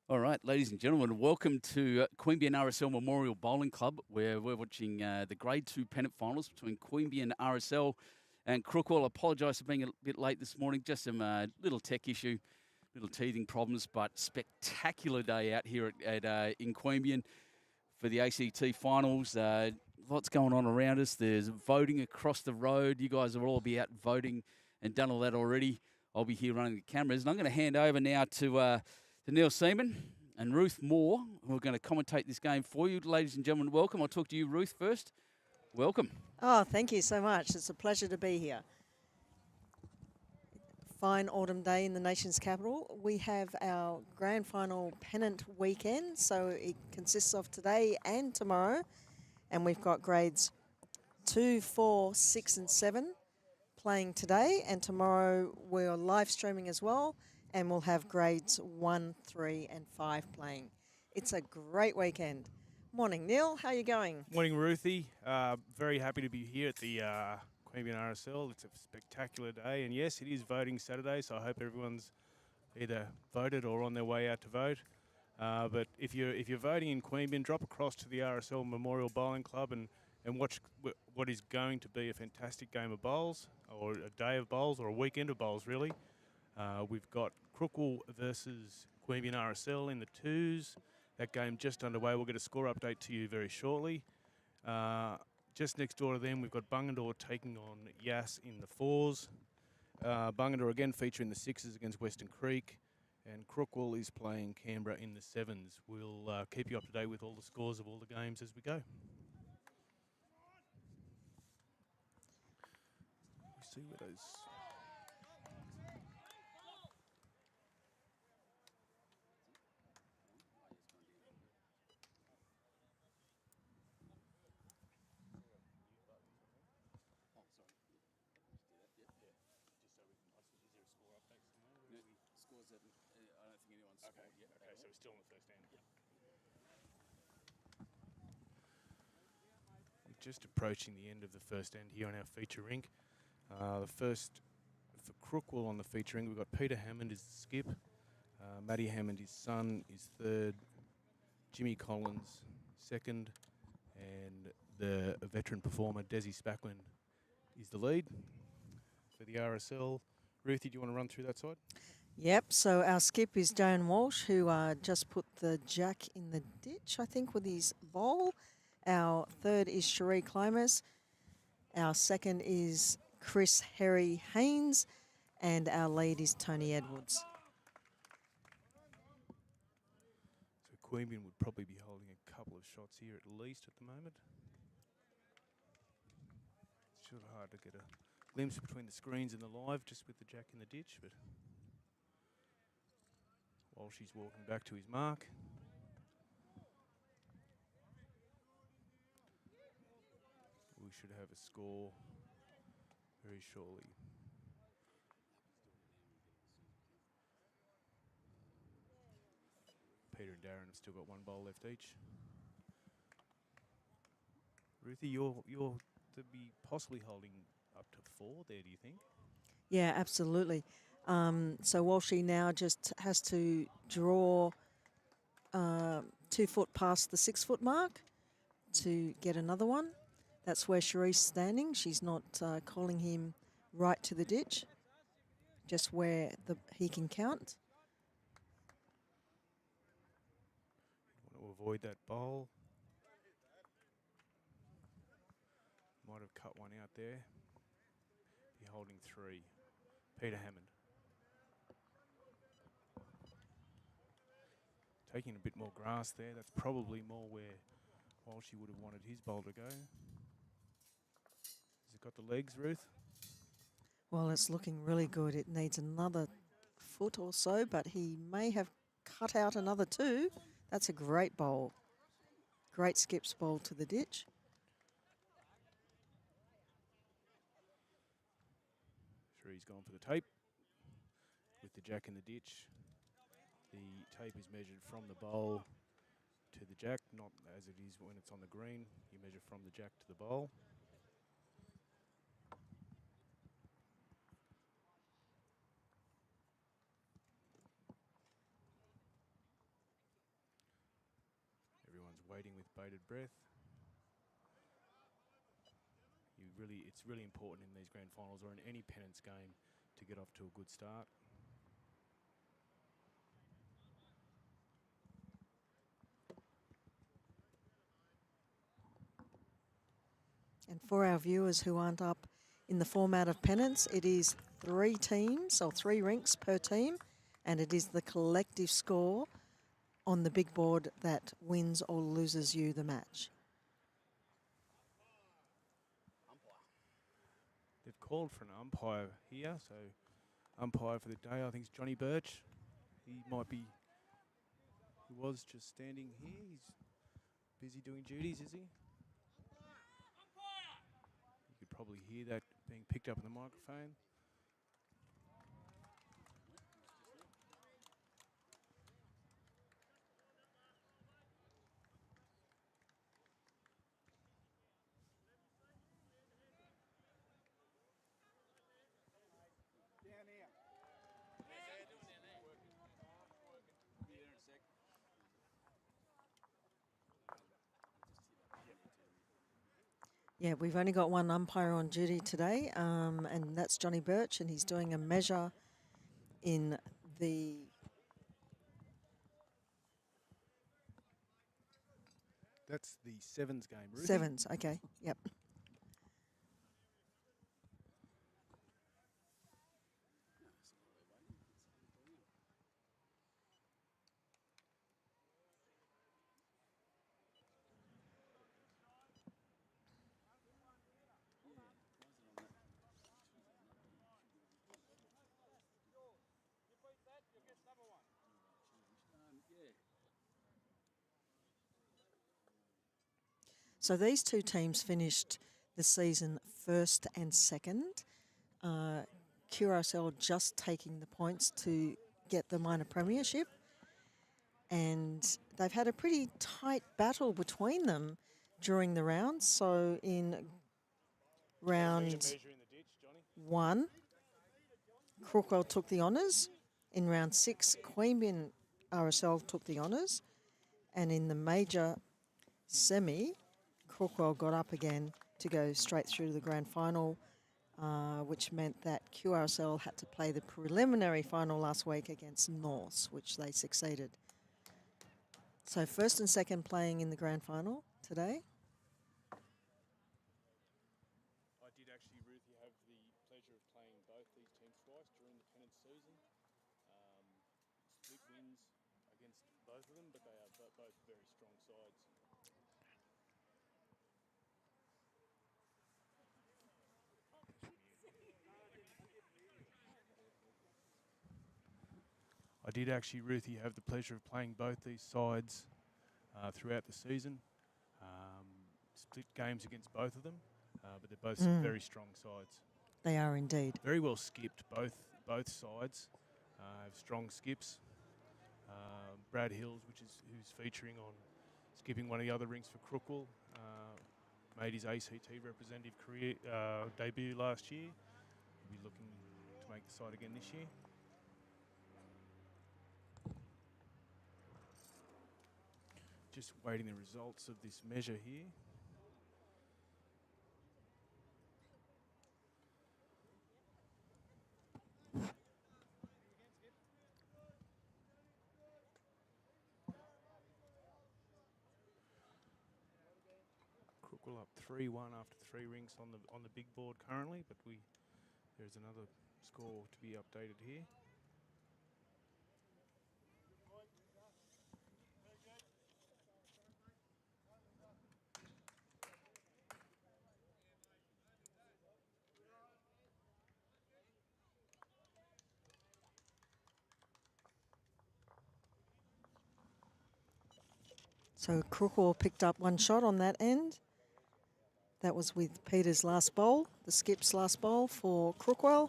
All right, ladies and gentlemen, welcome to Queanbeyan RSL Memorial Bowling Club, where we're watching the Grade 2 Pennant Finals between Queanbeyan RSL and Crookwell. I apologise for being a bit late this morning, just some little tech issue, little teething problems, but spectacular day out here in Queanbeyan for the ACT Finals. Lots going on around us. There's voting across the road. You guys will all be out voting and done all that already. I'll be here running the cameras, and I'm going to hand over now to Neil Seaman and Ruth Moore, who are going to commentate this game for you. Ladies and gentlemen, welcome. I'll talk to you, Ruth, first. Welcome. Oh, thank you so much. It's a pleasure to be here. Fine autumn day in the nation's capital. We have our grand final pennant weekend, so it consists of today and tomorrow. And we've got grades 2, 4, 6 and 7 playing today, and tomorrow we're live streaming as well, and we'll have grades 1, 3 and 5 playing. It's a great weekend. Morning, Neil. How are you going? Morning, Ruthie. Very happy to be here at the Queanbeyan RSL. It's a spectacular day, and yes, it is voting Saturday, so I hope everyone's either voted or on their way out to vote. But if you're voting in Queanbeyan, drop across to the RSL Memorial Bowling Club and watch what is going to be a fantastic game of bowls, or a day of bowls, or a weekend of bowls, really. We've got Crookwell versus Queanbeyan RSL in the twos. That game just underway. We'll get a score update to you very shortly. Just next door to them, we've got Bungendore taking on Yass in the fours. Bungendore again featuring the sixes against Western Creek. And Crookwell is playing Canberra in the sevens. We'll keep you up to date with all the scores of all the games as we go. We see where those... Okay, so we're still in the first end. We're just approaching the end of the first end here on our feature rink. The first for Crookwell on the feature rink, we've got Peter Hammond is the skip. Matty Hammond, his son, is third. Jimmy Collins, second. And the veteran performer, Desi Spackman, is the lead for the RSL. Ruthie, do you want to run through that side? Yep, so our skip is Joan Walsh, who just put the jack in the ditch, I think, with his bowl. Our third is Cherie Climbers. Our second is Chris Harry Haynes. And our lead is Tony Edwards. So Queanbeyan would probably be holding a couple of shots here at least at the moment. It's sort of hard to get a glimpse between the screens and the live just with the jack in the ditch, but while she's walking back to his mark. We should have a score very shortly. Peter and Darren have still got one bowl left each. Ruthie, you're to be possibly holding up to 4 there, do you think? Yeah, absolutely. So Walshy now just has to draw 2 foot past the 6 foot mark to get another one. That's where Cherie's standing. She's not calling him right to the ditch, just where he can count. You want to avoid that bowl. Might have cut one out there. Be holding 3. Peter Hammond. Taking a bit more grass there. That's probably more where Walshy would have wanted his bowl to go. Has it got the legs, Ruth? Well, it's looking really good. It needs another foot or so, but he may have cut out another 2. That's a great bowl. Great skips bowl to the ditch. Sure, he's gone for the tape with the jack in the ditch. The tape is measured from the bowl to the jack, not as it is when it's on the green. You measure from the jack to the bowl. waiting with bated breath. It's really important in these grand finals or in any pennants game to get off to a good start. And for our viewers who aren't up in the format of pennants, it is 3 teams or 3 rinks per team, and it is the collective score on the big board that wins or loses you the match. They've called for an umpire here, so umpire for the day, I think, is Johnny Birch. He was just standing here. He's busy doing duties, is he? You could probably hear that being picked up on the microphone. Yeah, we've only got one umpire on duty today, and that's Johnny Birch, and he's doing a measure in the That's the sevens game, Ruthie. sevens. Okay, yep. So these 2 teams finished the season 1st and 2nd. QRSL just taking the points to get the minor premiership. And they've had a pretty tight battle between them during the rounds. So in round 1, Crookwell took the honours. In round 6, Queanbeyan RSL took the honours. And in the major semi, Crookwell got up again to go straight through to the grand final, which meant that QRSL had to play the preliminary final last week against Norse, which they succeeded. So 1st and 2nd playing in the grand final today. I did actually, Ruthie, have the pleasure of playing both these teams twice during the pennant season. Split wins against both of them, but they are both very strong sides. I did actually, Ruthie, have the pleasure of playing both these sides throughout the season. Split games against both of them, but they're both very strong sides. They are indeed. Very well skipped, both sides have strong skips. Brad Hills, who's featuring on skipping one of the other rinks for Crookwell, made his ACT representative career debut last year. He'll be looking to make the side again this year. Just waiting the results of this measure here. Crookwell up 3-1 after 3 rings on the big board currently, but there's another score to be updated here. So Crookwell picked up 1 shot on that end. That was with Peter's last bowl, the skip's last bowl for Crookwell.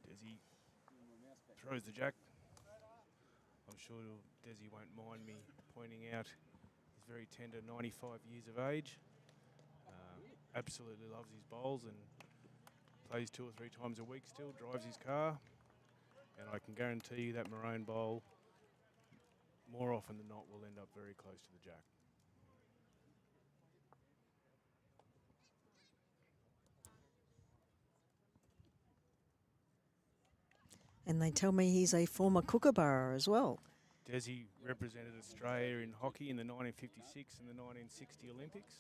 Desi throws the jack. I'm sure Desi won't mind me pointing out he's very tender, 95 years of age. absolutely loves his bowls and plays 2 or 3 times a week still, drives his car. And I can guarantee you that maroon bowl, more often than not, will end up very close to the jack. And they tell me he's a former kookaburra as well. Desi represented Australia in hockey in the 1956 and the 1960 Olympics.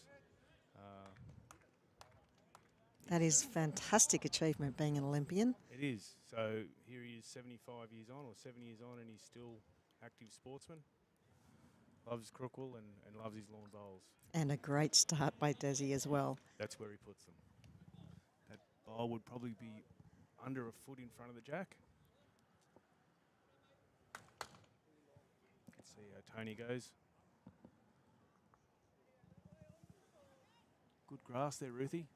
That is fantastic achievement, being an Olympian. It is. So here he is 75 years on, or 7 years on, and he's still active sportsman. Loves crookle and loves his lawn bowls. And a great start by Desi as well. That's where he puts them. That bowl would probably be under a foot in front of the jack. Let's see how Tony goes. Good grass there, Ruthie.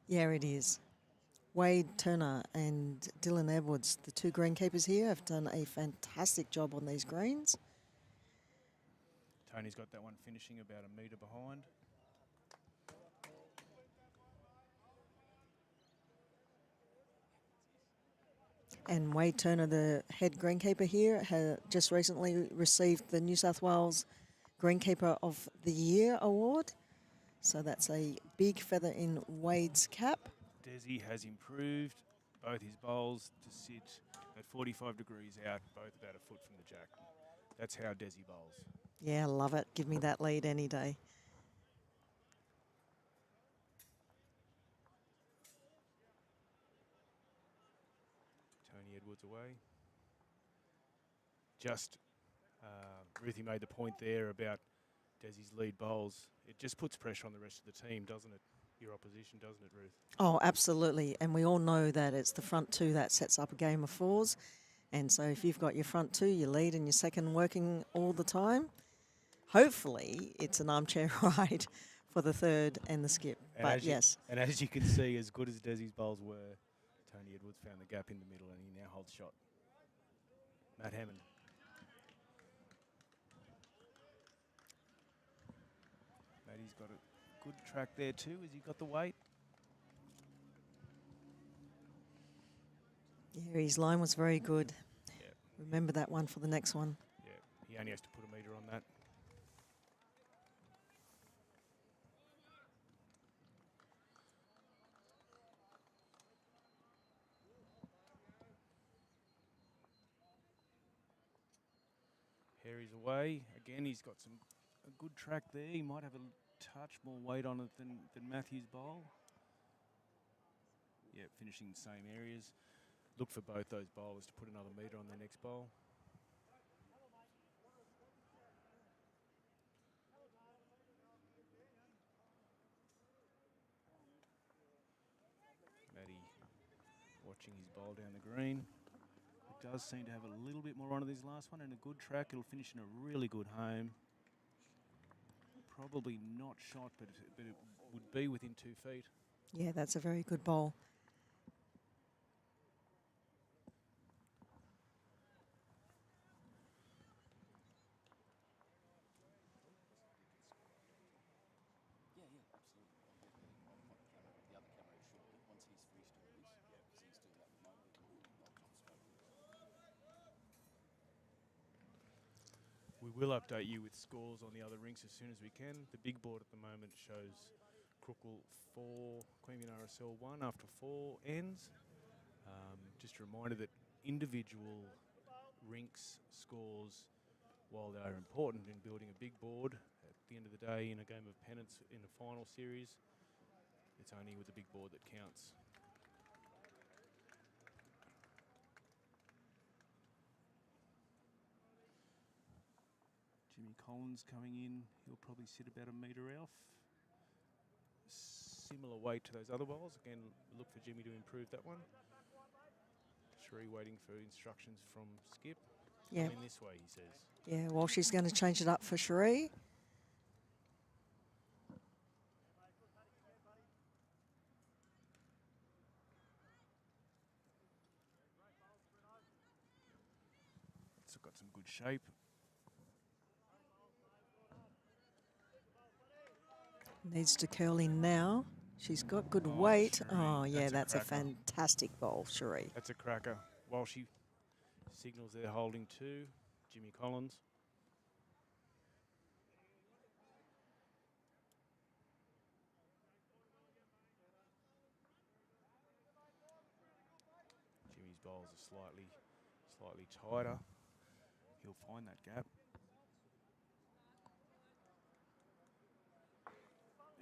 Yeah, it is. Wade Turner and Dylan Edwards, the 2 greenkeepers here, have done a fantastic job on these greens. Tony's got that one finishing about a metre behind. And Wade Turner, the head greenkeeper here, has just recently received the New South Wales Greenkeeper of the Year award. So that's a big feather in Wade's cap. Desi has improved both his bowls to sit at 45 degrees out, both about a foot from the jack. That's how Desi bowls. Yeah, love it. Give me that lead any day. Tony Edwards away. Just, Ruthie made the point there about Desi's lead bowls. It just puts pressure on the rest of the team, doesn't it? Your opposition, doesn't it, Ruth? Oh, absolutely. And we all know that it's the front 2 that sets up a game of 4s. And so if you've got your front 2, your lead and your second working all the time, hopefully it's an armchair ride for the third and the skip. And but yes. And as you can see, as good as Desi's bowls were, Tony Edwards found the gap in the middle and he now holds shot. Matt Hammond. Matty's got a good track there too. Has he got the weight? Yeah, his line was very good. Yeah. Remember that one for the next one. Yeah, he only has to put a metre on that. Harry's away. Again, he's got a good track there. He might have a touch more weight on it than Matthew's bowl. Yeah, finishing the same areas. Look for both those bowlers to put another metre on their next bowl. Matty watching his bowl down the green. It does seem to have a little bit more on it this last one and a good track. It'll finish in a really good home. Probably not shot, but it would be within 2 feet. Yeah, that's a very good bowl. We will update you with scores on the other rinks as soon as we can. The big board at the moment shows Crookle 4, Queanbeyan RSL 1 after 4 ends. Just a reminder that individual rinks scores, while they are important in building a big board, at the end of the day in a game of pennants in a final series, it's only with the big board that counts. Jimmy Collins coming in, he'll probably sit about a metre off. Similar weight to those other bowls. Again, look for Jimmy to improve that one. Sheree waiting for instructions from Skip. Yeah. Come in this way, he says. Yeah, well, she's going to change it up for Sheree. It's got some good shape. Needs to curl in now. She's got good Oh, weight. Cherie, Oh, yeah, that's a that's a cracker. fantastic ball, Cherie. That's a cracker. While she signals they're holding two, Jimmy Collins. Jimmy's bowls are slightly tighter. He'll find that gap.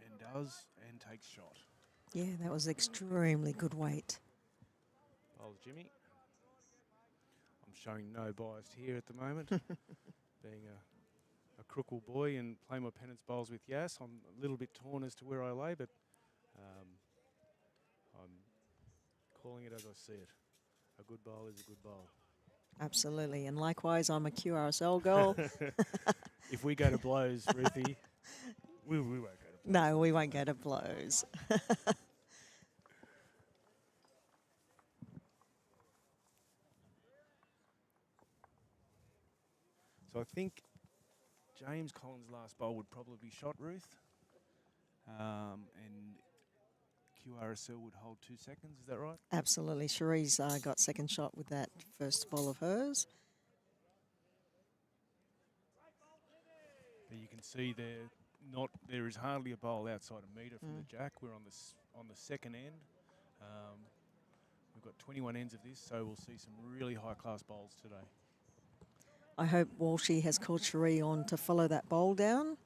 And does, and takes shot. Yeah, that was extremely good weight. Bowls Jimmy. I'm showing no bias here at the moment. Being a crookle boy and playing my Pennant's bowls with Yas, I'm a little bit torn as to where I lay, but I'm calling it as I see it. A good bowl is a good bowl. Absolutely. And likewise, I'm a QRSL girl. If we go to blows, Ruthie, we won't go to blows. No, we won't go to blows. So I think James Collins' last bowl would probably be shot, Ruth. And QRSL would hold 2 seconds, is that right? Absolutely. Cherie's got second shot with that first ball of hers. But you can see there is hardly a bowl outside a metre from the jack. We're on the second end. We've got 21 ends of this, so we'll see some really high-class bowls today. I hope Walshy has called Cherie on to follow that bowl down.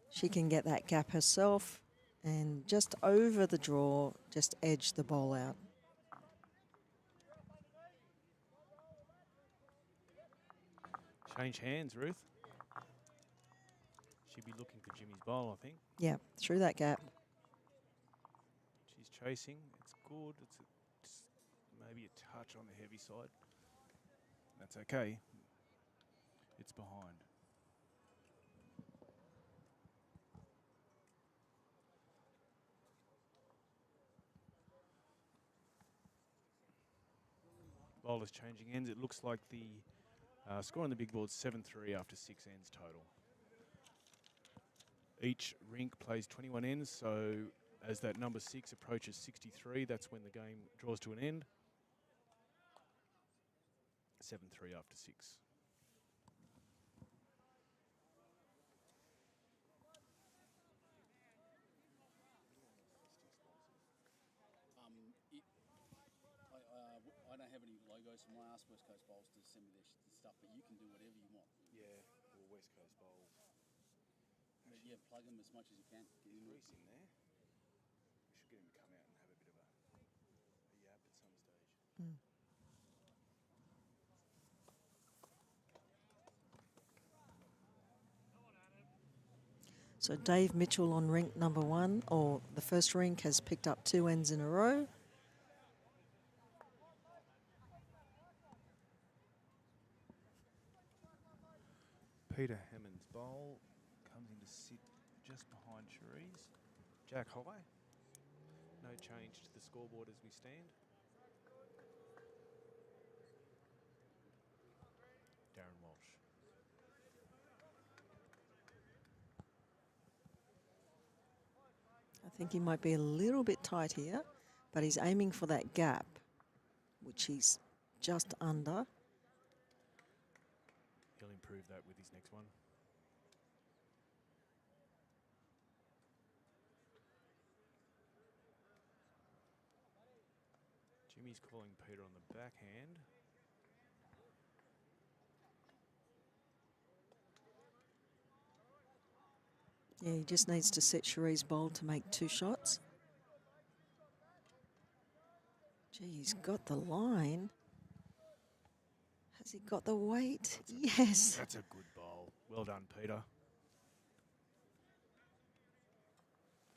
She can get that gap herself and just over the draw, just edge the bowl out. Change hands, Ruth. She'd be looking for Jimmy's bowl, I think. Yeah, through that gap. She's chasing. It's good. It's maybe a touch on the heavy side. That's okay. It's behind. Bowler's changing ends. It looks like the score on the big board 7-3 after 6 ends total. Each rink plays 21 ends, so as that number 6 approaches 63, that's when the game draws to an end. 7-3 after 6. I don't have any logos from my Ask West Coast Bowls to send me their stuff, but you can do whatever you want. Yeah, or West Coast Bowls. But yeah, plug them as much as you can. There's Reese in there. We should get him to come out and have a bit of a yap at some stage. So Dave Mitchell on rink number 1, or the first rink, has picked up 2 ends in a row. Peter Hammond's bowl comes in to sit just behind Cherie's. Jack high. No change to the scoreboard as we stand. Darren Walsh. I think he might be a little bit tight here, but he's aiming for that gap, which he's just under. He'll improve that with his next one. Jimmy's calling Peter on the backhand. Yeah, he just needs to set Cherie's bowl to make 2 shots. Gee, he's got the line. Has he got the weight? Yes. That's a good bowl. Well done, Peter.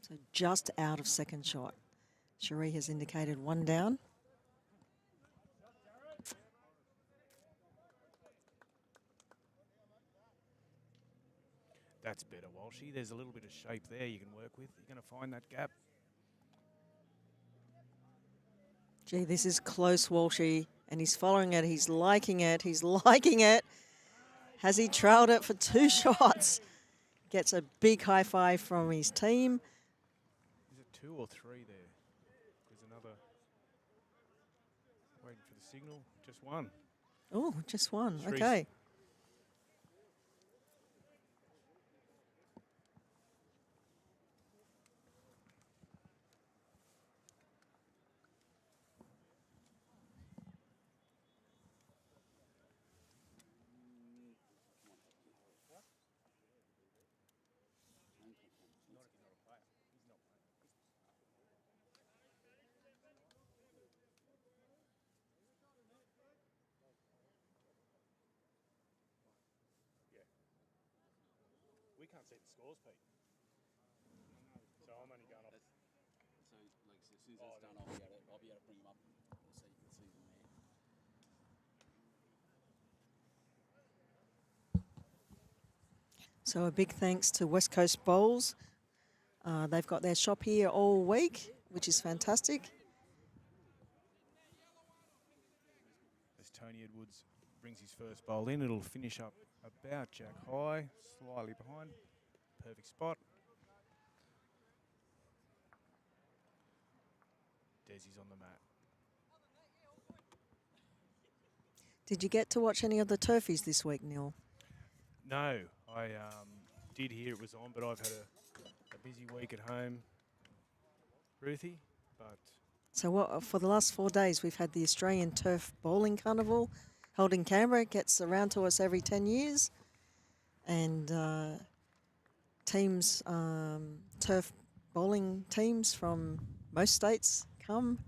So just out of second shot. Cherie has indicated 1 down. That's better, Walshy. There's a little bit of shape there you can work with. You're going to find that gap. Gee, this is close, Walshy, and he's following it. He's liking it. He's liking it. Has he trailed it for 2 shots? gets a big high five from his team. Is it 2 or 3 there? There's another. Waiting for the signal. Just 1. Oh, just one. Shreese. Okay. We can't see the scores, Pete. So I'm only going off. So, like, as soon as that's done, I'll be able to bring them up so you can see them there. So a big thanks to West Coast Bowls. They've got their shop here all week, which is fantastic. As Tony Edwards brings his first bowl in, it'll finish up about jack high, slightly behind. Perfect spot. Desi's on the mat. Did you get to watch any of the turfies this week, Neil? No, I did hear it was on, but I've had a busy week at home, Ruthie. But So what, for the last 4 days, we've had the Australian Turf Bowling Carnival held in Canberra. It gets around to us every 10 years. And teams, turf bowling teams from most states come.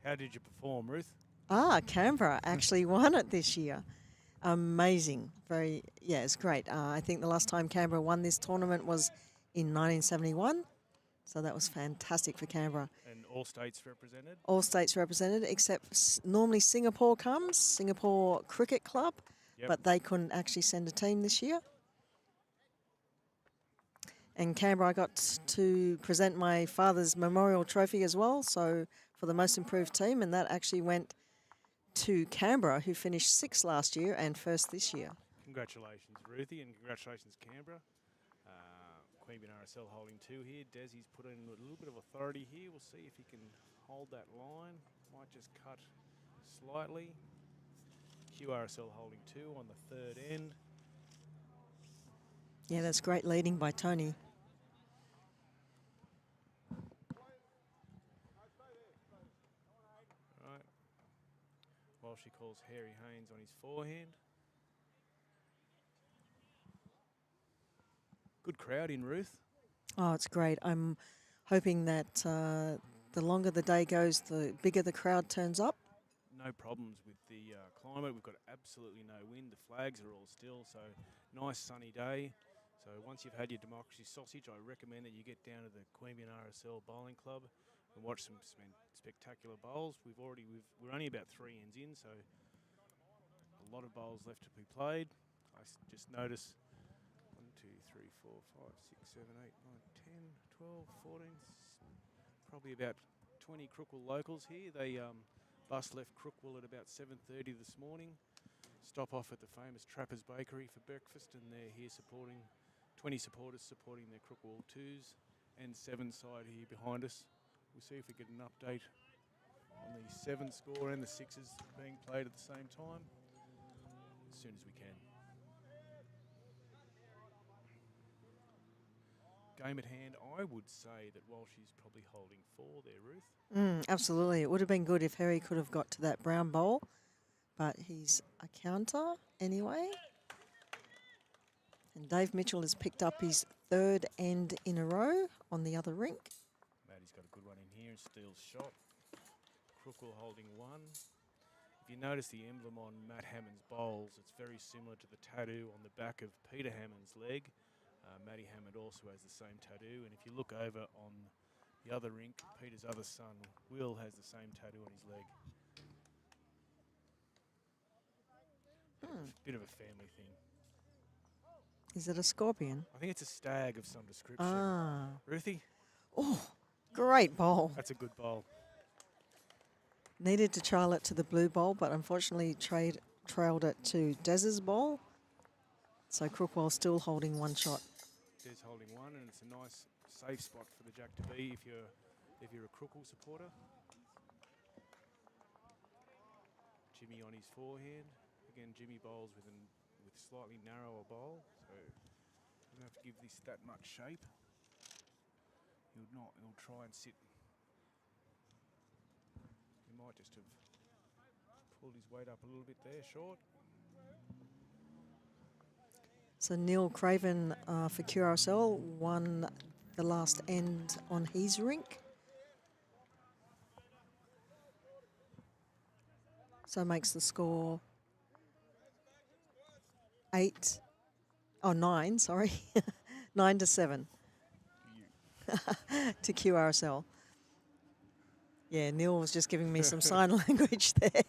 how did you perform, Ruth? Canberra actually won it this year. Amazing. It's great. I think the last time Canberra won this tournament was in 1971. So that was fantastic for Canberra. And all states represented? All states represented, except normally Singapore comes, Singapore Cricket Club, Yep. but they couldn't actually send a team this year. And Canberra, I got to present my father's memorial trophy as well, so for the most improved team, and that actually went to Canberra, who finished 6th last year and 1st this year. Congratulations, Ruthie, and congratulations, Canberra. Queanbeyan RSL holding 2 here. Desi's put in a little bit of authority here. We'll see if he can hold that line. Might just cut slightly. QRSL holding 2 on the 3rd end. Yeah, that's great leading by Tony. Right. While she calls Harry Haynes on his forehand. Good crowd in, Ruth. Oh, it's great. I'm hoping that the longer the day goes, the bigger the crowd turns up. No problems with the climate. We've got absolutely no wind. The flags are all still, so nice sunny day. So once you've had your democracy sausage, I recommend that you get down to the Queanbeyan RSL Bowling Club and watch some spectacular bowls. We're only about 3 ends in, so a lot of bowls left to be played. I just noticed 1, 2, 3, 4, 5, 6, 7, 8, 9, 10, 12, 14, probably about 20 Crookwell locals here. They bus left Crookwell at about 7:30 this morning. Stop off at the famous Trappers Bakery for breakfast, and they're here supporting 20 supporters supporting their Crookwell 2s and 7 side here behind us. We'll see if we get an update on the 7 score and the 6s being played at the same time as soon as we can. Game at hand, I would say that while she's probably holding 4 there, Ruth. Absolutely. It would have been good if Harry could have got to that brown bowl, but he's a counter anyway. And Dave Mitchell has picked up his 3rd end in a row on the other rink. Maddie's got a good one in here and steals shot. Crookwell holding 1. If you notice the emblem on Matt Hammond's bowls, it's very similar to the tattoo on the back of Peter Hammond's leg. Matty Hammond also has the same tattoo, and if you look over on the other rink, Peter's other son, Will, has the same tattoo on his leg. Bit of a family thing. Is it a scorpion? I think it's a stag of some description. Ruthie? Oh, great bowl. That's a good bowl. Needed to trail it to the blue bowl, but unfortunately trailed it to Des's bowl. So Crookwell still holding 1 shot. There's holding one, and it's a nice safe spot for the jack to be if you're a Crookle supporter. Jimmy on his forehand. Again, Jimmy bowls with slightly narrower bowl, so you don't have to give this that much shape. He'll try and sit. He might just have pulled his weight up a little bit there, short. So Neil Craven for QRSL won the last end on his rink. So makes the score 9, sorry, 9-7 to QRSL. Yeah, Neil was just giving me some sign language there.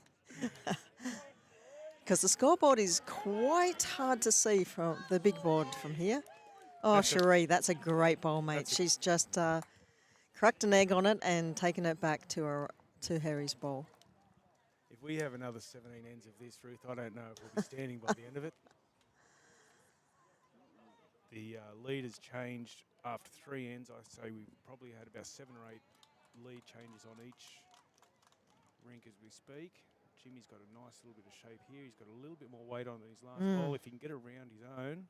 Because the scoreboard is quite hard to see from the big board from here. Oh, Cherie, that's a great bowl, mate. She's just cracked an egg on it and taken it back to Harry's bowl. If we have another 17 ends of this, Ruth, I don't know if we'll be standing by the end of it. The lead has changed after 3 ends. I say we've probably had about 7 or 8 lead changes on each rink as we speak. Jimmy's got a nice little bit of shape here. He's got a little bit more weight on than his last ball. If he can get around his own,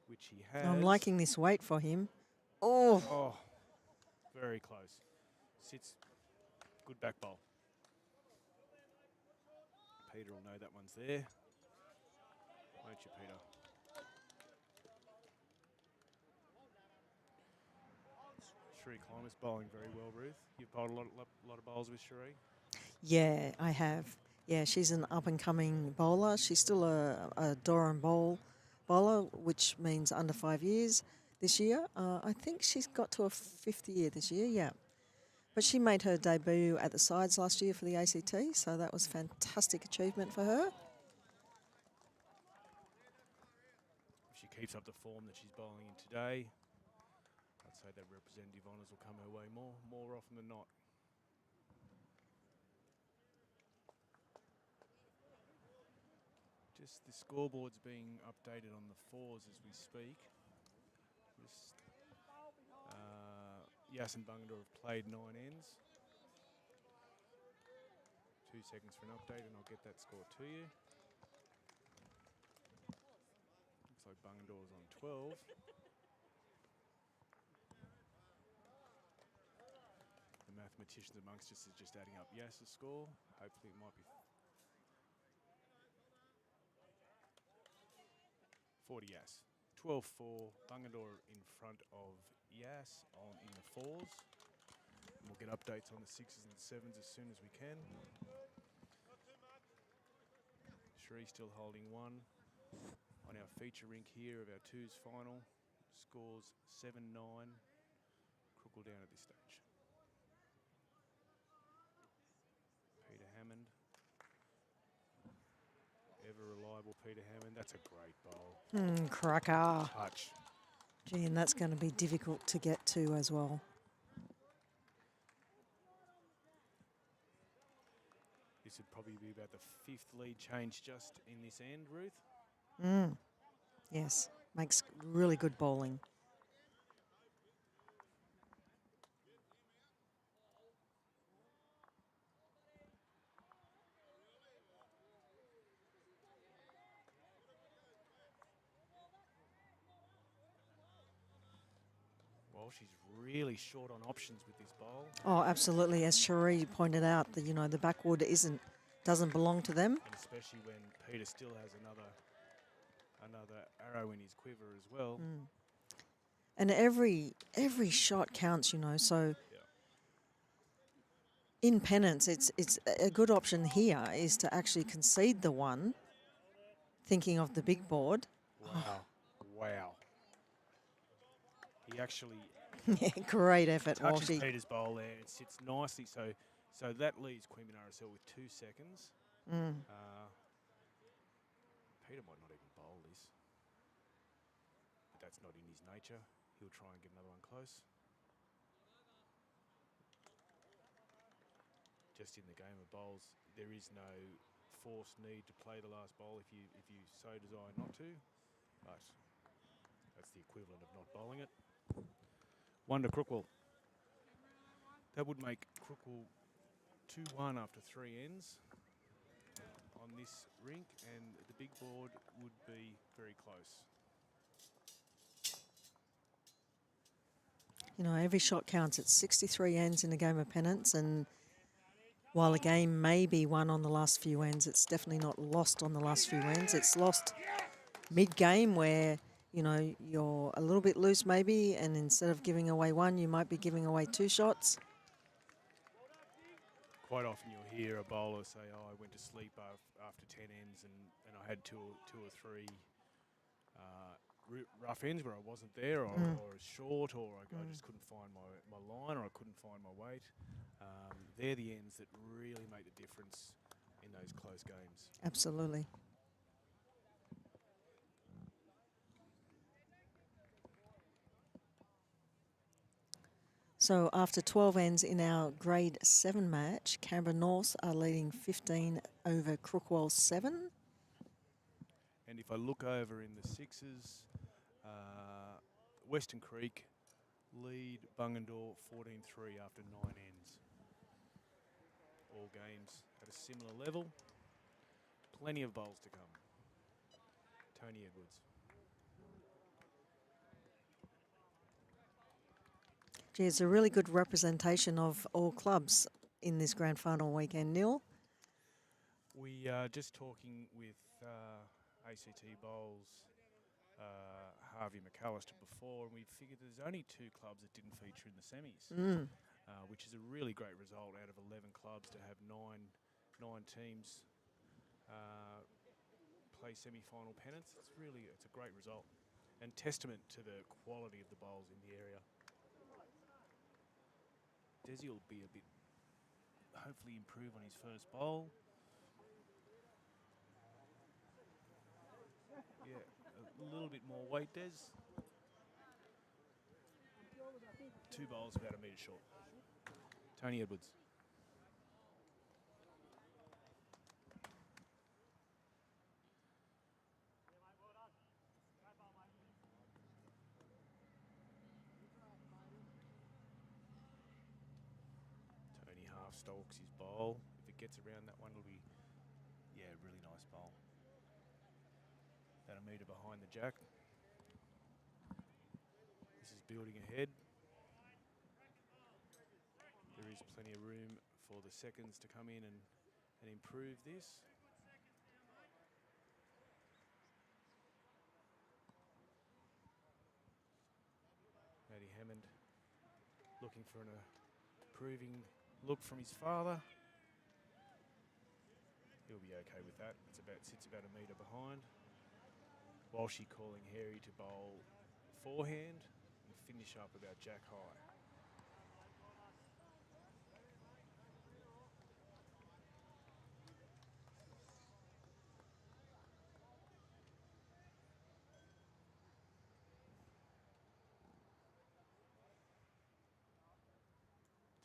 which he has. I'm liking this weight for him. Oh, very close. Sits, good back bowl. Peter will know that one's there. Won't you, Peter? Cherie Clima's bowling very well, Ruth. You've bowled a lot of bowls with Cherie. yeah, I have. Yeah, she's an up-and-coming bowler. She's still a Durham bowler, which means under 5 years this year. I think she's got to a 5th year this year, yeah. But she made her debut at the sides last year for the ACT, so that was a fantastic achievement for her. If she keeps up the form that she's bowling in today, I'd say that representative honours will come her way more often than not. Just the scoreboard's being updated on the 4s as we speak. Yas and Bungadore have played 9 ends. 2 seconds for an update and I'll get that score to you. Looks like Bungadore's on 12. The mathematicians amongst us is just adding up Yas's score. Hopefully it might be 40 Yas. 12-4, Bungadore in front of Yas in the 4s. And we'll get updates on the 6s and 7s as soon as we can. Cherie still holding 1 on our feature rink here of our 2s final. Scores 7-9. Crookle down at this stage. Peter Hammond. Ever reliable Peter Hammond. That's a great bowl. Cracker. Touch. Gee, and that's going to be difficult to get to as well. This would probably be about the 5th lead change just in this end, Ruth. Yes, makes really good bowling. Well, she's really short on options with this bowl. Oh, absolutely. As Cherie pointed out, the backwood doesn't belong to them. And especially when Peter still has another arrow in his quiver as well. And every shot counts, So in Pennants, it's a good option here is to actually concede the one, thinking of the big board. Wow. He actually Yeah, great effort, touches Walshy. Peter's bowl there. It sits nicely. So that leaves Queanbeyan RSL with 2 seconds. Peter might not even bowl this. But that's not in his nature. He'll try and get another one close. Just in the game of bowls, there is no forced need to play the last bowl if you so desire not to. But That's the equivalent of not bowling it. 1 to Crookwell. That would make Crookwell 2-1 after 3 ends on this rink, and the big board would be very close. You know, every shot counts. It's 63 ends in a game of pennants, and while a game may be won on the last few ends, it's definitely not lost on the last few ends. It's lost mid-game where, you know, you're a little bit loose maybe, and instead of giving away 1, you might be giving away 2 shots. Quite often you'll hear a bowler say, oh, I went to sleep after 10 ends and I had two or three rough ends where I wasn't there, or a short, or I just couldn't find my line, or I couldn't find my weight. They're the ends that really make the difference in those close games. Absolutely. So after 12 ends in our grade 7 match, Canberra North are leading 15 over Crookwell 7. And if I look over in the sixes, Western Creek lead Bungendore 14-3 after 9 ends. All games at a similar level. Plenty of bowls to come. Tony Edwards. Gee, it's a really good representation of all clubs in this grand final weekend, Neil. We are just talking with ACT Bowls Harvey McAllister before, and we figured there's only 2 clubs that didn't feature in the semis, which is a really great result out of 11 clubs to have nine teams play semi-final pennants. It's a great result and testament to the quality of the bowls in the area. Desi will be a bit, hopefully improve on his first bowl. Yeah, a little bit more weight, Des. 2 bowls about a metre short. Tony Edwards. Tony half stalks his bowl. If it gets around that one, it'll be, yeah, really nice bowl. About a metre behind the jack. This is building ahead. There is plenty of room for the seconds to come in and improve this. Matty Hammond looking for an approving look from his father. He'll be okay with that. Sits about a metre behind. Walshy calling Harry to bowl forehand and finish up about jack high.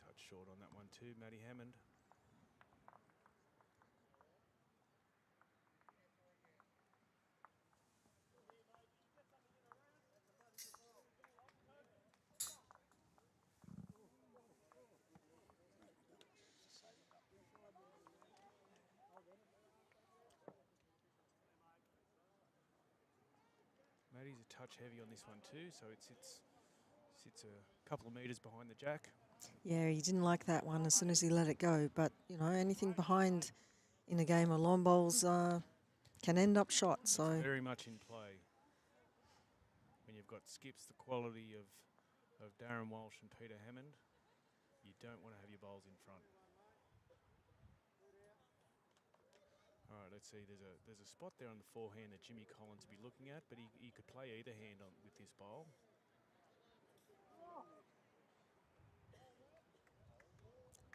Touch short on that one too, Matty Hammond. Matty's a touch heavy on this one too, so it sits a couple of metres behind the jack. Yeah, he didn't like that one as soon as he let it go. But, you know, anything behind in a game of long bowls can end up shot. So It's very much in play. When you've got skips the quality of Darren Walsh and Peter Hammond, you don't want to have your bowls in front. All right, let's see. There's a spot there on the forehand that Jimmy Collins would be looking at, but he could play either hand with this bowl.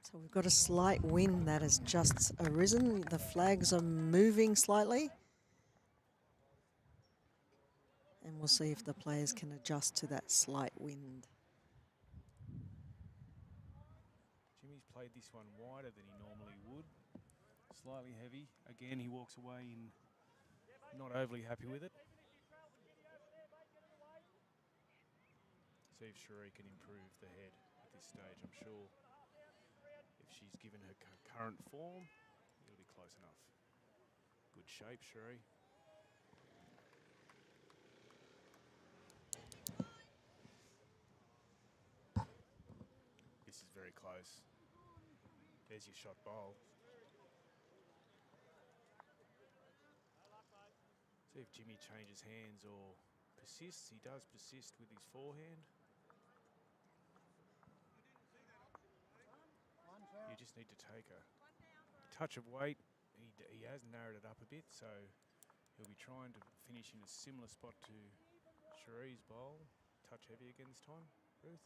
So we've got a slight wind that has just arisen. The flags are moving slightly. And we'll see if the players can adjust to that slight wind. Jimmy's played this one wider than he normally would. Slightly heavy. Again, he walks away in not overly happy with it. See if Cherie can improve the head at this stage. I'm sure if she's given her current form, it'll be close enough. Good shape, Cherie. This is very close. There's your shot bowl. See if Jimmy changes hands or persists. He does persist with his forehand. You just need to take a touch of weight. He has narrowed it up a bit, so he'll be trying to finish in a similar spot to Cherie's bowl. Touch heavy again this time, Ruth.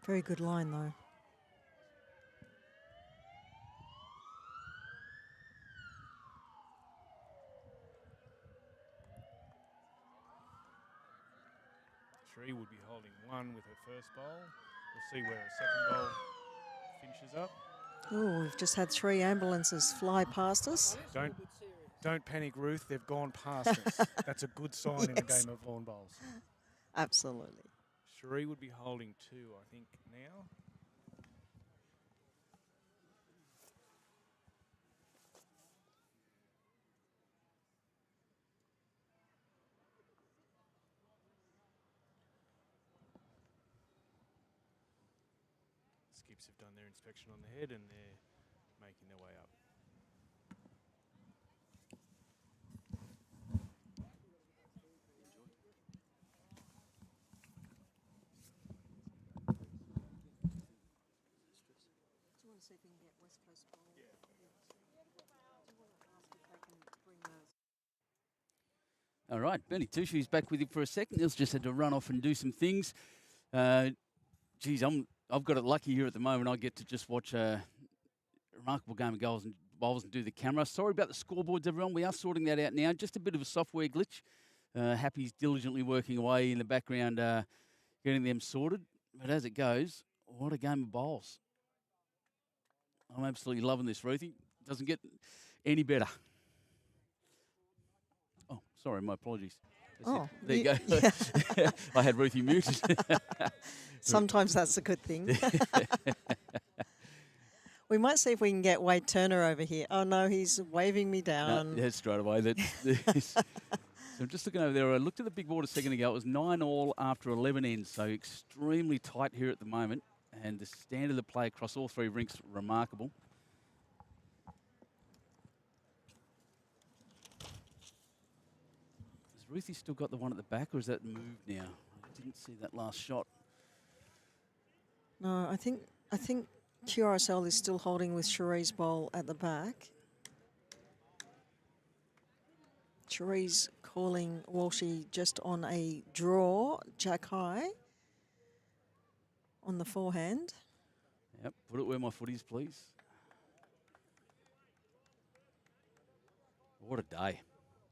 Very good line, though. Cherie would be holding one with her first bowl. We'll see where her second bowl finishes up. Oh, we've just had 3 ambulances fly past us. Don't panic, Ruth. They've gone past us. That's a good sign in a Yes. game of lawn bowls. Absolutely. Cherie would be holding 2, I think, now. Skips have done their inspection on the head and they're making their way up. Do you want to see if you can get West Coast Bowl? Yeah. Do you want to ask if they can bring those? All right, Bernie Tushu's back with you for a second. Nils just had to run off and do some things. Geez, I've got it lucky here at the moment. I get to just watch a remarkable game of goals and bowls and do the camera. Sorry about the scoreboards, everyone. We are sorting that out now. Just a bit of a software glitch. Happy's diligently working away in the background, getting them sorted. But as it goes, what a game of bowls. I'm absolutely loving this, Ruthie. Doesn't get any better. Oh, sorry, my apologies. Oh, There you go. yeah. I had Ruthie muted. Sometimes that's a good thing. We might see if we can get Wade Turner over here. Oh, no, he's waving me down. Yeah, straight away. So I'm just looking over there. I looked at the big board a second ago. It was 9-all after 11 ends, so extremely tight here at the moment. And the standard of play across all 3 rinks, remarkable. Has Ruthie still got the one at the back, or is that moved now? I didn't see that last shot. No, I think QRSL is still holding with Cherie's bowl at the back. Cherie's calling Walshy just on a draw, jack high, on the forehand. Yep, put it where my foot is, please. What a day.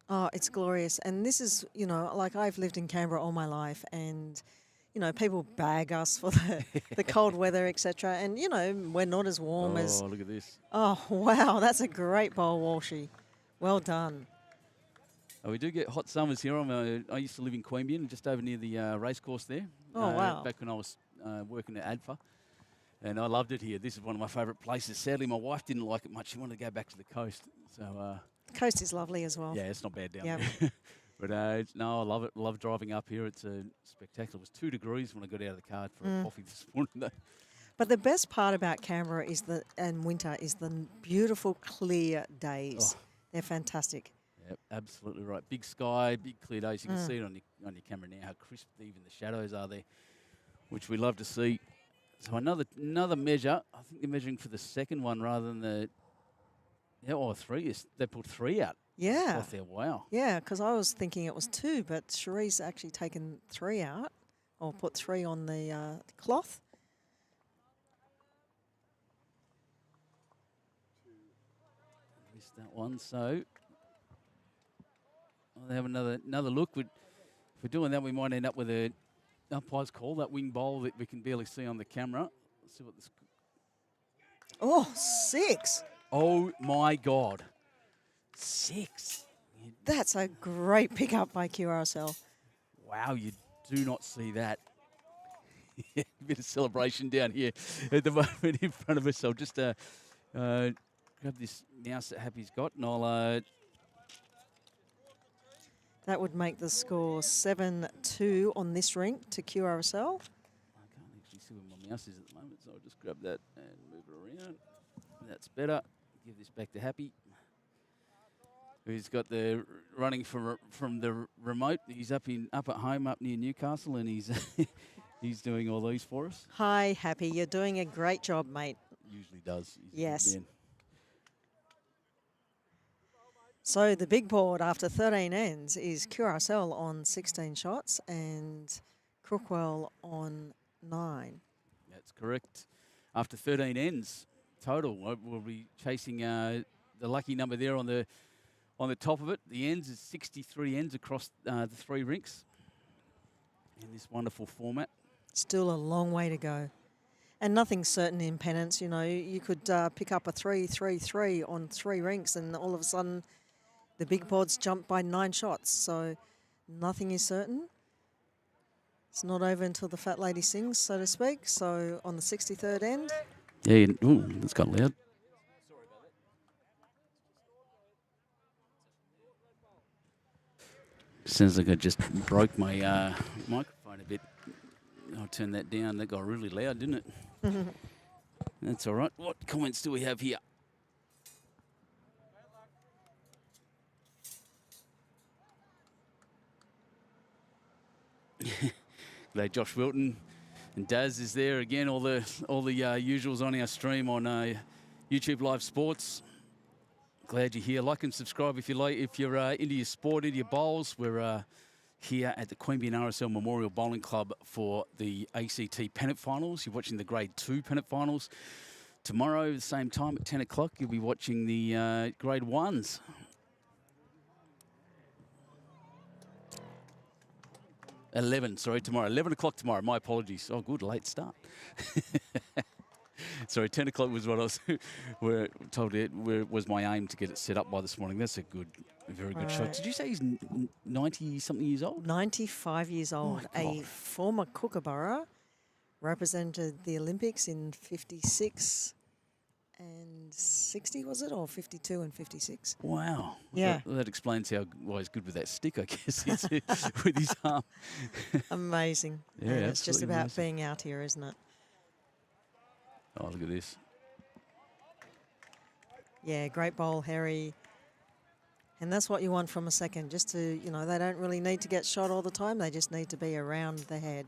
Oh, it's glorious. And this is, you know, like I've lived in Canberra all my life and, you know, people bag us for the cold weather, etc. And, you know, we're not as warm as... Oh, look at this. Oh, wow, that's a great bowl, Walshy. Well done. Oh, we do get hot summers here. I used to live in Queanbeyan, just over near the racecourse there. Oh, wow. Back when I was working at ADFA. And I loved it here. This is one of my favourite places. Sadly, my wife didn't like it much. She wanted to go back to the coast. So, Coast is lovely as well. yeah, it's not bad down Yep. there. But no, I love it. Love driving up here. It's spectacular. It was 2 degrees when I got out of the car for a coffee this morning, though. But the best part about Canberra is and winter is the beautiful clear days. Oh. They're fantastic. Yep, absolutely right. Big sky, big clear days. You can see it on your camera now, how crisp even the shadows are there, which we love to see. So another measure. I think they're measuring for the second one rather than the... Yeah, or 3. They put 3 out. Yeah. Off there. Wow. Yeah, because I was thinking it was 2, but Cherie's actually taken 3 out, or put 3 on the cloth. Missed that one. So I'll have another look. If we're doing that, we might end up with a umpire's call, that wing bowl that we can barely see on the camera. Let's see what this... Oh, 6. Oh, my God. 6. That's a great pickup by QRSL. Wow, you do not see that. Bit of celebration down here at the moment in front of us. I'll just grab this mouse that Happy's got, and I'll... That would make the score 7-2 on this rink to QRSL. I can't actually see where my mouse is at the moment, so I'll just grab that and move it around. That's better. Give this back to Happy, who's got the running from the remote. He's up at home up near Newcastle, and he's he's doing all these for us. Hi, Happy. You're doing a great job, mate. Usually does. He's a good Yes. man. So the big board after 13 ends is QRSL on 16 shots and Crookwell on 9. That's correct. After 13 ends total, we'll be chasing the lucky number there on the top of it. The ends is 63 ends across the 3 rinks in this wonderful format. Still a long way to go. And nothing's certain in pennants. You know, you could pick up a 3-3-3 on 3 rinks and all of a sudden the big boards jump by 9 shots. So nothing is certain. It's not over until the fat lady sings, so to speak. So on the 63rd end. Yeah, ooh, that's got loud. Sounds like I just broke my microphone a bit. I'll turn that down. That got really loud, didn't it? That's all right. What comments do we have here? G'day, Josh Wilton, and Daz is there again. All the usuals on our stream on YouTube Live Sports. Glad you're here. Like and subscribe if you like. If you're into your sport, into your bowls, we're here at the Queanbeyan RSL Memorial Bowling Club for the ACT Pennant Finals. You're watching the Grade 2 Pennant Finals. Tomorrow, the same time at 10 o'clock, you'll be watching the Grade 1s. Tomorrow. 11 o'clock tomorrow. My apologies. Oh, good, late start. Sorry, 10 o'clock was what I was told it was my aim to get it set up by this morning. That's a very good shot. Did you say he's 90-something years old? 95 years old. A former Kookaburra, represented the Olympics in 56 and 60, was it? Or 52 and 56? Wow. Yeah. That explains why he's good with that stick, I guess, with his arm. Amazing. Yeah, and it's just absolutely about amazing. being out here, isn't it? Oh, look at this. Yeah, great bowl, Harry. And that's what you want from a second, just to, you know, they don't really need to get shot all the time. They just need to be around the head,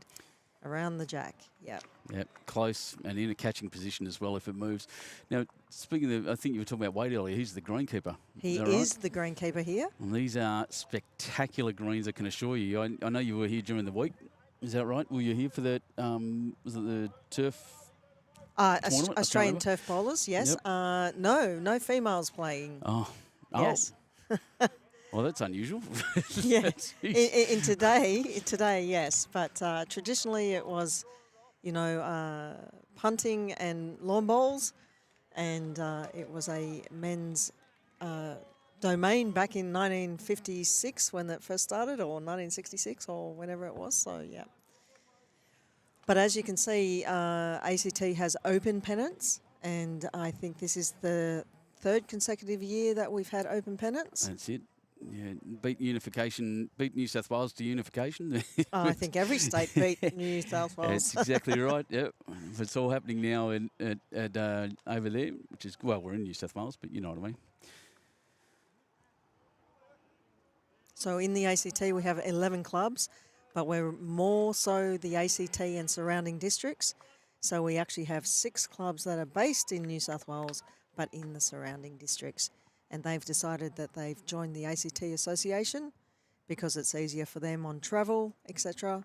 around the jack. Yep. Yep, close and in a catching position as well if it moves. Now, speaking of, I think you were talking about Wade earlier. He's the greenkeeper. He that is right? the greenkeeper here. And these are spectacular greens, I can assure you. I know you were here during the week. Is that right? Were you here for the, was it the turf? Australian turf bowlers, yes. Yep. No females playing. Oh. Yes. Well, that's unusual. Yeah. in today, yes. But traditionally it was, you know, punting and lawn bowls, and it was a men's domain back in 1956 when it first started, or 1966, or whenever it was. So, yeah. But as you can see, ACT has open pennants, and I think this is the 3rd consecutive year that we've had open pennants. That's it. Yeah, beat New South Wales to unification. I think every state beat New South Wales. That's exactly right. Yep, it's all happening now over there, which is, well, we're in New South Wales, but you know what I mean. So in the ACT we have 11 clubs, but we're more so the ACT and surrounding districts. So we actually have 6 clubs that are based in New South Wales, but in the surrounding districts. And they've decided that they've joined the ACT Association because it's easier for them on travel, etc.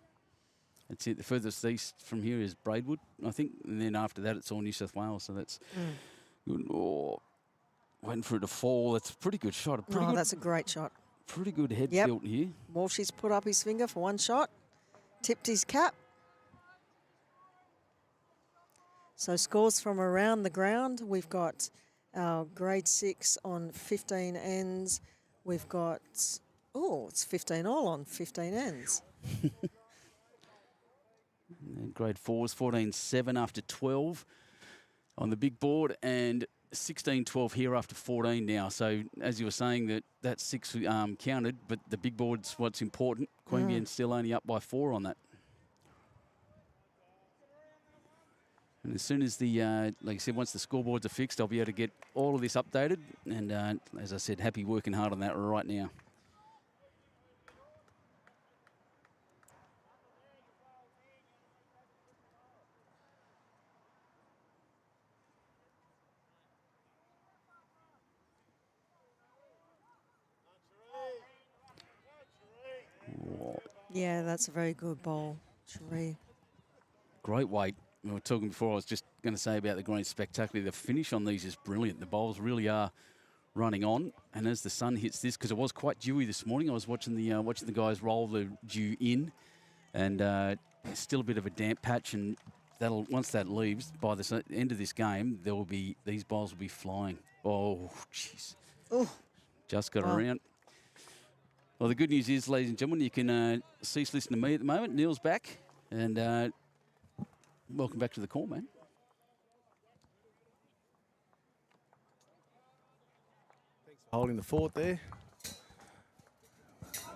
That's it. The furthest east from here is Braidwood, I think. And then after that, it's all New South Wales. So that's good. Oh, waiting for it to fall. That's a pretty good shot. That's a great shot. Pretty good head built here. Walshy's put up his finger for one shot, tipped his cap. So scores from around the ground. We've got our grade 6 on 15 ends. We've got, it's 15 all on 15 ends. And grade 4s, 14-7 after 12 on the big board, and 16-12 here after 14 now. So as you were saying, that 6 counted, but the big board's what's important. Queanbeyan's still only up by 4 on that. And as soon as the, like I said, once the scoreboards are fixed, I'll be able to get all of this updated. And as I said, happy working hard on that right now. Yeah, that's a very good ball, Cherie. Great weight. We were talking before, I was just going to say about the green spectacular. The finish on these is brilliant. The bowls really are running on. And as the sun hits this, because it was quite dewy this morning, I was watching the guys roll the dew in, and there's still a bit of a damp patch. And once that leaves, by the end of this game, these bowls will be flying. Oh, jeez. Just got around. Well, the good news is, ladies and gentlemen, you can cease listening to me at the moment. Neil's back, and welcome back to the call, man. Thanks for holding the fort there.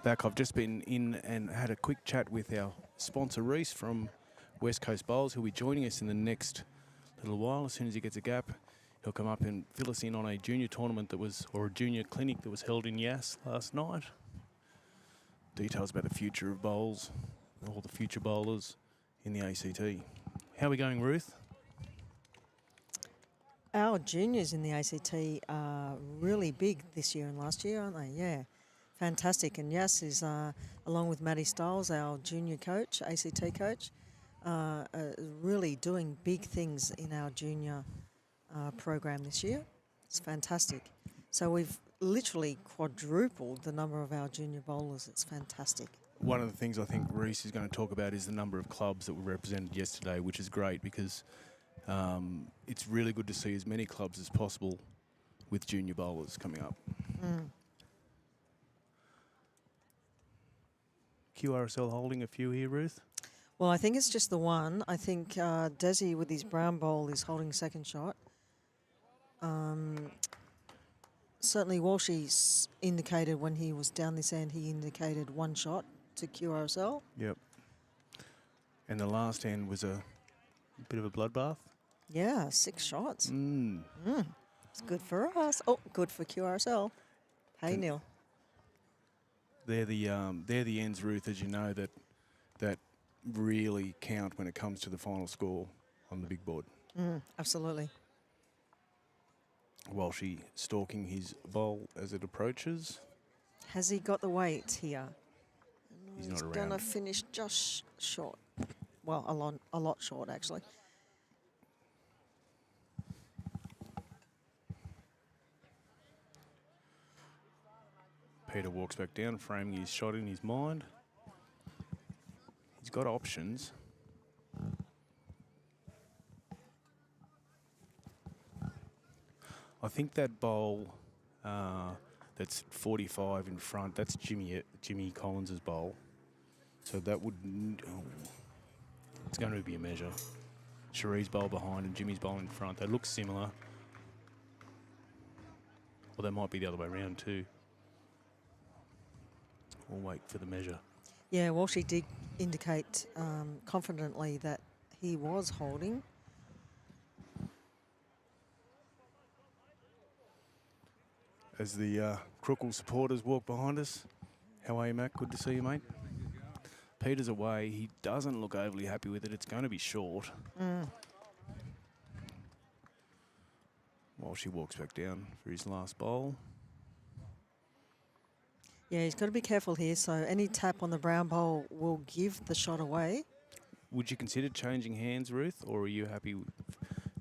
Back, I've just been in and had a quick chat with our sponsor, Reese, from West Coast Bowls, who'll be joining us in the next little while. As soon as he gets a gap, he'll come up and fill us in on a junior tournament or a junior clinic that was held in Yass last night. Details about the future of bowls, all the future bowlers in the ACT. How are we going, Ruth? Our juniors in the ACT are really big this year and last year, aren't they? Yeah, fantastic. And Yass is, along with Maddie Stiles, our junior coach, ACT coach, really doing big things in our junior program this year. It's fantastic. So we've literally quadrupled the number of our junior bowlers. It's fantastic. One of the things I think Reese is going to talk about is the number of clubs that were represented yesterday, which is great because it's really good to see as many clubs as possible with junior bowlers coming up. QRSL holding a few here, Ruth? Well, I think it's just the one. I think Desi with his brown bowl is holding second shot. Certainly Walshy indicated when he was down this end, he indicated one shot to QRSL. Yep. And the last end was a bit of a bloodbath. Yeah, 6 shots. Mm. It's good for us. Oh, good for QRSL. Hey, Neil. They're the ends, Ruth, as you know, that really count when it comes to the final score on the big board. Absolutely. Walshy stalking his bowl as it approaches. Has he got the weight here? He's not around. Going to finish just short. Well, a lot short, actually. Peter walks back down, framing his shot in his mind. He's got options. I think that bowl that's 45 in front, that's Jimmy Collins's bowl. So that would, it's going to be a measure. Cherie's bowl behind and Jimmy's bowl in front. They look similar. Or they might be the other way around too. We'll wait for the measure. Yeah, Walshy did indicate confidently that he was holding. As the Crookle supporters walk behind us. How are you, Mac? Good to see you, mate. Peter's away. He doesn't look overly happy with it. It's going to be short. While she walks back down for his last bowl. Yeah, he's got to be careful here. So any tap on the brown bowl will give the shot away. Would you consider changing hands, Ruth, or are you happy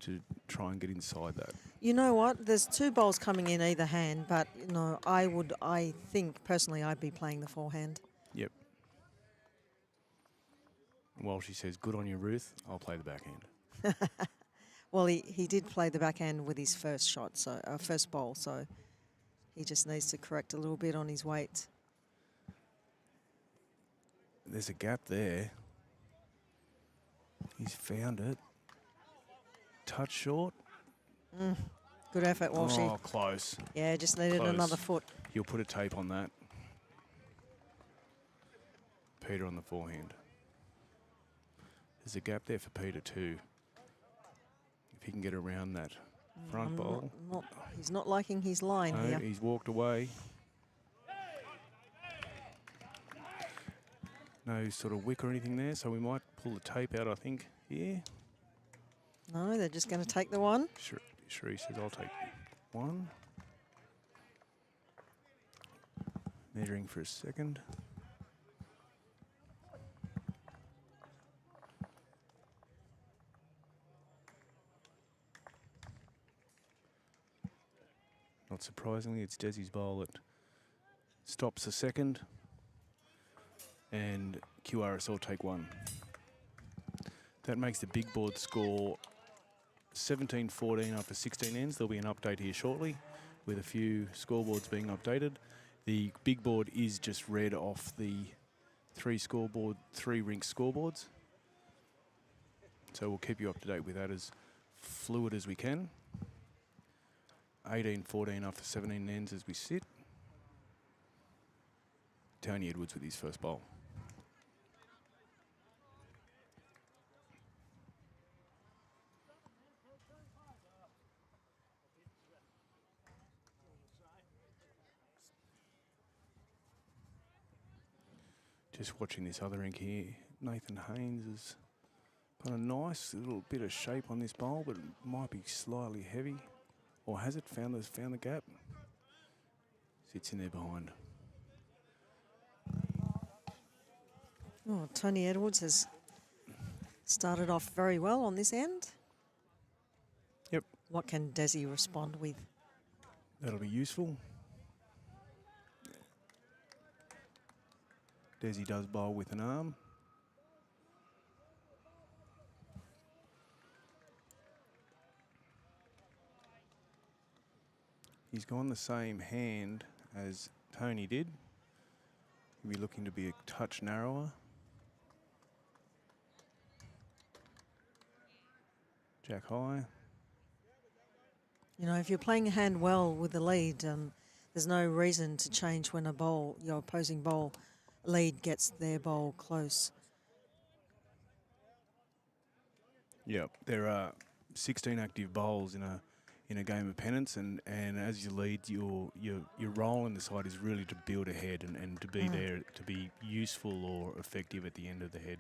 to try and get inside that? You know what? There's 2 bowls coming in either hand, but you know, I think personally I'd be playing the forehand. Yep. While she says, good on you, Ruth, I'll play the backhand. Well, he did play the backhand with his first shot, so first bowl, so he just needs to correct a little bit on his weight. There's a gap there. He's found it. Touch short. Good effort, Walshy. Oh, close. Yeah, just needed Close. another foot. He'll put a tape on that. Peter on the forehand. There's a gap there for Peter too. If he can get around that front bowl. He's not liking his line No, here. he's walked away. No sort of wick or anything there, so we might pull the tape out, I think, here. No, they're just going to take the one. Sheree says, I'll take one. Measuring for a second. Not surprisingly, it's Desi's bowl that stops a second, and QRSL take one. That makes the big board score 17-14 after 16 ends. There'll be an update here shortly with a few scoreboards being updated. The big board is just read off the three Rink scoreboards. So we'll keep you up to date with that as fluid as we can. 18-14 after 17 ends as we sit. Tony Edwards with his first bowl. Just watching this other rink here, Nathan Haynes has got a nice little bit of shape on this bowl, but it might be slightly heavy. Or has it found the gap? Sits in there behind. Oh, Tony Edwards has started off very well on this end. Yep. What can Desi respond with? That'll be useful. Desi does bowl with an arm. He's gone the same hand as Tony did. He'll be looking to be a touch narrower. Jack high. You know, if you're playing a hand well with the lead, there's no reason to change when your opposing bowl lead gets their bowl close. Yep, there are 16 active bowls in a game of pennants, and as you lead, your role in the side is really to build ahead and to be there to be useful or effective at the end of the head.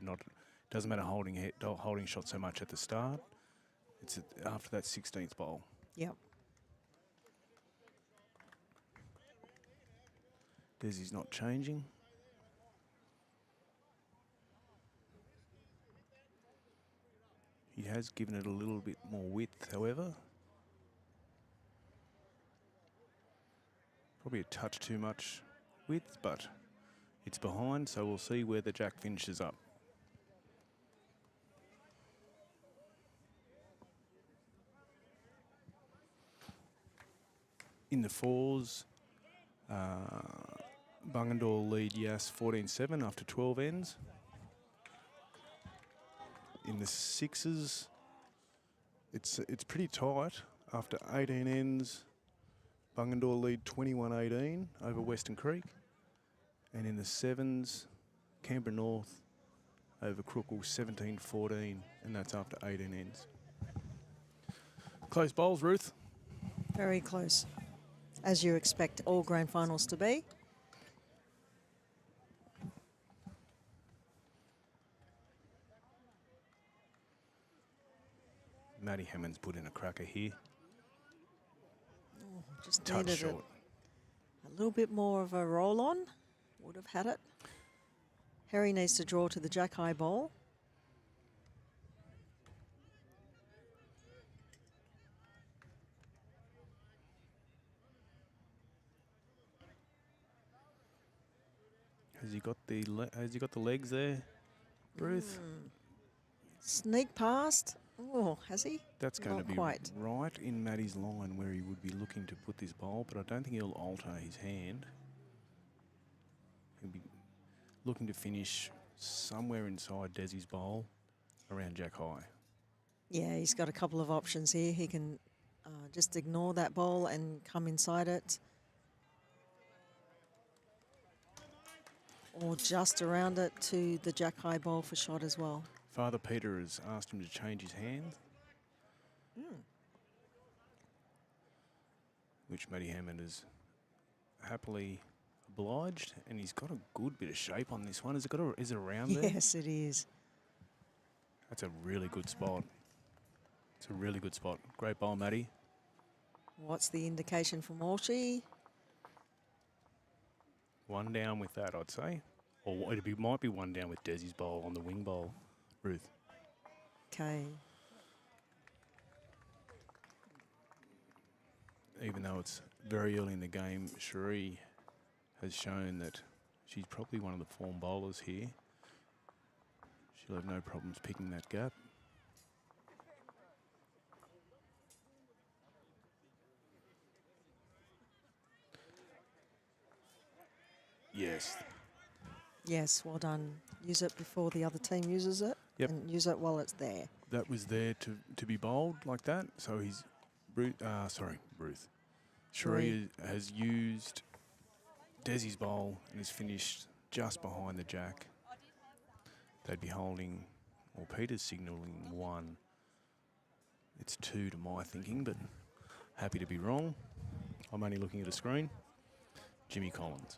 Doesn't matter holding shot so much at the start. It's after that 16th bowl. Yep. Desi's not changing. He has given it a little bit more width, however. Probably a touch too much width, but it's behind, so we'll see where the jack finishes up. In the fours, Bungendore lead Yass 14-7 after 12 ends. In the sixes, it's pretty tight after 18 ends. Bungendore lead 21-18 over Western Creek. And in the sevens, Canberra North over Crookle 17-14, and that's after 18 ends. Close bowls, Ruth. Very close, as you expect all grand finals to be. Matty Hammond's put in a cracker here. Oh, just Touch needed short. a little bit more of a roll on. Would have had it. Harry needs to draw to the jack high ball. Has he got the legs there, Ruth? Sneak past. Oh, has he? That's going Not to be quite. right in Matty's line where he would be looking to put this bowl, but I don't think he'll alter his hand. He'll be looking to finish somewhere inside Desi's bowl, around Jack High. Yeah, he's got a couple of options here. He can just ignore that ball and come inside it. Or just around it to the Jack High ball for shot as well. Father Peter has asked him to change his hand, which Matty Hammond has happily obliged, and he's got a good bit of shape on this one. Is it around there? Yes, it is. That's a really good spot. It's a really good spot. Great bowl, Matty. What's the indication from Walshy? One down with that, I'd say. Or might be one down with Desi's bowl on the wing bowl, Ruth. Okay. Even though it's very early in the game, Cherie has shown that she's probably one of the form bowlers here. She'll have no problems picking that gap. Yes. Yes, well done. Use it before the other team uses it. Yep. And use it while it's there. That was there to be bowled like that. So he's, Ruth. Cherie has used Desi's bowl and is finished just behind the jack. They'd be holding, or Peter's signalling 1. It's 2 to my thinking, but happy to be wrong. I'm only looking at a screen. Jimmy Collins.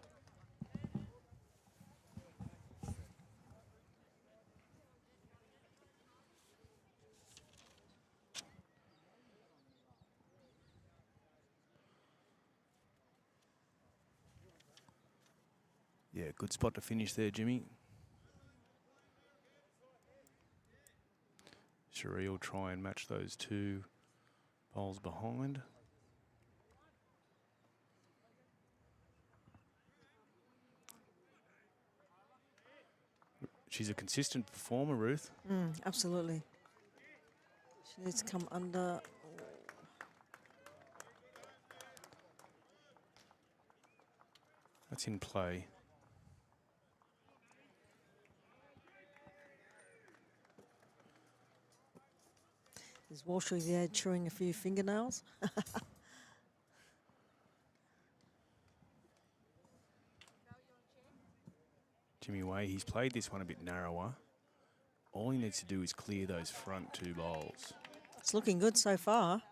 Yeah, good spot to finish there, Jimmy. Cherie will try and match those 2 bowls behind. She's a consistent performer, Ruth. Absolutely. She needs to come under. That's in play. Is Walshy there chewing a few fingernails? Jimmy Way, he's played this one a bit narrower. All he needs to do is clear those front 2 bowls. It's looking good so far.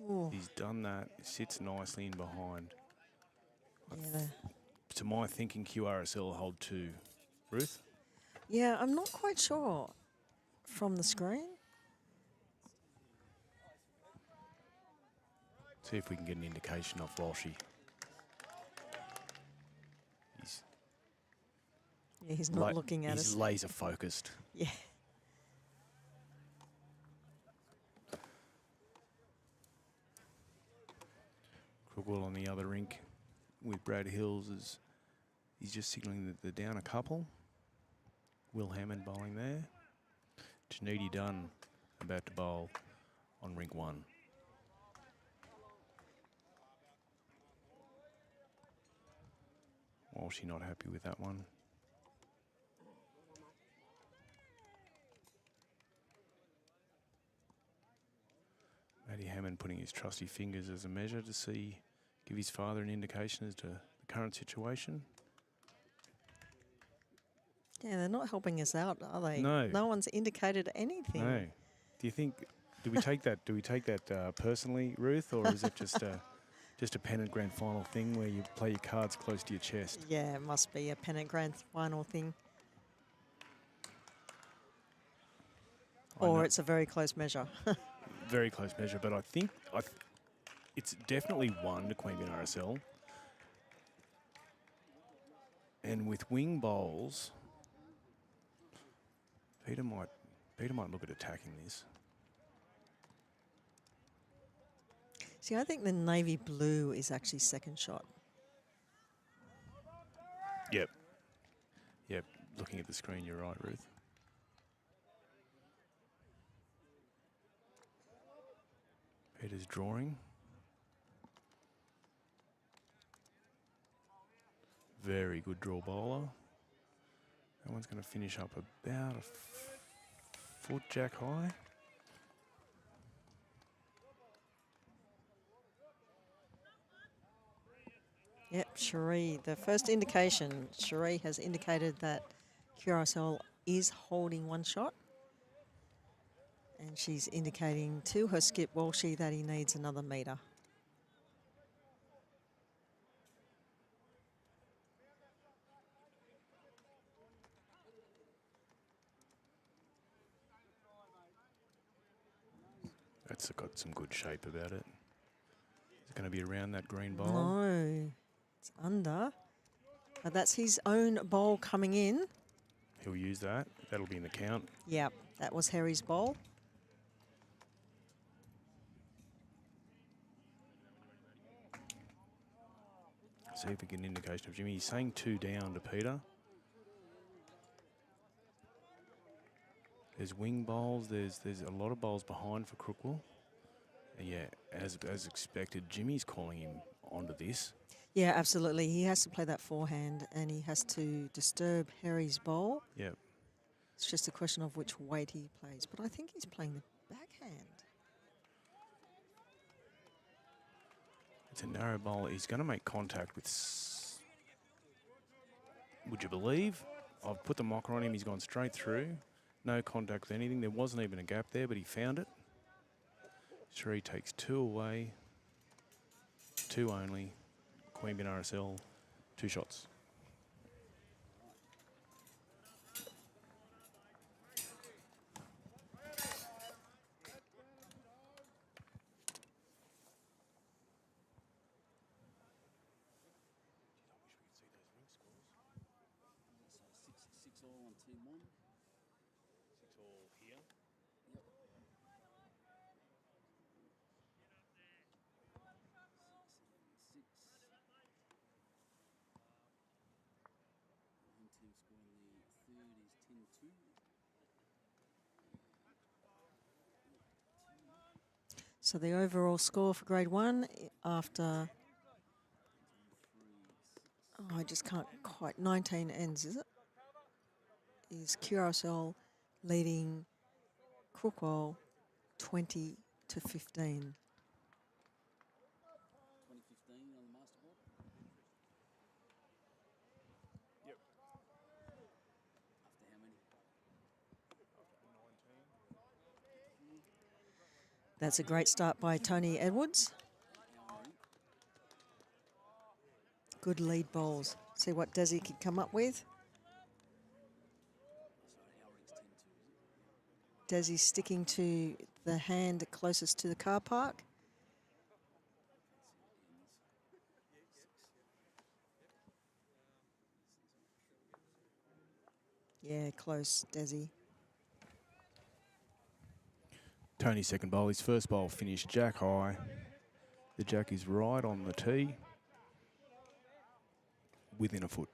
Ooh. He's done that. Sits nicely in behind. Yeah. To my thinking, QRSL will hold 2. Ruth? Yeah, I'm not quite sure from the screen. See if we can get an indication off Walshy. He's not looking at us. He's laser focused. Yeah. Crookwell on the other rink with Brad Hills is he's just signalling that they're down a couple. Will Hammond bowling there. Janidi Dunn about to bowl on rink 1. Walshy not happy with that one. Matty Hammond putting his trusty fingers as a measure to give his father an indication as to the current situation. Yeah, they're not helping us out, are they? No. No one's indicated anything. No. Do you think? Do we take that? Do we take that personally, Ruth, or is it just a Pennant Grand Final thing where you play your cards close to your chest? Yeah, it must be a Pennant Grand Final thing. Or it's a very close measure. Very close measure, but I think it's definitely 1 to Queanbeyan RSL. And with wing bowls, Peter might look at attacking this. See, I think the navy blue is actually second shot. Yep. Looking at the screen, you're right, Ruth. Peter's drawing. Very good draw bowler. That one's going to finish up about a foot jack high. Yep, Cherie. The first indication, Cherie has indicated that QRSL is holding one shot. And she's indicating to her skip Walshy that he needs another metre. That's got some good shape about it. Is it going to be around that green bowl? No, it's under. But that's his own bowl coming in. He'll use that. That'll be in the count. Yep, that was Harry's bowl. See if we get an indication of Jimmy. He's saying 2 down to Peter. There's wing bowls. There's a lot of bowls behind for Crookwell. And yeah, as expected, Jimmy's calling him onto this. Yeah, absolutely. He has to play that forehand and he has to disturb Harry's bowl. Yep. It's just a question of which weight he plays. But I think he's playing the backhand. It's a narrow bowl. He's going to make contact with... Would you believe? I've put the mocker on him. He's gone straight through. No contact with anything. There wasn't even a gap there, but he found it. Cherie takes 2 away. 2 only. Queanbeyan RSL, 2 shots. Six all on team 1. 6 all here. Yep. 6. One team scoring the third is 10-2. So the overall score for grade 1 after, oh, I just can't quite, 19 ends, is it? Is QRSL leading Crookwell 20-15. 2015 on the master board. Yep. After how many? That's a great start by Tony Edwards. Good lead bowls. See what Desi could come up with. Desi sticking to the hand closest to the car park. Yeah, close, Desi. Tony's second bowl. His first bowl finished jack high. The jack is right on the tee. Within a foot.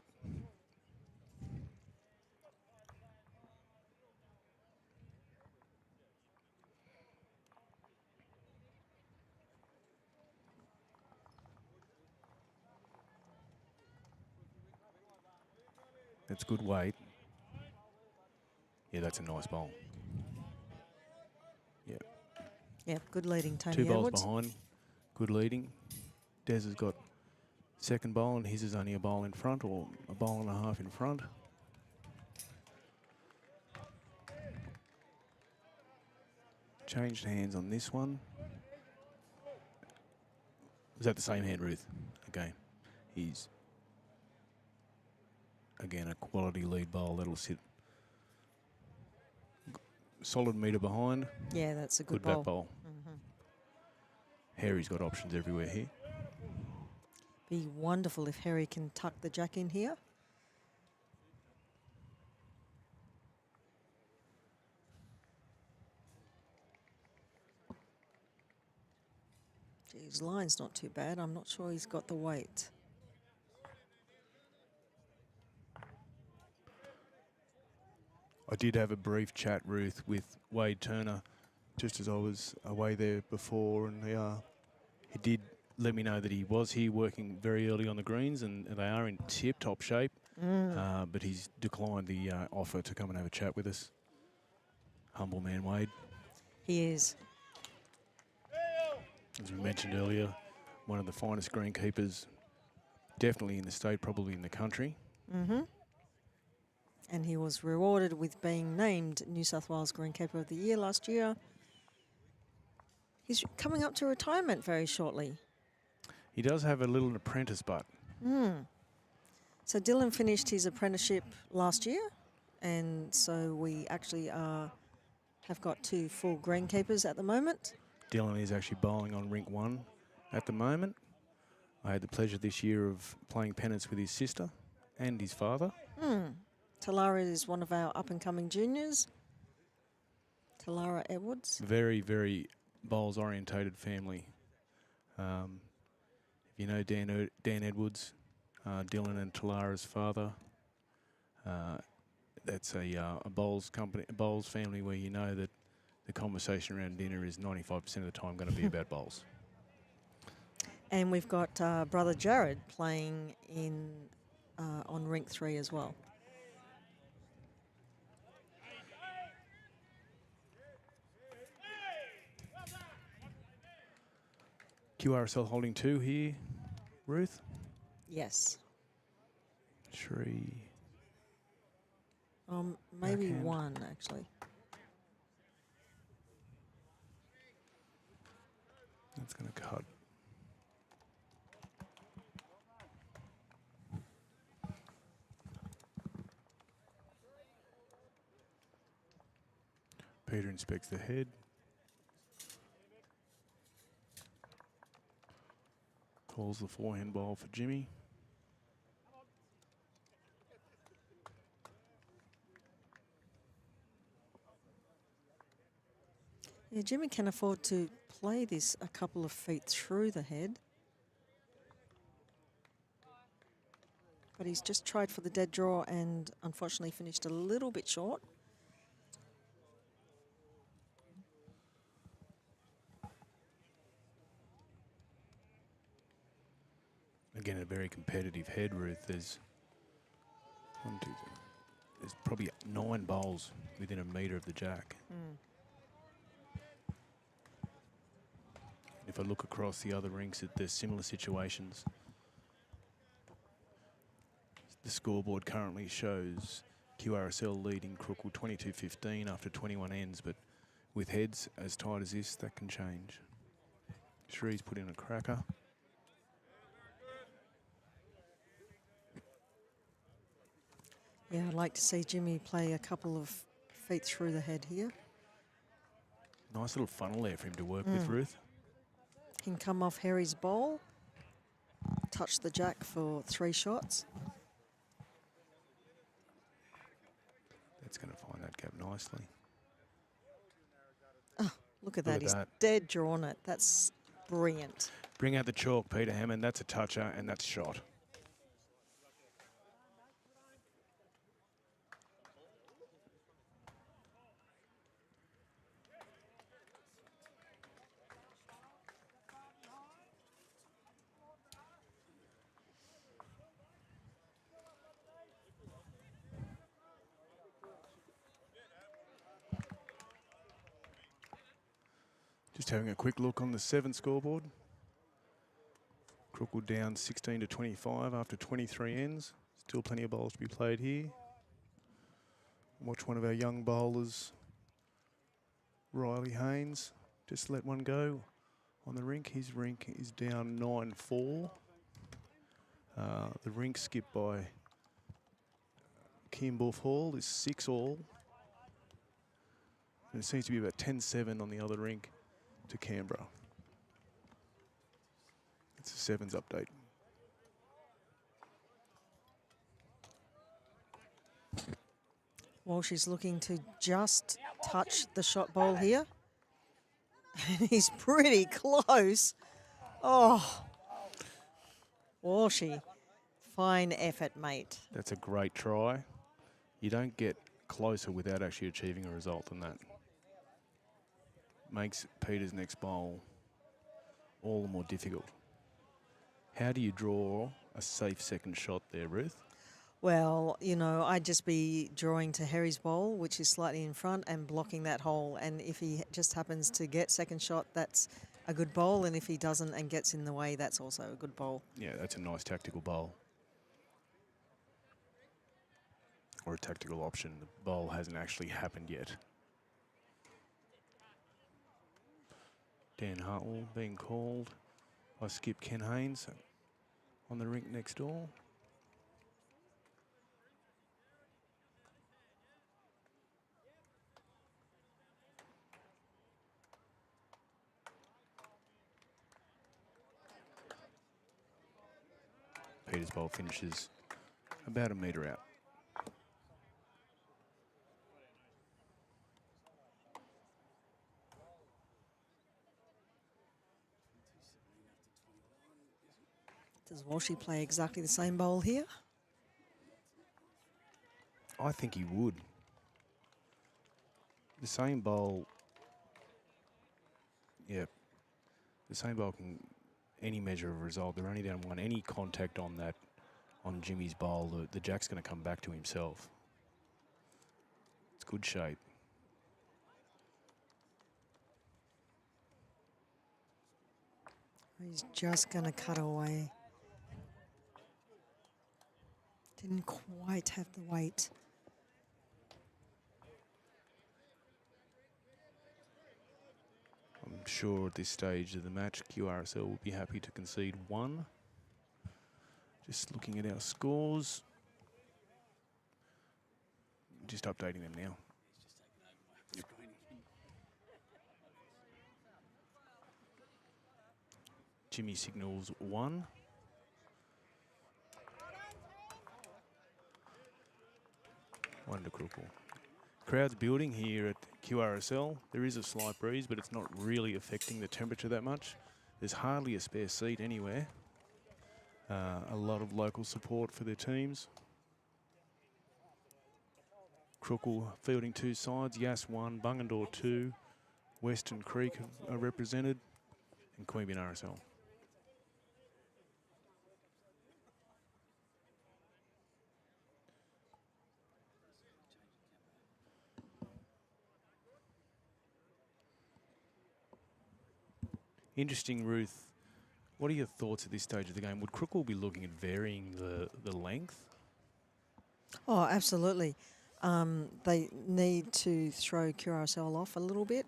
That's good weight. Yeah, that's a nice bowl. Yeah. Yeah, good leading, Tony 2 bowls Edwards. behind. Good leading. Des has got second bowl and his is only a bowl in front, or a bowl and a half in front. Changed hands on this one. Was that the same hand, Ruth? Again. He's, again, a quality lead bowl that'll sit solid metre behind. Yeah, that's a good bat bowl. bowl. Harry's got options everywhere here. Be wonderful if Harry can tuck the jack in here. Gee, his line's not too bad. I'm not sure he's got the weight. I did have a brief chat, Ruth, with Wade Turner just as I was away there before, and he did let me know that he was here working very early on the greens, and they are in tip-top shape. but he's declined the offer to come and have a chat with us. Humble man, Wade. He is. As we mentioned earlier, one of the finest greenkeepers, definitely in the state, probably in the country. And he was rewarded with being named New South Wales Greenkeeper of the Year last year. He's coming up to retirement very shortly. He does have a little apprentice butt. So Dylan finished his apprenticeship last year, and so we actually have got 2 full greenkeepers at the moment. Dylan is actually bowling on Rink 1 at the moment. I had the pleasure this year of playing pennants with his sister and his father. Talara is one of our up-and-coming juniors. Talara Edwards. Very, very bowls-orientated family. If you know Dan Edwards, Dylan and Talara's father, that's a bowls company, a bowls family where you know that the conversation around dinner is 95% of the time going to be about bowls. And we've got brother Jared playing in on Rink 3 as well. QRSL holding 2 here, Ruth. Yes. Shri. Maybe Backhand. 1, actually. That's going to cut. Peter inspects the head. Calls the forehand ball for Jimmy. Yeah, Jimmy can afford to play this a couple of feet through the head. But he's just tried for the dead draw and unfortunately finished a little bit short. Again, a very competitive head, Ruth. There's 1, 2, 3. There's probably 9 bowls within a metre of the jack. If I look across the other rinks, there's similar situations. The scoreboard currently shows QRSL leading Crookle 22-15 after 21 ends, but with heads as tight as this, that can change. Shree's put in a cracker. Yeah, I'd like to see Jimmy play a couple of feet through the head here. Nice little funnel there for him to work with, Ruth. He can come off Harry's bowl, touch the jack for 3 shots. That's going to find that gap nicely. Oh, look at that. Look at He's that. dead drawn it. That's brilliant. Bring out the chalk, Peter Hammond. That's a toucher, and that's shot. Just having a quick look on the 7 scoreboard. Crookle down 16-25 after 23 ends. Still plenty of bowls to be played here. Watch one of our young bowlers, Riley Haynes, just let one go on the rink. His rink is down 9-4. The rink skipped by Queanbeyan Hall is 6-all. And it seems to be about 10-7 on the other rink to Canberra. It's a sevens update. Walsh is looking to just touch the shot bowl here. And he's pretty close. Oh, Walshy, fine effort, mate. That's a great try. You don't get closer without actually achieving a result than that. Makes Peter's next bowl all the more difficult. How do you draw a safe second shot there, Ruth? Well, you know, I'd just be drawing to Harry's bowl, which is slightly in front, and blocking that hole. And if he just happens to get second shot, that's a good bowl. And if he doesn't and gets in the way, that's also a good bowl. Yeah, that's a nice tactical bowl. Or a tactical option. The bowl hasn't actually happened yet. Dan Hartwell being called by Skip Ken Haynes on the rink next door. Peter's bowl finishes about a metre out. Does Walshy play exactly the same bowl here? I think he would. The same bowl, yeah, the same bowl can any measure of result. They're only down one. Any contact on that, on Jimmy's bowl, the jack's going to come back to himself. It's good shape. He's just going to cut away. Didn't quite have the weight. I'm sure at this stage of the match, QRSL will be happy to concede one. Just looking at our scores. Just updating them now. Jimmy signals one. One to Crookle. Crowd's building here at QRSL. There is a slight breeze, but it's not really affecting the temperature that much. There's hardly a spare seat anywhere. A lot of local support for their teams. Crookle fielding two sides, Yass 1, Bungendore 2, Western Creek are represented, and Queanbeyan RSL. Interesting, Ruth. What are your thoughts at this stage of the game? Would Crookle be looking at varying the length? Oh, absolutely. They need to throw QRSL off a little bit,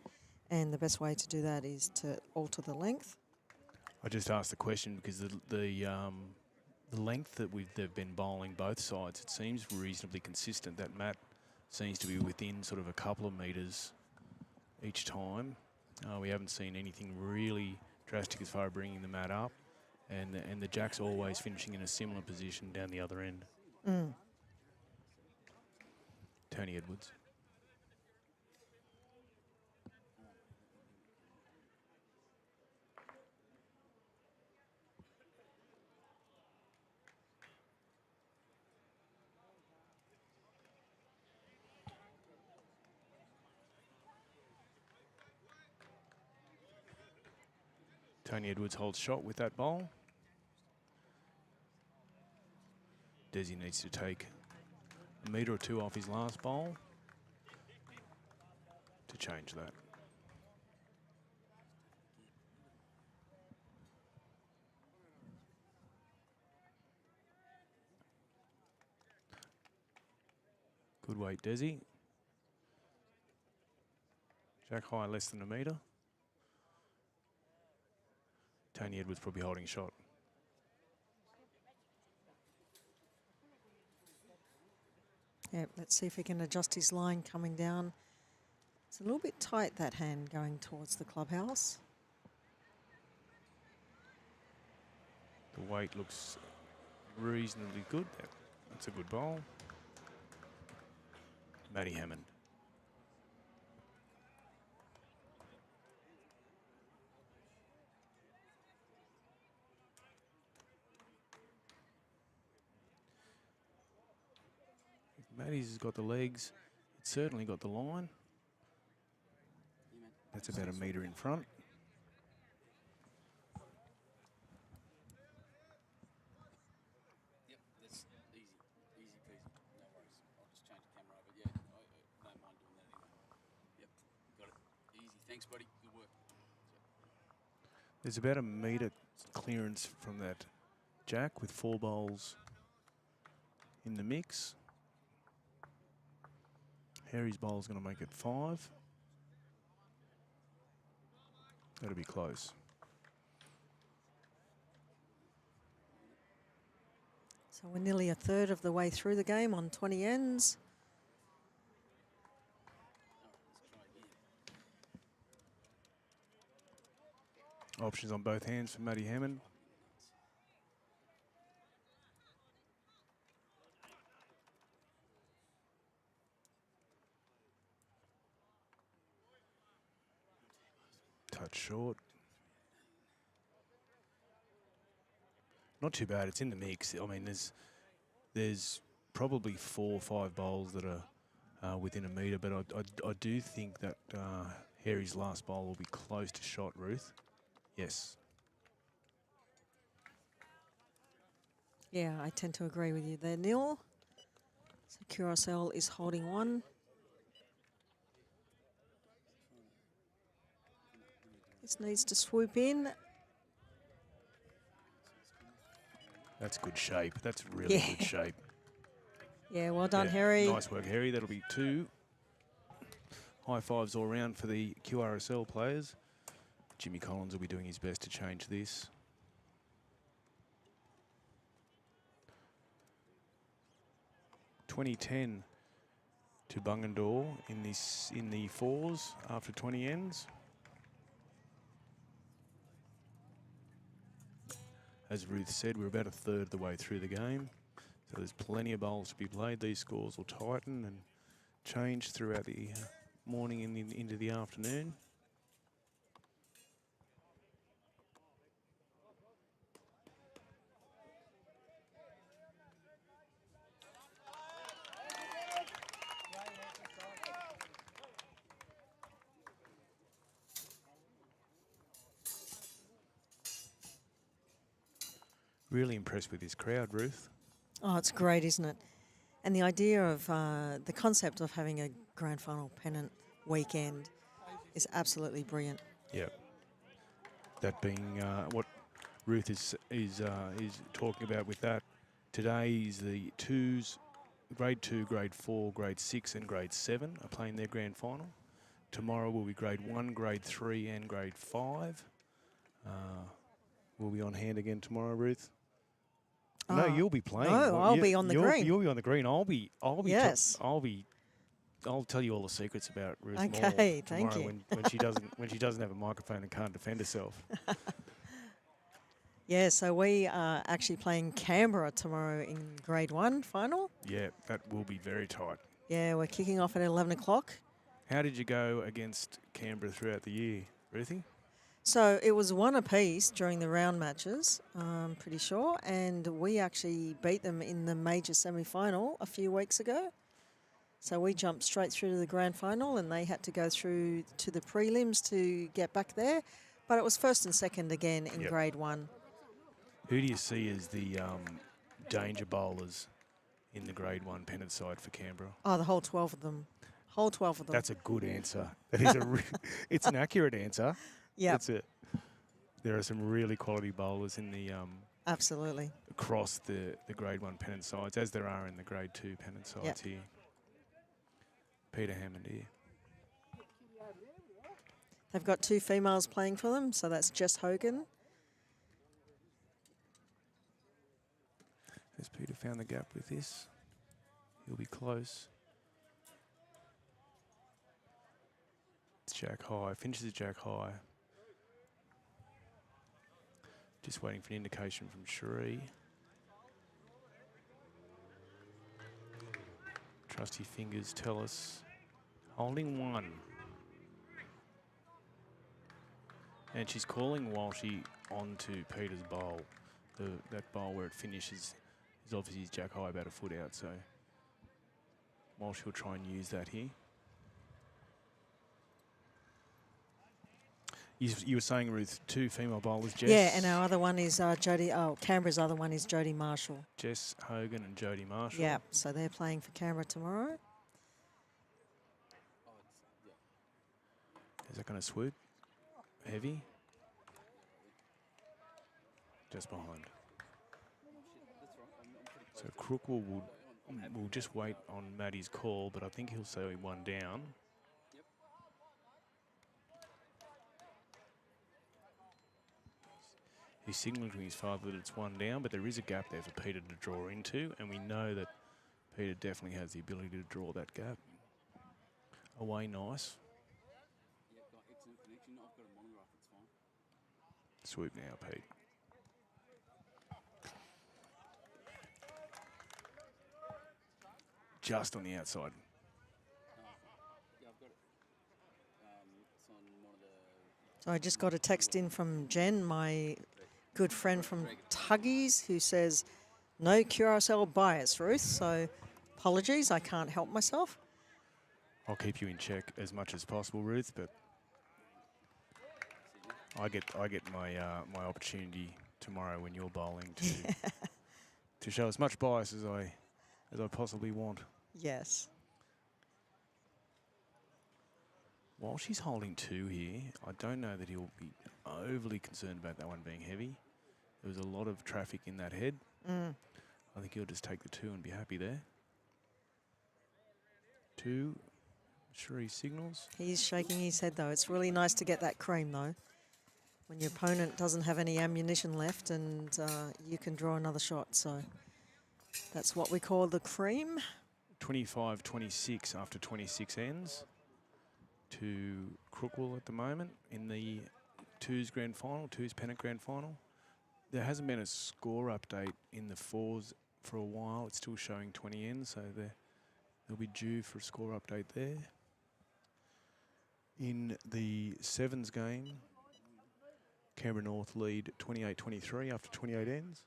and the best way to do that is to alter the length. I just asked the question because the length that they've been bowling both sides, it seems reasonably consistent. That mat seems to be within sort of a couple of metres each time. We haven't seen anything really drastic as far as bringing the mat up, and the jack's always finishing in a similar position down the other end. Mm. Tony Edwards. Tony Edwards holds shot with that bowl. Desi needs to take a metre or two off his last bowl to change that. Good weight, Desi. Jack high, less than a metre. Tony Edwards probably holding shot. Yeah, let's see if he can adjust his line coming down. It's a little bit tight, that hand going towards the clubhouse. The weight looks reasonably good. That's a good bowl. Matty Hammond. Matty's has got the legs. It's certainly got the line. That's about a metre in front. Thanks, buddy. Good work. There's about a metre clearance from that jack with 4 bowls in the mix. Harry's bowl's going to make it 5. That'll be close. So we're nearly a third of the way through the game on 20 ends. Options on both hands for Matty Hammond. Touch short. Not too bad. It's in the mix. I mean, there's probably 4 or 5 bowls that are within a metre, but I do think that Harry's last bowl will be close to shot, Ruth. Yes. Yeah, I tend to agree with you there, Neil. So QRSL is holding 1. This needs to swoop in. That's good shape. That's really good shape. Yeah, well done, Yeah, Harry. Nice work, Harry. That'll be 2 high fives all round for the QRSL players. Jimmy Collins will be doing his best to change this. .2010 to Bungendore in the 4s after 20 ends. As Ruth said, we're about a third of the way through the game, so there's plenty of bowls to be played. These scores will tighten and change throughout the morning and into the afternoon. Really impressed with this crowd, Ruth. Oh, it's great, isn't it? And the idea of the concept of having a grand final pennant weekend is absolutely brilliant. Yeah. That being what Ruth is talking about with that. Today is the 2s, grade 2, grade 4, grade 6 and grade 7 are playing their grand final. Tomorrow will be grade 1, grade 3 and grade 5. We'll be on hand again tomorrow, Ruth. No, you'll be playing. No, I'll be on the green. You'll be on the green. I'll be. Yes. I'll tell you all the secrets about Ruth Okay, Moore thank tomorrow you. when she doesn't have a microphone and can't defend herself. Yeah, so we are actually playing Canberra tomorrow in grade 1 final. Yeah, that will be very tight. Yeah, we're kicking off at 11 o'clock. How did you go against Canberra throughout the year, Ruthie? So it was 1 apiece during the round matches, I'm pretty sure, and we actually beat them in the major semi-final a few weeks ago. So we jumped straight through to the grand final, and they had to go through to the prelims to get back there. But it was first and second again in grade 1. Who do you see as the danger bowlers in the grade 1 pennant side for Canberra? Oh, the whole 12 of them. Whole 12 of them. That's a good answer. That is it's an accurate answer. Yeah. That's it. There are some really quality bowlers in the Absolutely. across the grade 1 pennant sides, as there are in the grade 2 pennant sides here. Peter Hammond here. They've got 2 females playing for them, so that's Jess Hogan. Has Peter found the gap with this? He'll be close. It's jack high. Finishes jack high. Just waiting for an indication from Sheree. Trusty fingers tell us holding 1. And she's calling while she onto Peter's bowl. That bowl where it finishes is obviously jack high, about a foot out. So while she'll try and use that here. You were saying, Ruth, 2 female bowlers, Jess. Yeah, and our other one is Jodie. Oh, Canberra's other one is Jodie Marshall. Jess Hogan and Jodie Marshall. Yeah, so they're playing for Canberra tomorrow. Is that going to swoop? Heavy? Just behind. So Crookwell will just wait on Maddie's call, but I think he'll say one down. He's signalling to his father that it's one down, but there is a gap there for Peter to draw into, and we know that Peter definitely has the ability to draw that gap. Away nice. Swoop now, Pete. Just on the outside. So I just got a text in from Jen, my good friend from Tuggies, who says, no QRSL bias, Ruth. So apologies, I can't help myself. I'll keep you in check as much as possible, Ruth, but I get my my opportunity tomorrow when you're bowling to show as much bias as I possibly want. Yes. While she's holding 2 here, I don't know that he'll be overly concerned about that one being heavy. There was a lot of traffic in that head. I think he'll just take the 2 and be happy there. 2, sure he signals. He's shaking his head, though. It's really nice to get that cream, though, when your opponent doesn't have any ammunition left and you can draw another shot. So that's what we call the cream. 25-26 after 26 ends to Crookwell at the moment in the 2's grand final, 2's Pennant grand final. There hasn't been a score update in the 4's for a while. It's still showing 20 ends, so they'll be due for a score update there. In the 7's game, Canberra North lead 28-23 after 28 ends.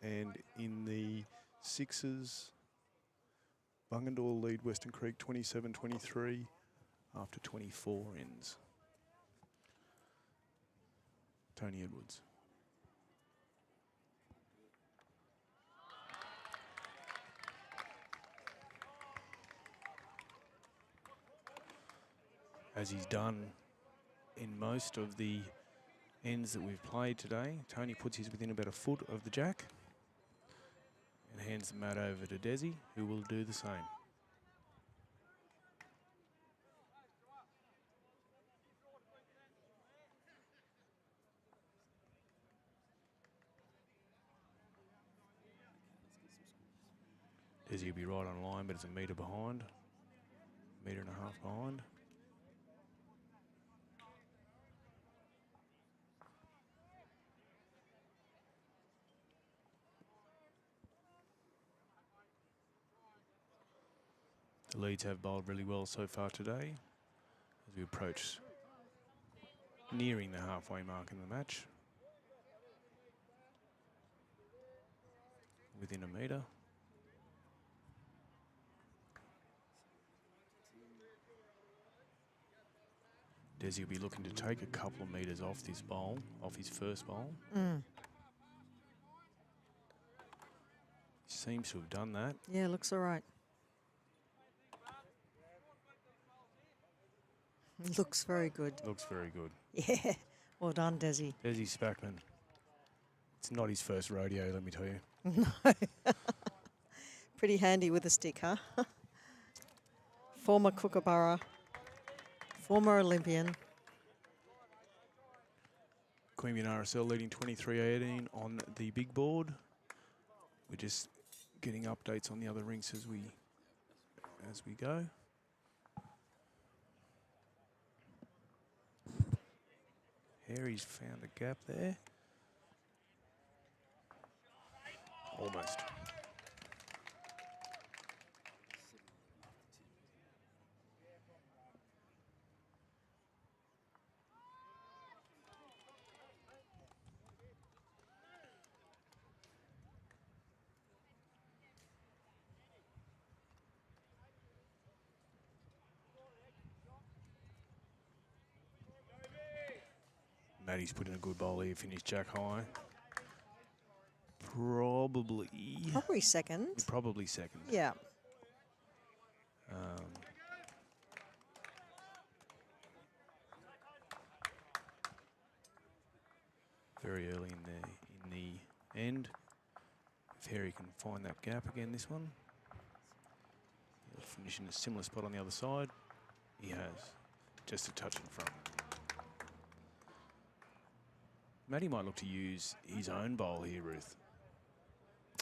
And in the 6's, Bungendore lead Western Creek 27-23 after 24 ends. Tony Edwards. As he's done in most of the ends that we've played today, Tony puts his within about a foot of the jack and hands the mat over to Desi, who will do the same. Desi will be right on line, but it's a metre behind, 1.5 meters behind. The leads have bowled really well so far today as we approach nearing the halfway mark in the match. Within a metre. Desi will be looking to take a couple of metres off this bowl, off his first bowl. Seems to have done that. Yeah, looks all right. Looks very good. Looks very good. Yeah, well done, Desi. Desi Spackman. It's not his first rodeo, let me tell you. No. Pretty handy with a stick, huh? Former Kookaburra, former Olympian. Queanbeyan RSL leading 23-18 on the big board. We're just getting updates on the other rinks as we go. Harry's found a gap there. Almost. Maddie's put in a good bowl here, finished jack high. Probably second. Probably second. Yeah. very early in the end. If Harry can find that gap again, this one. He'll finish in a similar spot on the other side. He has. Just a touch in front. Matty might look to use his own bowl here, Ruth.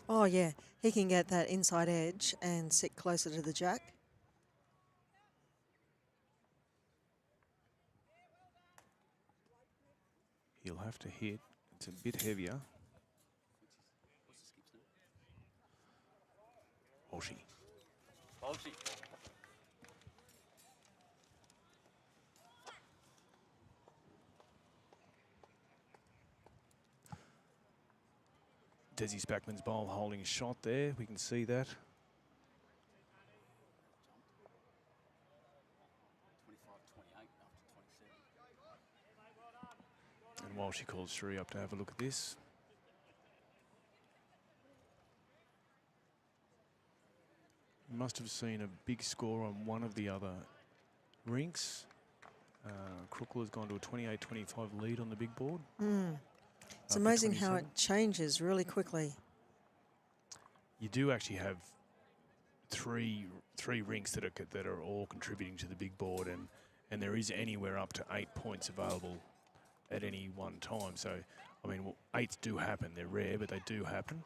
Oh, yeah. He can get that inside edge and sit closer to the jack. He'll have to hit. It's a bit heavier. Walshy. Desi Spackman's bowl holding a shot there. We can see that. 25-28 after 27. And while she calls Shree up to have a look at this. You must have seen a big score on one of the other rinks. Crookle has gone to a 28-25 lead on the big board. It's amazing how it changes really quickly. You do actually have three rinks that are all contributing to the big board, and there is anywhere up to 8 points available at any one time. So, I mean, well, 8s do happen. They're rare, but they do happen.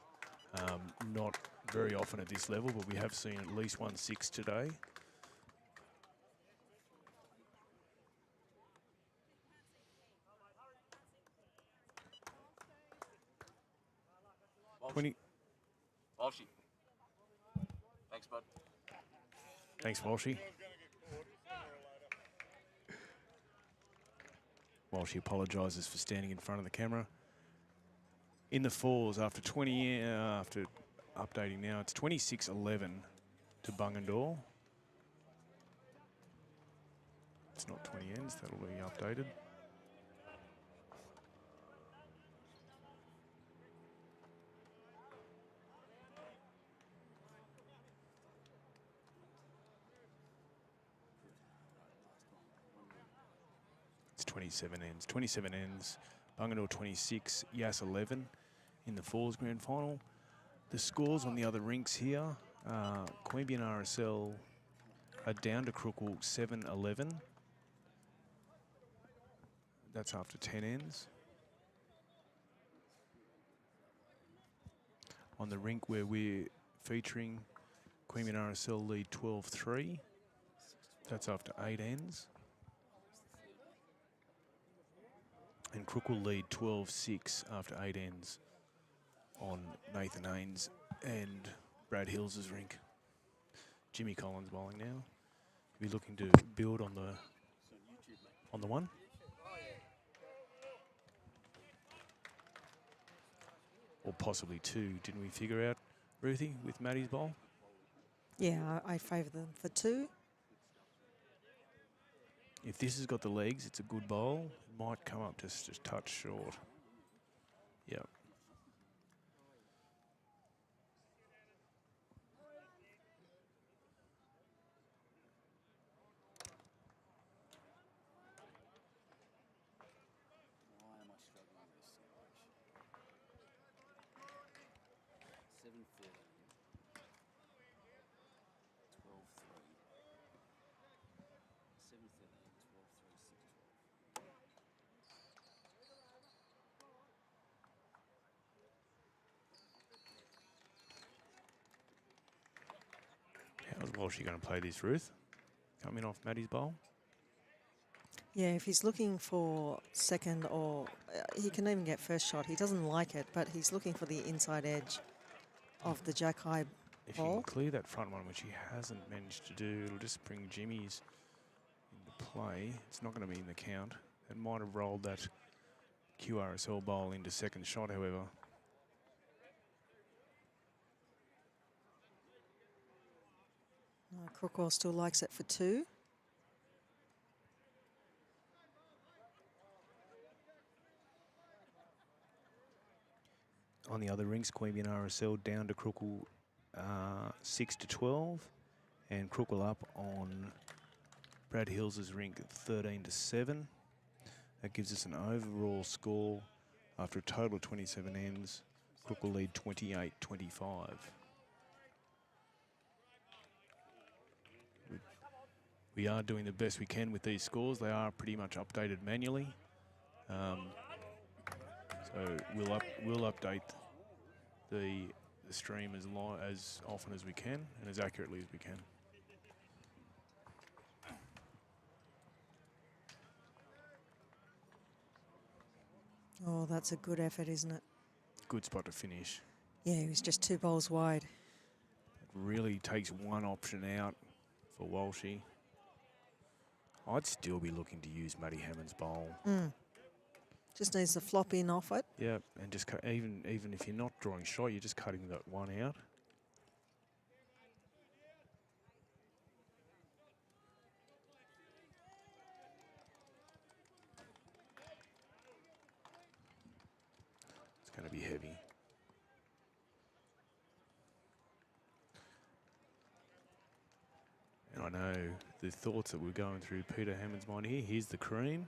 Not very often at this level, but we have seen at least 1 6 today. Walshy. Thanks, bud. Thanks, Walshy. Walshy apologises for standing in front of the camera. In the fours, after after updating now, it's 26-11 to Bungendore. It's not 20 ends, that'll be updated. It's 27 ends. 27 ends. Bungendore 26, Yass 11 in the fours grand final. The scores on the other rinks here, Queanbeyan RSL are down to Crookle 7-11. That's after 10 ends. On the rink where we're featuring, Queanbeyan RSL lead 12-3. That's after 8 ends. And Crook will lead 12-6 after 8 ends on Nathan Haynes and Brad Hills' rink. Jimmy Collins bowling now. Be looking to build on the one. Or possibly 2, didn't we figure out, Ruthie, with Matty's bowl? Yeah, I favour them for 2. If this has got the legs, it's a good bowl. It might come up just a touch short. Yep. Why am I struggling with this so much? 7-13. 12-3. 7-13, 12-3, 6-12. How's Walshy going to play this, Ruth? Coming off Matty's bowl? Yeah, if he's looking for second or he can even get first shot. He doesn't like it, but he's looking for the inside edge of the jack high If you ball. can clear that front one, which he hasn't managed to do, it'll just bring Jimmy's into play. It's not going to be in the count. It might have rolled that QRSL bowl into second shot, however. Crookwell still likes it for 2. On the other rinks, Queanbeyan RSL down to Crookle 6-12, and Crookle up on Brad Hills' rink 13-7. That gives us an overall score After a total of 27 ends, Crook will lead 28-25. We are doing the best we can with these scores. They are pretty much updated manually. So we'll update the stream as often as we can and as accurately as we can. Oh, that's a good effort, isn't it? Good spot to finish. Yeah, he was just 2 bowls wide. It really takes one option out for Walshy. I'd still be looking to use Matty Hammond's bowl. Just needs to flop in off it. Yeah, and just even if you're not drawing shot, you're just cutting that one out. It's going to be heavy. And I know the thoughts that were going through Peter Hammond's mind here. Here's the cream.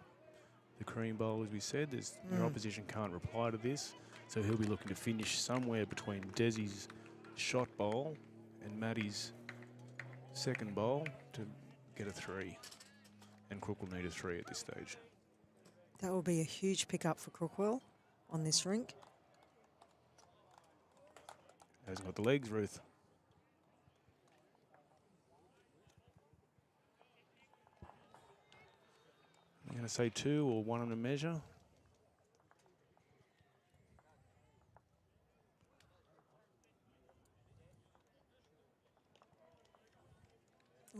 The cream bowl, as we said, your opposition can't reply to this. So he'll be looking to finish somewhere between Desi's shot bowl and Matty's second bowl to get a 3. And Crook will need a 3 at this stage. That will be a huge pickup for Crookwell on this rink. Hasn't got the legs, Ruth. I'm going to say 2 or 1 on a measure.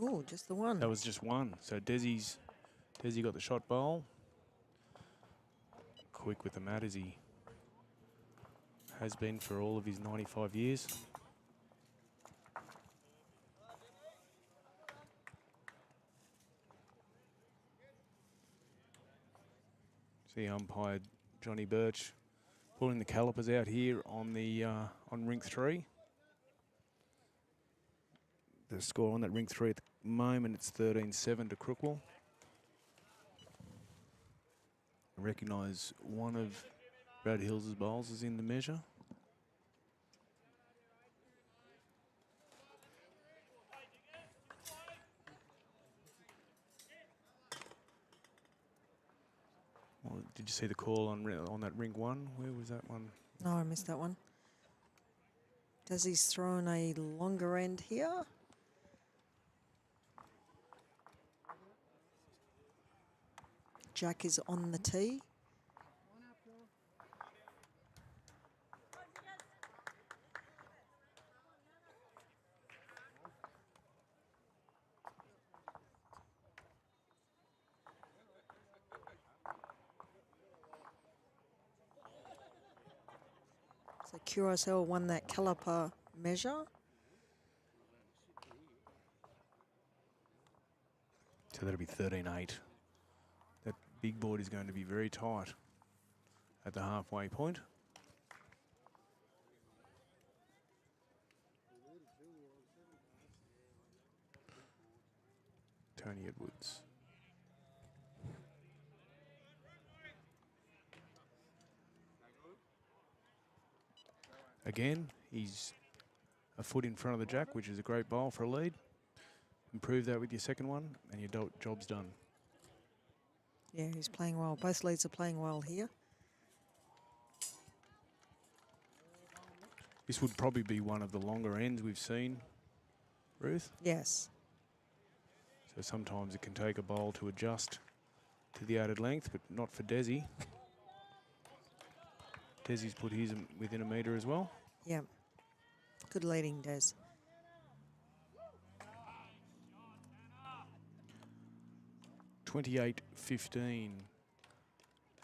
Oh, just the one. That was just 1. So Desi got the shot bowl. Quick with the mat as he has been for all of his 95 years. See umpire Johnny Birch pulling the calipers out here on the on rink 3. The score on that rink 3 at the moment, it's 13-7 to Crookwell. I recognise one of Brad Hills' bowls is in the measure. Well, did you see the call on that rink 1? Where was that one? No, I missed that one. Does he's thrown a longer end here? Jack is on the tee. So QSL won that caliper measure. So that'll be 13-8. That big board is going to be very tight at the halfway point. Tony Edwards. Again, he's a foot in front of the jack, which is a great bowl for a lead. Improve that with your second one, and your job's done. Yeah, he's playing well. Both leads are playing well here. This would probably be one of the longer ends we've seen, Ruth. Yes. So sometimes it can take a bowl to adjust to the added length, but not for Desi. Desi's put his within a metre as well. Yeah. Good leading, Des. (28-15).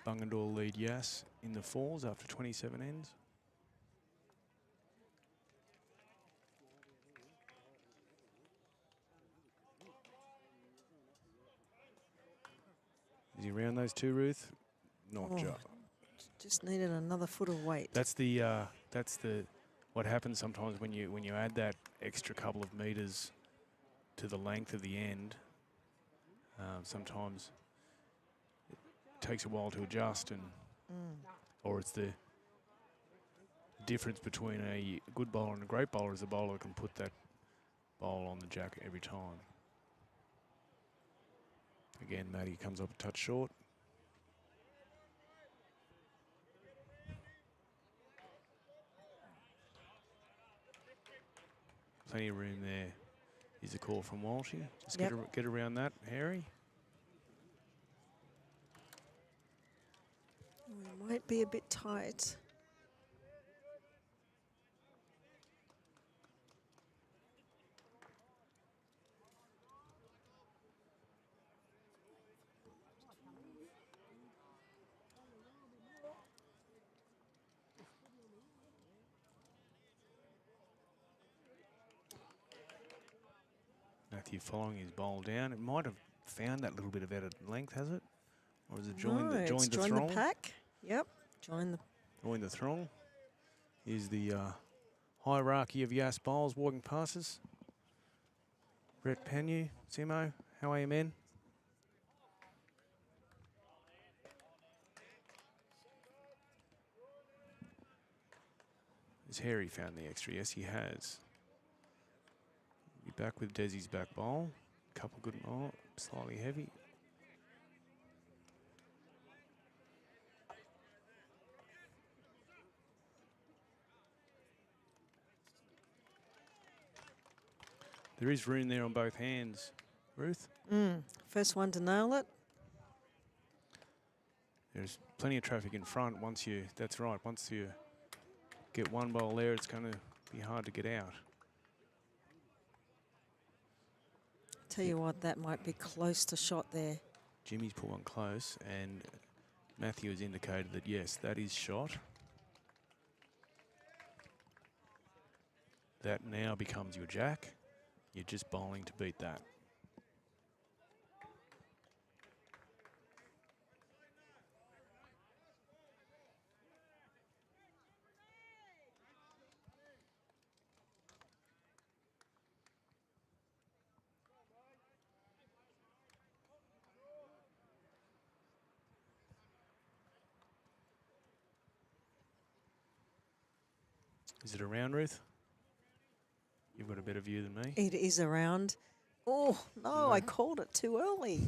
Bungendore lead Yass in the fours after 27 ends. Is he around those two, Ruth? Not just needed another foot of weight. That's the what happens sometimes when you add that extra couple of metres to the length of the end. Sometimes it takes a while to adjust, and or it's the difference between a good bowler and a great bowler is a bowler that can put that bowl on the jack every time. Again, Matty comes up a touch short. Plenty of room there. Is a call from Walshy. Just get around that, Harry. We might be a bit tight. Matthew following his bowl down. It might have found that little bit of added length, has it? Or has it joined the Join throng? the pack. Yep, join the Throng. Here's the hierarchy of Yas bowls walking past us. Brett Penny, Simo, how are you, men? Has Harry found the extra? Yes, he has. Be back with Desi's back bowl. Couple good, slightly heavy. There is room there on both hands, Ruth. first one to nail it. There's plenty of traffic in front. That's right, once you get one bowl there, it's going to be hard to get out. Tell you what, that might be close to shot there. Jimmy's put one close, and Matthew has indicated that, yes, that is shot. That now becomes your jack. You're just bowling to beat that. Is it around, Ruth? You've got a better view than me. It is around. Oh, no, I called it too early.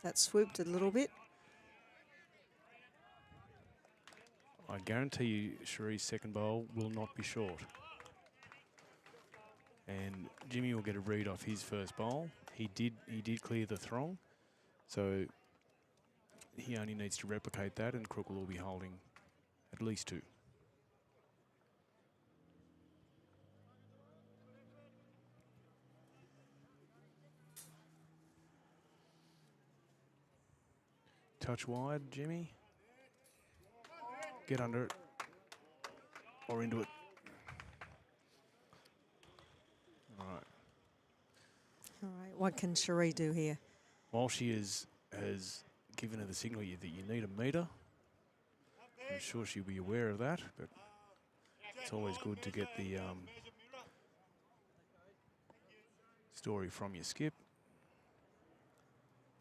That swooped a little bit. I guarantee you Cherie's second bowl will not be short. And Jimmy will get a read off his first bowl. He did clear the throng. So he only needs to replicate that, and Crook will be holding at least two. Touch wide, Jimmy. Get under it. Or into it. All right. All right, what can Cherie do here? While she has given her the signal that you need a meter, I'm sure she'll be aware of that, but it's always good to get the story from your skip.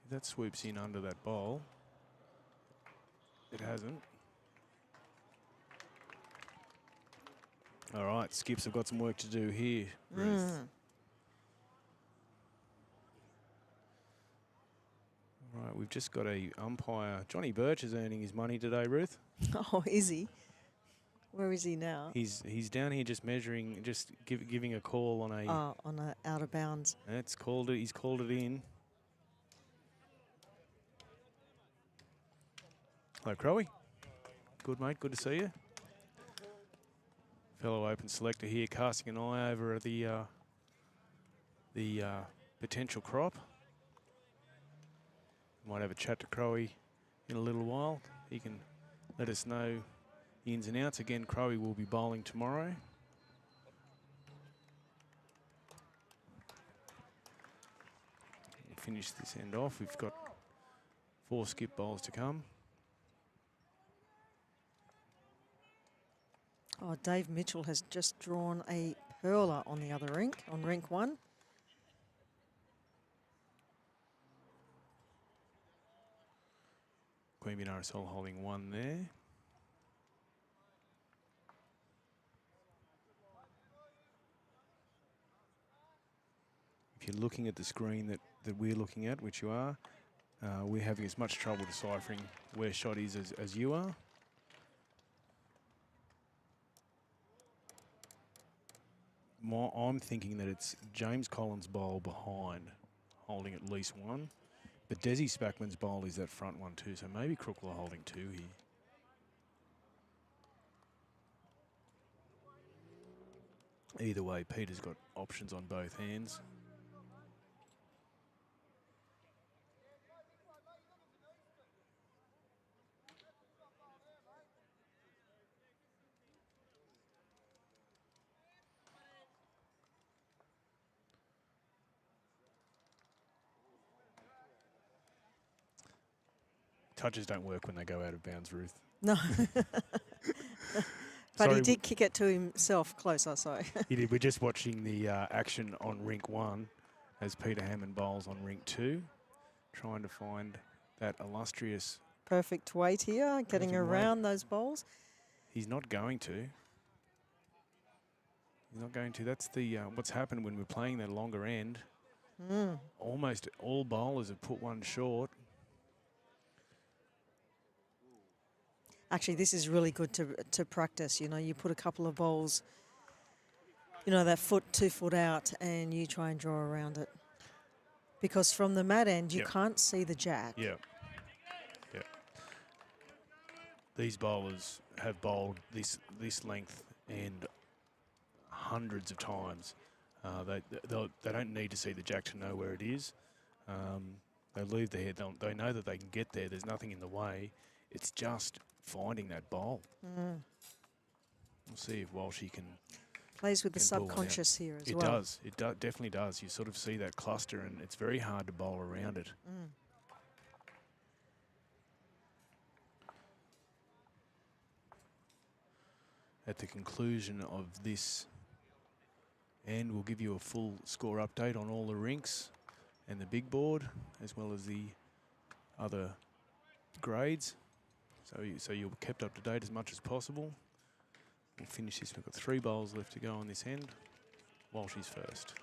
If that swoops in under that bowl, it hasn't. All right, skips have got some work to do here, Ruth. All right, we've just got a umpire. Johnny Birch is earning his money today, Ruth. Oh, is he? Where is he now? He's down here just measuring, just giving a call on a. Oh, on a out of bounds. That's called it. He's called it in. Hello, Crowie. Good, mate. Good to see you. Fellow open selector here, casting an eye over the potential crop. Might have a chat to Crowie in a little while. He can let us know the ins and outs. Again, Crowie will be bowling tomorrow. We'll finish this end off. We've got 4 skip bowls to come. Oh, Dave Mitchell has just drawn a perler on the other rink, on rink 1. Queanbeyan RSL holding 1 there. If you're looking at the screen that we're looking at, which you are, we're having as much trouble deciphering where shot is as you are. I'm thinking that it's James Collins' bowl behind, holding at least 1. But Desi Spackman's bowl is that front one too, so maybe Crookle are holding 2 here. Either way, Peter's got options on both hands. Touches don't work when they go out of bounds, Ruth. No. But Sorry, he did kick it to himself closer, so. He did. We're just watching the action on Rink 1 as Peter Hammond bowls on Rink 2, trying to find that illustrious... Perfect weight here, getting around those bowls. He's not going to. He's not going to. That's the what's happened when we're playing that longer end. Almost all bowlers have put one short. Actually, this is really good to practice. You know, you put a couple of bowls, you know, that 2 foot out, and you try and draw around it. Because from the mat end, you can't see the jack. Yeah. Yeah. These bowlers have bowled this length and hundreds of times. They don't need to see the jack to know where it is. They leave their head. They know that they can get there. There's nothing in the way. It's just finding that bowl. We'll see if Walshy can... Plays with the subconscious here as well. It does. It definitely does. You sort of see that cluster, and it's very hard to bowl around it. At the conclusion of this end, we'll give you a full score update on all the rinks and the big board, as well as the other grades. So you're kept up to date as much as possible. We'll finish this. We've got 3 bowls left to go on this end. Walshy's first.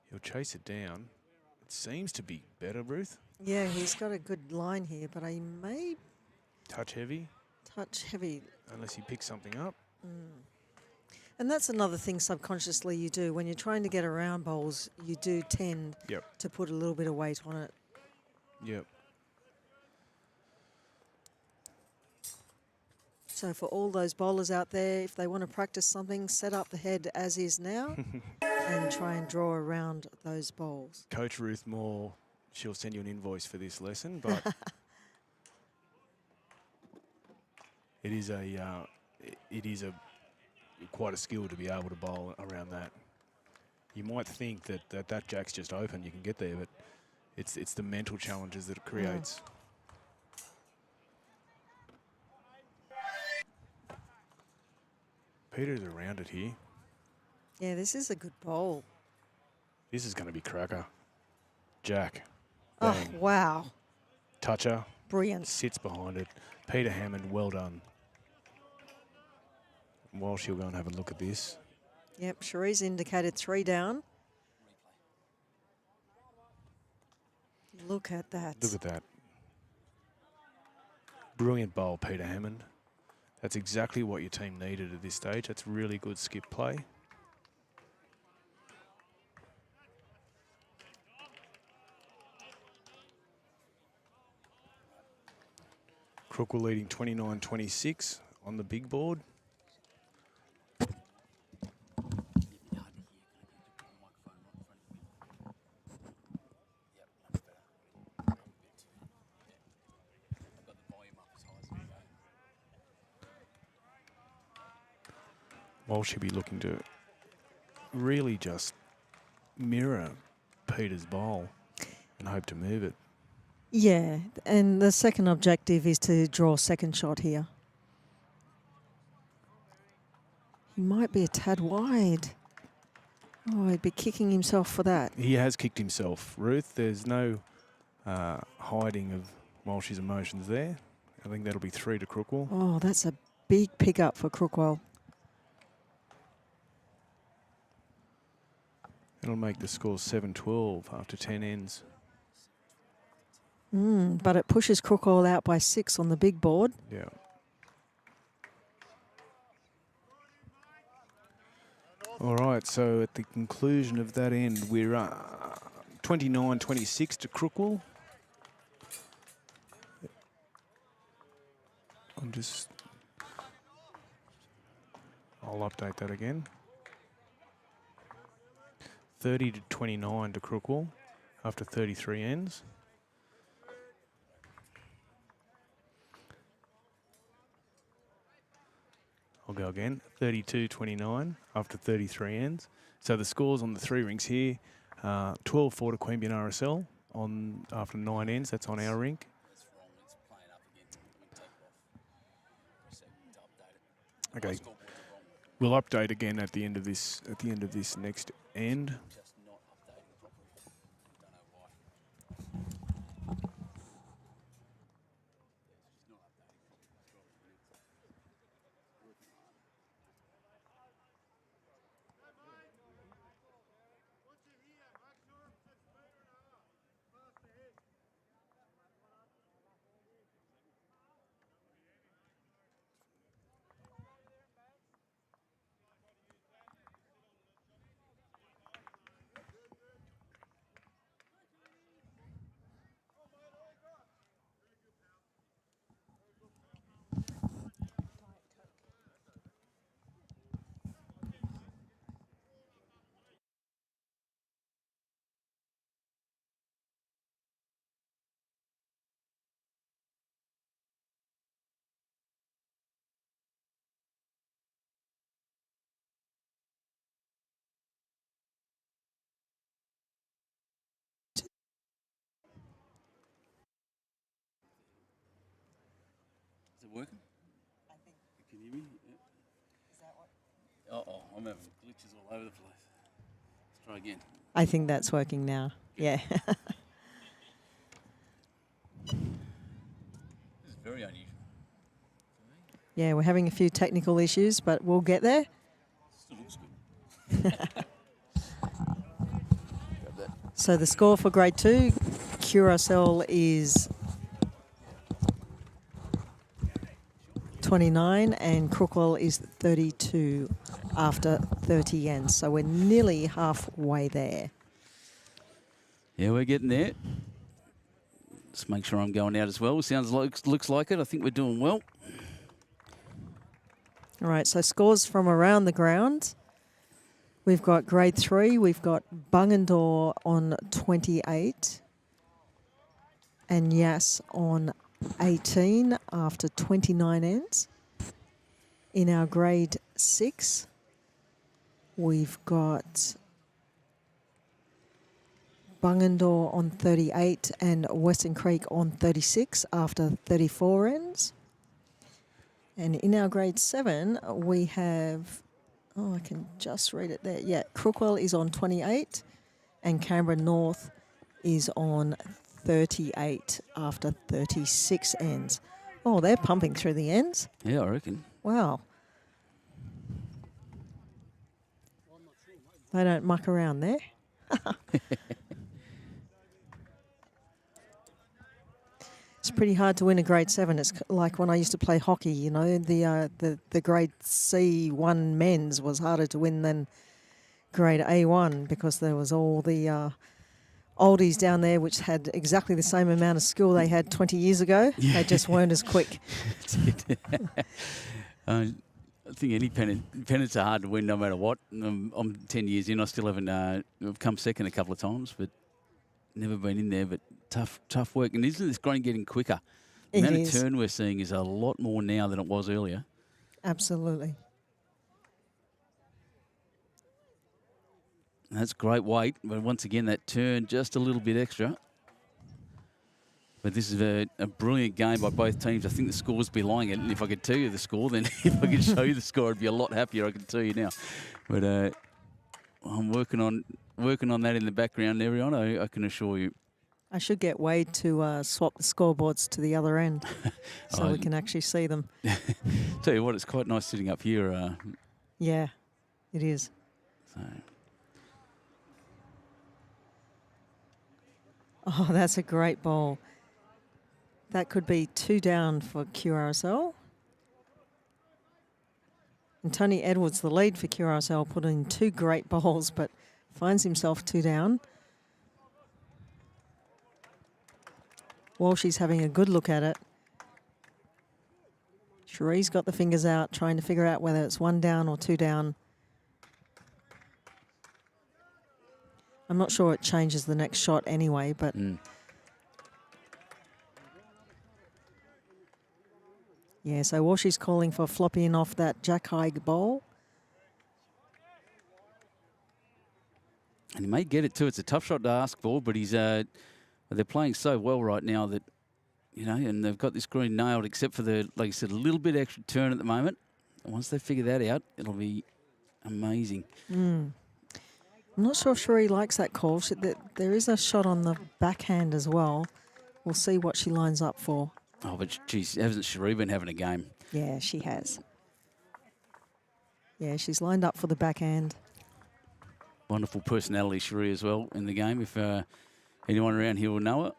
He'll chase it down. It seems to be better, Ruth. Yeah, he's got a good line here, but I may... Touch heavy. Touch heavy. Unless he picks something up. And that's another thing subconsciously you do. When you're trying to get around bowls, you do tend to put a little bit of weight on it. Yep. So for all those bowlers out there, if they want to practice something, set up the head as is now and try and draw around those bowls. Coach Ruth Moore, she'll send you an invoice for this lesson, but it is quite a skill to be able to bowl around that. You might think that jack's just open, you can get there, but it's the mental challenges that it creates. Peter's around it here. Yeah, this is a good bowl. This is going to be cracker. Jack. Oh, Bang. wow. Toucher. Brilliant. Sits behind it. Peter Hammond, well done. While she'll go and have a look at this. Yep, Cherie's indicated 3 down. Look at that. Look at that. Brilliant bowl, Peter Hammond. That's exactly what your team needed at this stage. That's really good skip play. Crook leading 29-26 on the big board. Walsh should be looking to really just mirror Peter's bowl and hope to move it. Yeah, and the second objective is to draw second shot here. He might be a tad wide. Oh, he'd be kicking himself for that. He has kicked himself, Ruth. There's no hiding of Walsh's emotions there. I think that'll be 3 to Crookwell. Oh, that's a big pickup for Crookwell. It'll make the score 7-12 after 10 ends. But it pushes Crookwell out by 6 on the big board. Yeah. All right, so at the conclusion of that end, we're 29-26 to Crookwell. I'll update that again. 30-29 to Crookwell after 33 ends. I'll go again. 32-29 after 33 ends. So the scores on the 3 rinks here: 12-4 to Queanbeyan RSL on after 9 ends. That's on our rink. Okay, we'll update again at the end of this. At the end of this next end. Is it working? I think. Can you hear me? Yeah. Is that what? Uh-oh, I'm having glitches all over the place. Let's try again. I think that's working now. Yeah. This is very unusual. Yeah, we're having a few technical issues, but we'll get there. Still looks good. Grab that. So the score for grade 2, QRSL is 29 and Crookwell is 32 after 30 ends. So we're nearly halfway there. Yeah, we're getting there. Just make sure I'm going out as well. Looks like it. I think we're doing well. All right, so scores from around the ground. We've got grade 3. We've got Bungendore on 28 and Yass on 18 after 29 ends. In our grade 6, we've got Bungendore on 38 and Western Creek on 36 after 34 ends. And in our grade 7, we have, I can just read it there. Yeah, Crookwell is on 28 and Canberra North is on 38 after 36 ends. Oh, they're pumping through the ends. Yeah, I reckon. Wow. They don't muck around there. It's pretty hard to win a grade 7. It's like when I used to play hockey, you know, the grade C1 men's was harder to win than grade A1 because there was all the oldies down there which had exactly the same amount of skill they had 20 years ago. Yeah. They just weren't as quick. I think any pennants are hard to win no matter what. I'm 10 years in. I still haven't I've come second a couple of times, but never been in there. But tough work. And isn't this grind getting quicker? The amount of turn we're seeing is a lot more now than it was earlier. Absolutely. And that's great weight, but once again, that turn just a little bit extra. But this is a brilliant game by both teams. I think the score's belying it. And if I could tell you the score, then if I could show you the score, I'd be a lot happier, I can tell you now. But I'm working on that in the background, everyone. I can assure you. I should get Wade to swap the scoreboards to the other end so we can actually see them. Tell you what, it's quite nice sitting up here. Yeah, it is. So. Oh, that's a great bowl. That could be 2 down for QRSL. And Tony Edwards, the lead for QRSL, put in 2 great bowls, but finds himself 2 down. Walshy's having a good look at it. Cherie's got the fingers out, trying to figure out whether it's 1 down or 2 down. I'm not sure it changes the next shot anyway, but... Yeah, so Walshy's calling for flopping off that jack high bowl. And he may get it too. It's a tough shot to ask for, but he's they're playing so well right now that, you know, and they've got this green nailed except for the, like I said, a little bit extra turn at the moment. And once they figure that out, it'll be amazing. I'm not sure if Cherie likes that call. There is a shot on the backhand as well. We'll see what she lines up for. Oh, but geez, hasn't Cherie been having a game? Yeah, she has. Yeah, she's lined up for the backhand. Wonderful personality, Cherie, as well, in the game. If anyone around here will know her.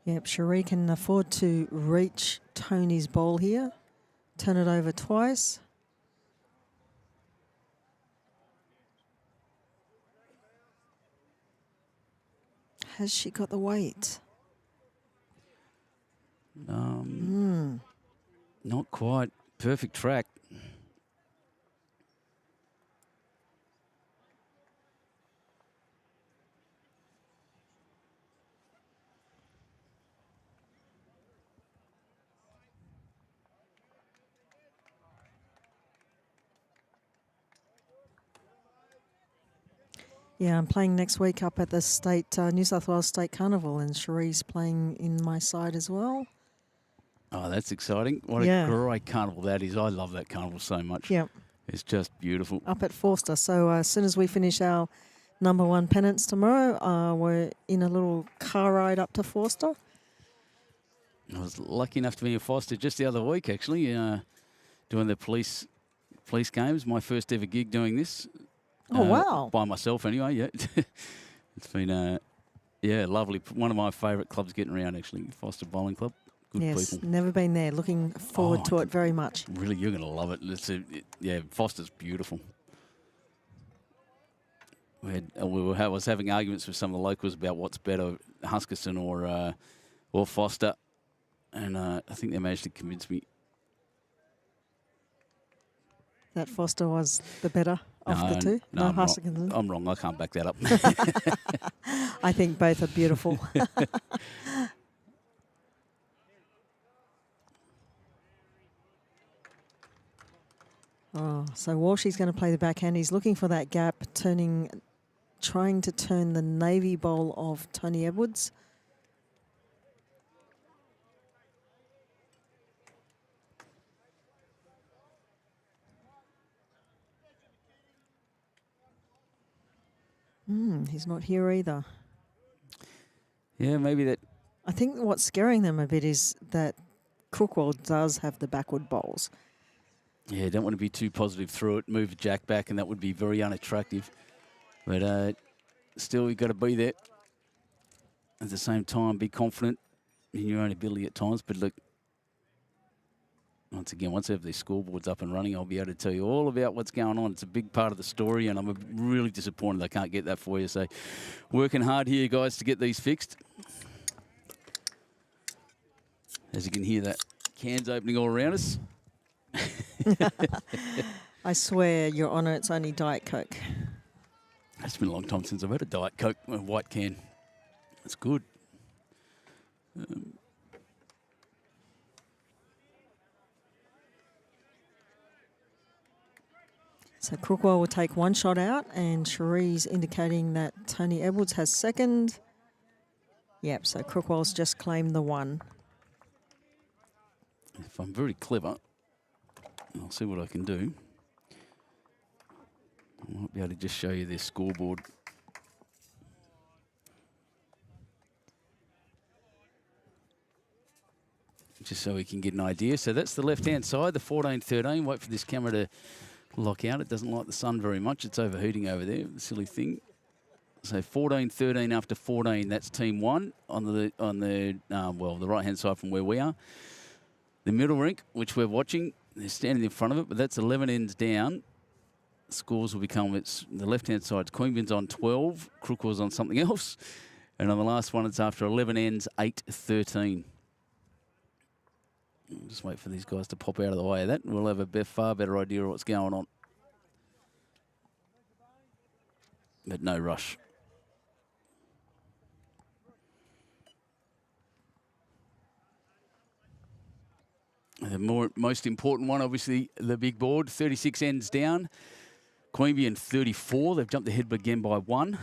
Yep, Cherie can afford to reach Tony's ball here. Turn it over twice. Has she got the weight? Not quite. Perfect track. Yeah, I'm playing next week up at the state New South Wales State Carnival, and Cherie's playing in my side as well. Oh, that's exciting. What a great carnival that is. I love that carnival so much. Yep. It's just beautiful. Up at Forster. So as soon as we finish our #1 pennants tomorrow, we're in a little car ride up to Forster. I was lucky enough to be in Forster just the other week, actually, doing the police games. My first ever gig doing this. Oh, wow. By myself anyway, yeah. It's been, lovely. One of my favourite clubs getting around, actually, Forster Bowling Club. Good people. Never been there. Looking forward to it very much. Really, you're going to love it. Foster's beautiful. I was having arguments with some of the locals about what's better, Huskerson or Foster, and I think they managed to convince me. That Foster was the better of the two? No, Huskerson. I'm wrong. I can't back that up. I think both are beautiful. So Walshy's going to play the backhand. He's looking for that gap, trying to turn the navy bowl of Tony Edwards. He's not here either. Yeah, maybe that. I think what's scaring them a bit is that Crookwell does have the backward bowls. Yeah, don't want to be too positive through it. Move the jack back, and that would be very unattractive. But still, you've got to be there. At the same time, be confident in your own ability at times. But look, once again, once I have these scoreboards up and running, I'll be able to tell you all about what's going on. It's a big part of the story, and I'm really disappointed I can't get that for you. So working hard here, guys, to get these fixed. As you can hear, that cans opening all around us. I swear, Your Honour, it's only Diet Coke. It's been a long time since I've had a Diet Coke, a white can. It's good. So Crookwell will take one shot out, and Cherie's indicating that Tony Edwards has second. Yep, so Crookwell's just claimed the one. If I'm very clever, I'll see what I can do. I might be able to just show you this scoreboard. Just so we can get an idea. So that's the left-hand side, the 14-13. Wait for this camera to lock out. It doesn't like the sun very much. It's overheating over there, the silly thing. So 14-13 after 14, that's team one on the the right-hand side from where we are. The middle rink, which we're watching, they're standing in front of it, but that's 11 ends down. Scores will become, it's the left-hand side, Queanbeyan's on 12, Crookwell's on something else. And on the last one, it's after 11 ends, 8-13. Just wait for these guys to pop out of the way of that, and we'll have a far better idea of what's going on. But no rush. The most important one, obviously, the big board, 36 ends down. Queanbeyan 34, they've jumped ahead again by 1.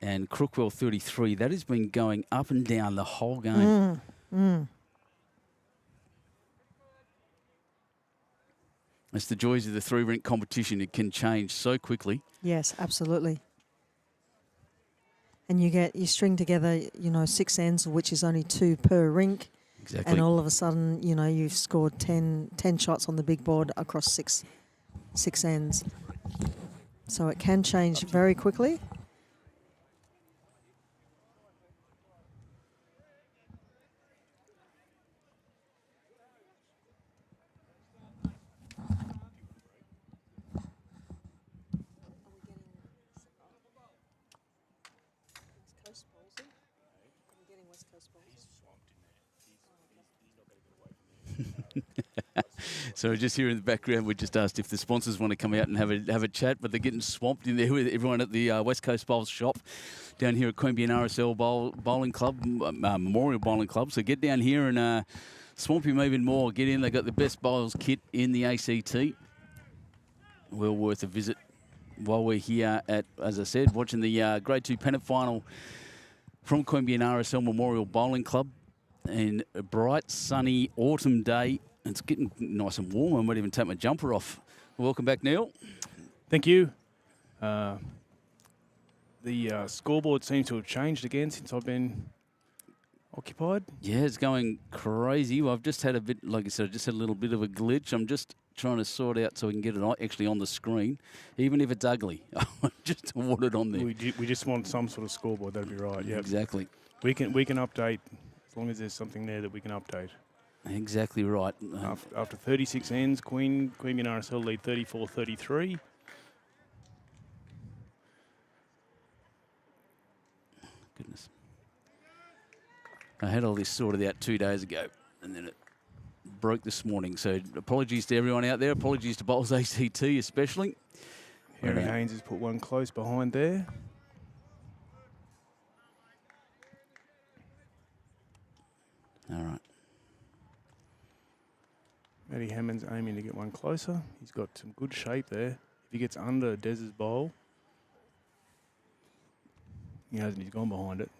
And Crookwell 33. That has been going up and down the whole game. It's the joys of the 3-rink competition. It can change so quickly. Yes, absolutely. And you string together, 6 ends, which is only 2 per rink. Exactly. And all of a sudden, you've scored 10 shots on the big board across six ends. So it can change very quickly. So just here in the background, we just asked if the sponsors want to come out and have a chat, but they're getting swamped in there with everyone at the West Coast Bowls shop down here at Queanbeyan RSL Bowling Club, Memorial Bowling Club. So get down here and swamp him even more. Get in. They've got the best bowls kit in the ACT. Well worth a visit while we're here at, as I said, watching the Grade 2 Pennant Final from Queanbeyan RSL Memorial Bowling Club. And a bright, sunny autumn day. It's getting nice and warm. I might even take my jumper off. Welcome back, Neil. Thank you. The scoreboard seems to have changed again since I've been occupied. Yeah, it's going crazy. Well, I've just had a bit, like I said, I just had a little bit of a glitch. I'm just trying to sort out so we can get it actually on the screen, even if it's ugly. Just to want it on there. We just want some sort of scoreboard. That'd be right. Yeah, exactly. We can update as long as there's something there that we can update. Exactly right. After 36 ends, Queanbeyan RSL lead 34-33. Goodness. I had all this sorted out 2 days ago, and then it broke this morning. So apologies to everyone out there. Apologies to Bowls ACT especially. Harry Haynes has put one close behind there. All right. Matty Hammond's aiming to get one closer. He's got some good shape there. If he gets under Dez's bowl, he hasn't. He's gone behind it.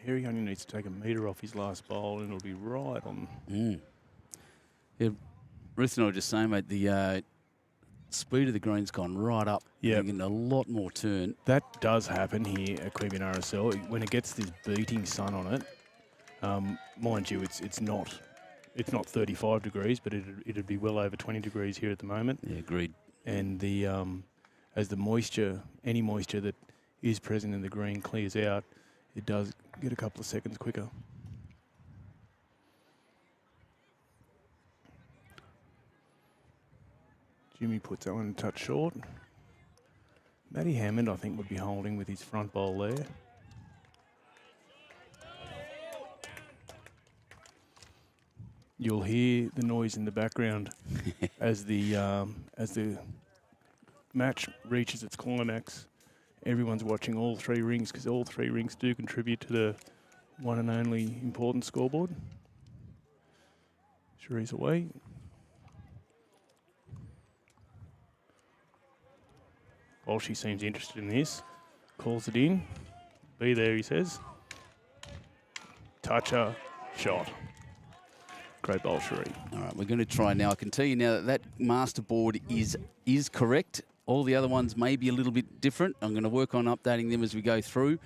Harry only needs to take a metre off his last bowl and it'll be right on. Yeah, Ruth and I were just saying, mate, the speed of the green's gone right up. Yeah. Getting a lot more turn. That does happen here at Queanbeyan RSL. When it gets this beating sun on it, mind you, it's not It's not 35 degrees, but it'd be well over 20 degrees here at the moment. Yeah, agreed. And the as the moisture, any moisture that is present in the green clears out, it does get a couple of seconds quicker. Jimmy puts that one a touch short. Matty Hammond, I think, would be holding with his front bowl there. You'll hear the noise in the background as the match reaches its climax. Everyone's watching all three rings because all three rings do contribute to the one and only important scoreboard. Cherie's away. Well, she seems interested in this. Calls it in. Be there, he says. Toucher, shot. Great bowl, Cherie. All right, we're going to try now. I can tell you now that that master board is correct. All the other ones may be a little bit different. I'm going to work on updating them as we go through.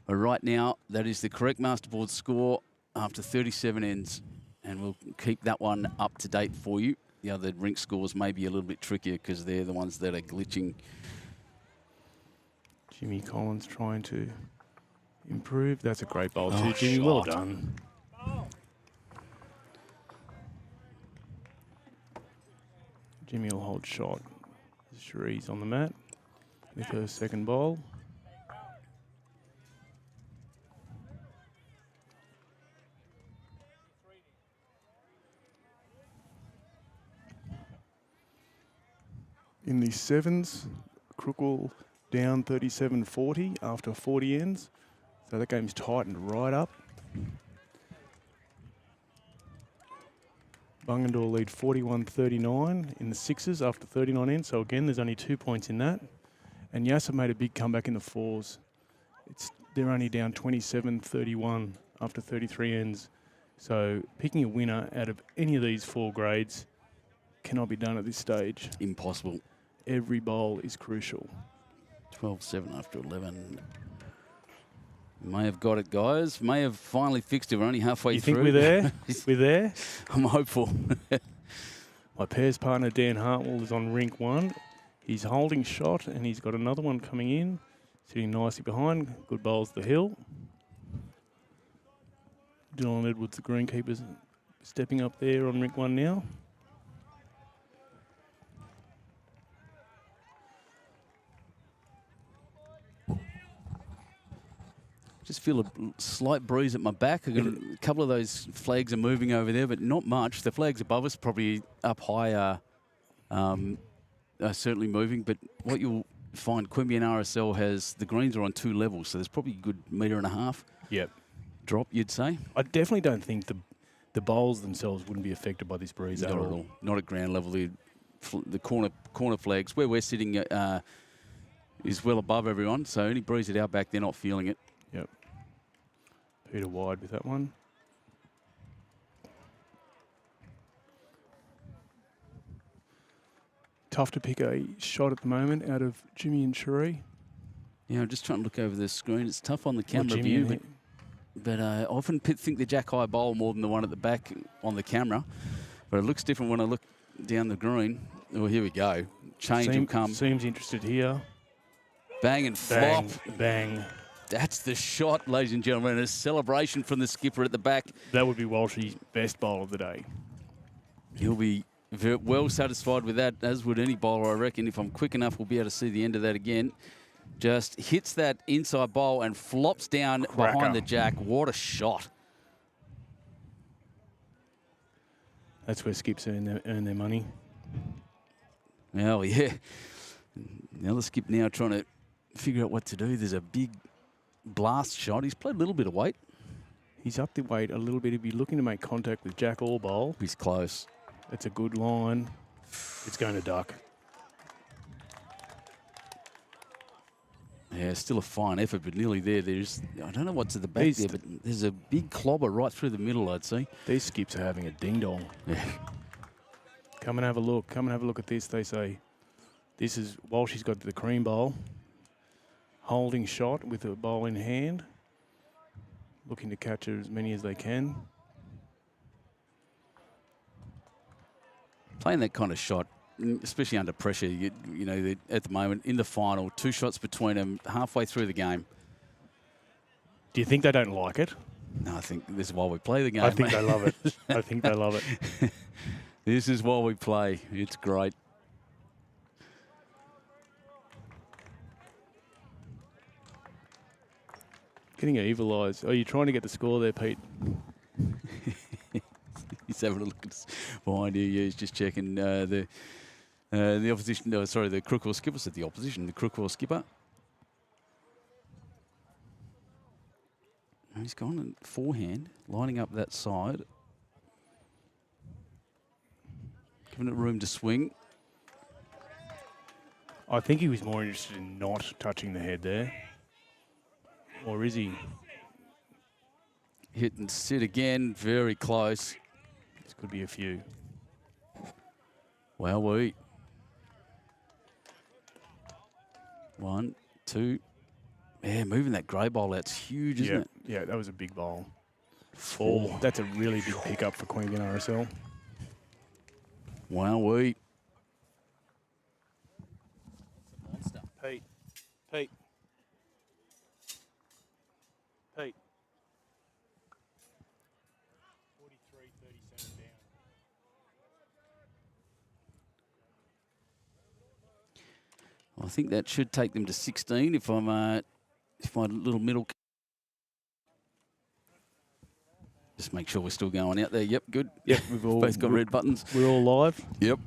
But right now, that is the correct master board score after 37 ends. And we'll keep that one up to date for you. The other rink scores may be a little bit trickier because they're the ones that are glitching. Jimmy Collins trying to improve. That's a great bowl Oh, too, Jimmy. shot. Well done. Jimmy will hold shot. Cherie's on the mat with her second bowl. In the sevens, Crookall down 37-40 after 40 ends. So that game's tightened right up. Bungendore lead 41-39 in the sixes after 39 ends. So again, there's only 2 points in that. And Yasser made a big comeback in the fours. They're only down 27-31 after 33 ends. So picking a winner out of any of these four grades cannot be done at this stage. Impossible. Every bowl is crucial. 12-7 after 11. May have got it, guys. May have finally fixed it. We're only halfway through. You think we're there? We're there? I'm hopeful. My pairs partner, Dan Hartwell, is on rink one. He's holding shot, and he's got another one coming in. Sitting nicely behind. Good bowls the hill. Dylan Edwards, the greenkeeper's stepping up there on rink one now. Just feel a slight breeze at my back. A couple of those flags are moving over there, but not much. The flags above us, probably up high, are certainly moving. But what you'll find, Queanbeyan RSL has, the greens are on 2 levels, so there's probably a good 1.5 metre Yep. drop, you'd say. I definitely don't think the bowls themselves wouldn't be affected by this breeze Not at at all. all. Not at ground level. The corner flags, where we're sitting, is well above everyone. So any breeze at our back, they're not feeling it. Yep. Peter wide with that one. Tough to pick a shot at the moment out of Jimmy and Cherie. Yeah, I'm just trying to look over the screen. It's tough on the Well, camera Jimmy view, and but I often think the jack high bowl more than the one at the back on the camera. But it looks different when I look down the green. Oh, here we go. Change will come. Seems interested here. Bang and flop. Bang, bang. That's the shot, ladies and gentlemen. A celebration from the skipper at the back. That would be Walshy's best bowl of the day. He'll be very well satisfied with that, as would any bowler, I reckon. If I'm quick enough, we'll be able to see the end of that again. Just hits that inside bowl and flops down Cracker. behind the jack. What a shot. That's where skips earn their money. Well, yeah. Now the skip now trying to figure out what to do. There's a big blast shot. He's played a little bit of weight. He's up the weight a little bit. He'd be looking to make contact with jack or bowl. He's close. That's a good line. It's going to duck. Yeah, still a fine effort, but nearly there. I don't know what's at the back These- there, but there's a big clobber right through the middle, I'd say. These skips are having a ding-dong. Yeah. Come and have a look. Come and have a look at this, they say. This is Walshy's got the cream bowl. Holding shot with a bowl in hand. Looking to catch as many as they can. playing that kind of shot, especially under pressure, you know, at the moment in the final, 2 shots between them halfway through the game. Do you think they don't like it? No, I think this is why we play the game. I think they love it. I think they love it. This is why we play. It's great. Getting an evil eyes. Are you trying to get the score there, Pete? He's having a look at behind you. Yeah, he's just checking the opposition. No, sorry, the Crookall skipper. Said the opposition. The Crookall skipper. He's gone and forehand, lining up that side, giving it room to swing. I think he was more interested in not touching the head there. Or is he? Hit and sit again, very close. This could be a few. Well, 1, 2. Yeah, moving that grey bowl out's huge, isn't it? Yeah, that was a big bowl. 4. That's a really big pickup for Queanbeyan RSL. Wow, Pete. Pete. 43-37 down. I think that should take them to 16 if I'm if my little middle. Just make sure we're still going out there. Yep, good. Yep, we've all both got red buttons. We're all live. Yep.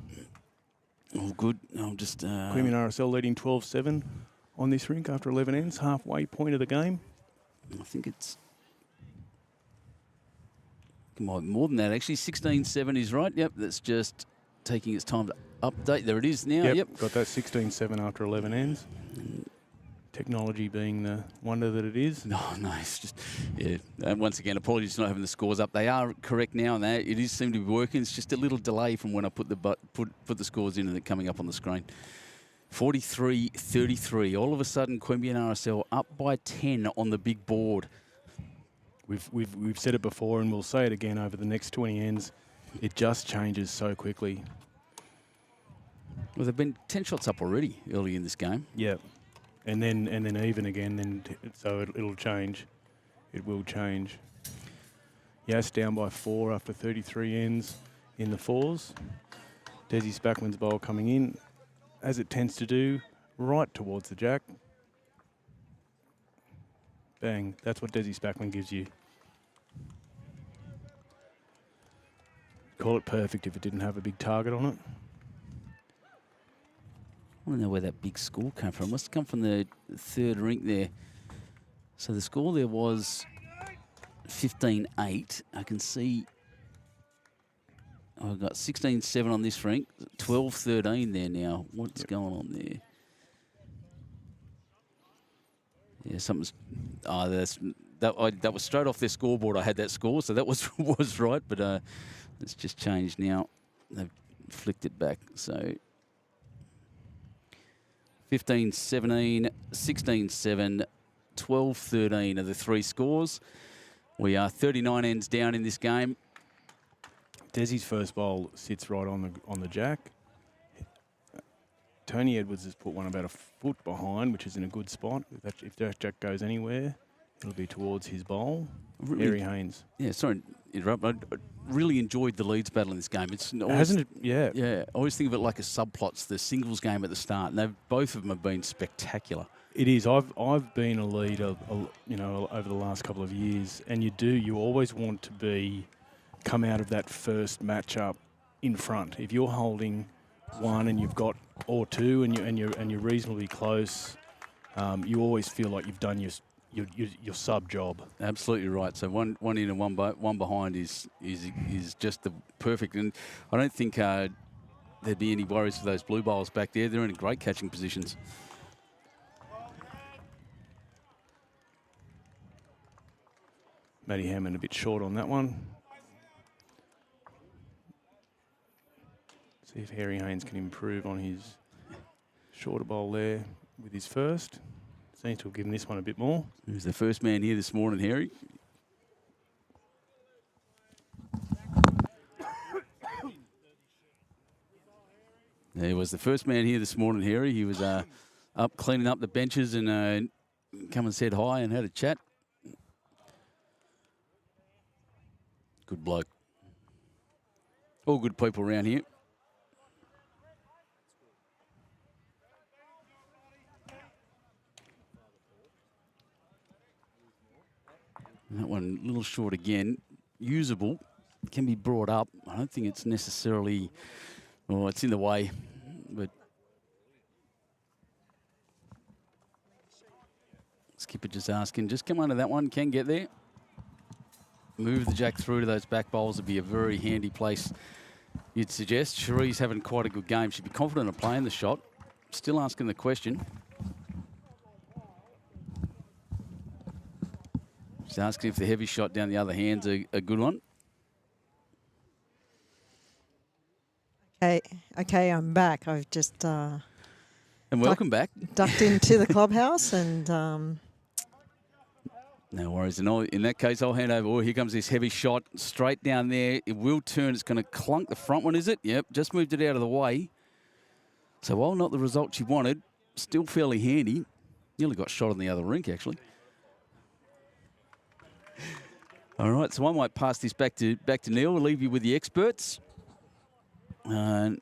All good. I'll just Queanbeyan RSL leading 12-7 on this rink after 11 ends, halfway point of the game. I think it's more than that actually. 16-7 is right. Yep, that's just taking its time to update. There it is now. Yep. Got that 16-7 after 11 ends. Technology being the wonder that it is. No, it's just, yeah. And once again, apologies for not having the scores up. They are correct now, and it is seem to be working. It's just a little delay from when I put the scores in and they're coming up on the screen. 43-33. All of a sudden, Queanbeyan RSL up by 10 on the big board. We've said it before, and we'll say it again over the next 20 ends. It just changes so quickly. Well, they've been 10 shots up already early in this game. Yeah. And then even again, so it'll change. It will change. Yes, down by 4 after 33 ends in the 4s. Desi Spackman's bowl coming in, as it tends to do, right towards the jack. Bang, that's what Desi Spackman gives you. Call it perfect if it didn't have a big target on it. I want to know where that big score came from. It must have come from the third rink there. So the score there was 15-8. I can see I've got 16-7 on this rink, 12-13 there now. What's going on there? Yeah, something's. Oh, that was straight off their scoreboard. I had that score, so that was right. But it's just changed now. They've flicked it back. So 15-17, 16-7, 12-13 are the 3 scores. We are 39 ends down in this game. Desi's first bowl sits right on the jack. Tony Edwards has put one about a foot behind, which is in a good spot. If that jack goes anywhere, it'll be towards his bowl. Harry Haynes. Yeah, sorry to interrupt. I really enjoyed the leads battle in this game. It's always, hasn't it? Yeah. Yeah, I always think of it like a subplot's the singles game at the start, and both of them have been spectacular. It is. I've been a leader, over the last couple of years, and you always want to come out of that first matchup in front. If you're holding 1 and you've got or 2 and you're reasonably close, you always feel like you've done your sub job. Absolutely right. So one in and one behind is just the perfect. And I don't think there'd be any worries for those blue bowls back there. They're in great catching positions. Matty Hammond a bit short on that one. See if Harry Haynes can improve on his shorter bowl there with his first. Seems to have given this one a bit more. Who's the first man here this morning, Harry? He was the first man here this morning, Harry. He was up cleaning up the benches and come and said hi and had a chat. Good bloke. All good people around here. And that one a little short again. Usable. Can be brought up. I don't think it's necessarily... Oh, it's in the way. But skipper just asking, just come under that one. Can get there. Move the jack through to those back bowls would be a very handy place, you'd suggest. Cherie's having quite a good game. She'd be confident of playing the shot. Still asking the question. She's asking if the heavy shot down the other hand's a good one. Okay, I'm back. I've just and welcome back. Ducked into the clubhouse and... No worries. And in that case, I'll hand over. Oh, here comes this heavy shot straight down there. It will turn. It's going to clunk the front one, is it? Yep, just moved it out of the way. So while not the result she wanted, still fairly handy. Nearly got shot on the other rink, actually. All right, so I might pass this back to Neil. We'll leave you with the experts. For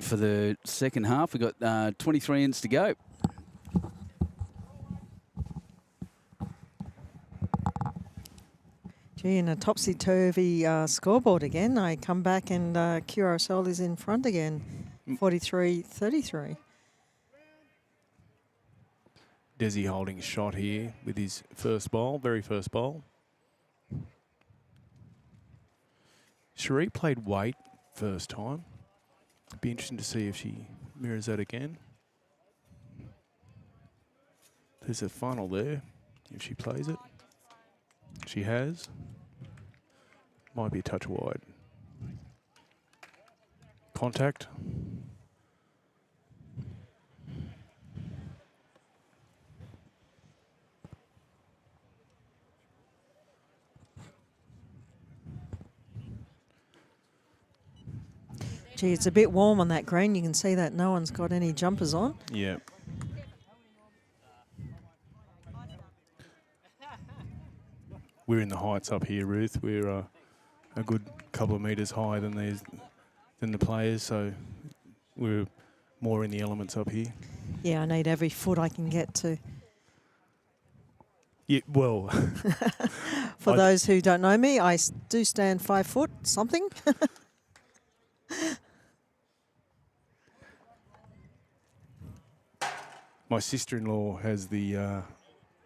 the second half, we've got 23 ends to go. Gee, in a topsy-turvy scoreboard again. I come back and QRSL is in front again, 43-33. Desi holding a shot here with his first bowl, very first bowl. Cherie played weight first time. Be interesting to see if she mirrors that again. There's a final there, if she plays it. She has. Might be a touch wide. Contact. Gee, it's a bit warm on that green. You can see that no one's got any jumpers on. Yeah. We're in the heights up here, Ruth. We're a good couple of metres higher than the players, so we're more in the elements up here. Yeah, I need every foot I can get to. Yeah, well. For those who don't know me, I do stand 5 foot something. My sister-in-law has the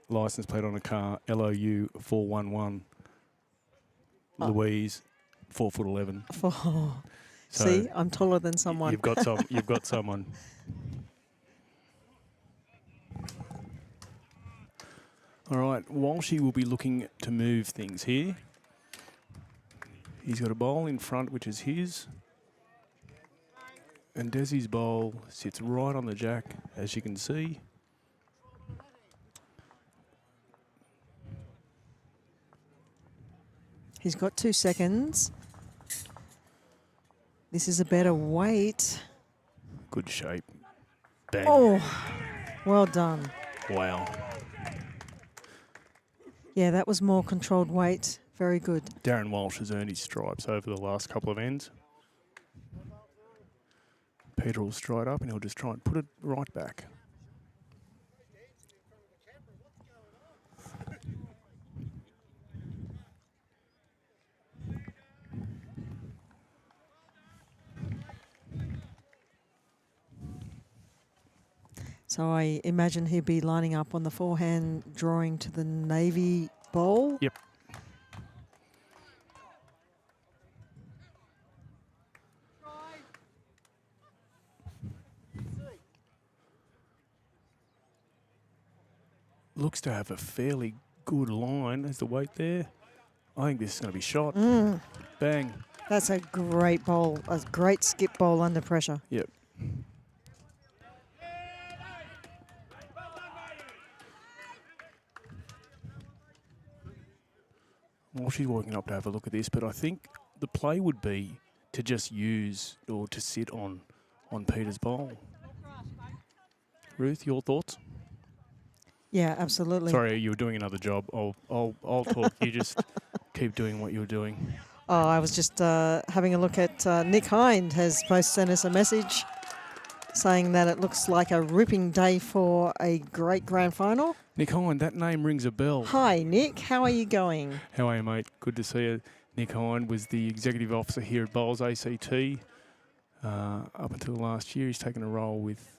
license plate on a car, LOU 411. Oh. Louise, 4'11". Oh. So see, I'm taller than someone. You've got some. You've got someone. All right. Walshy will be looking to move things here. He's got a bowl in front, which is his. And Desi's bowl sits right on the jack, as you can see. He's got 2 seconds. This is a better weight. Good shape. Bang. Oh, well done. Wow. Yeah, that was more controlled weight. Very good. Darren Walsh has earned his stripes over the last couple of ends. Peter will stride up and he'll just try and put it right back. So I imagine he'll be lining up on the forehand, drawing to the navy bowl. Yep. Looks to have a fairly good line. There's the weight there. I think this is going to be shot. Bang. That's a great bowl, a great skip bowl under pressure. Yep. Well, she's walking up to have a look at this, but I think the play would be to just use or to sit on on Peter's bowl. Ruth, your thoughts? Yeah, absolutely. Sorry, you were doing another job. I'll talk. You just keep doing what you were doing. Oh, I was just having a look at Nick Hind has both sent us a message saying that it looks like a ripping day for a great grand final. Nick Hind, that name rings a bell. Hi, Nick. How are you going? How are you, mate? Good to see you. Nick Hind was the executive officer here at Bowls ACT. Up until last year, he's taken a role with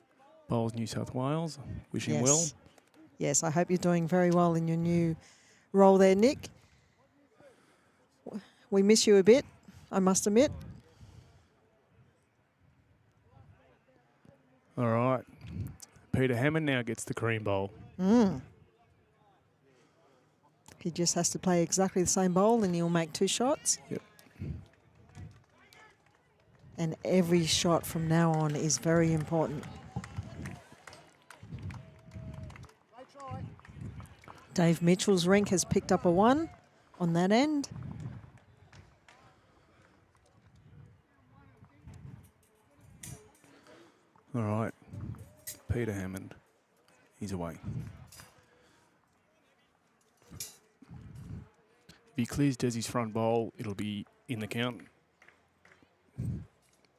Bowls New South Wales. Wish him well. Yes, I hope you're doing very well in your new role there, Nick. We miss you a bit, I must admit. All right. Peter Hammond now gets the cream bowl. He just has to play exactly the same bowl and he'll make 2 shots. Yep. And every shot from now on is very important. Dave Mitchell's Rink has picked up a 1 on that end. All right. Peter Hammond. He's away. If he clears Desi's front bowl, it'll be in the count.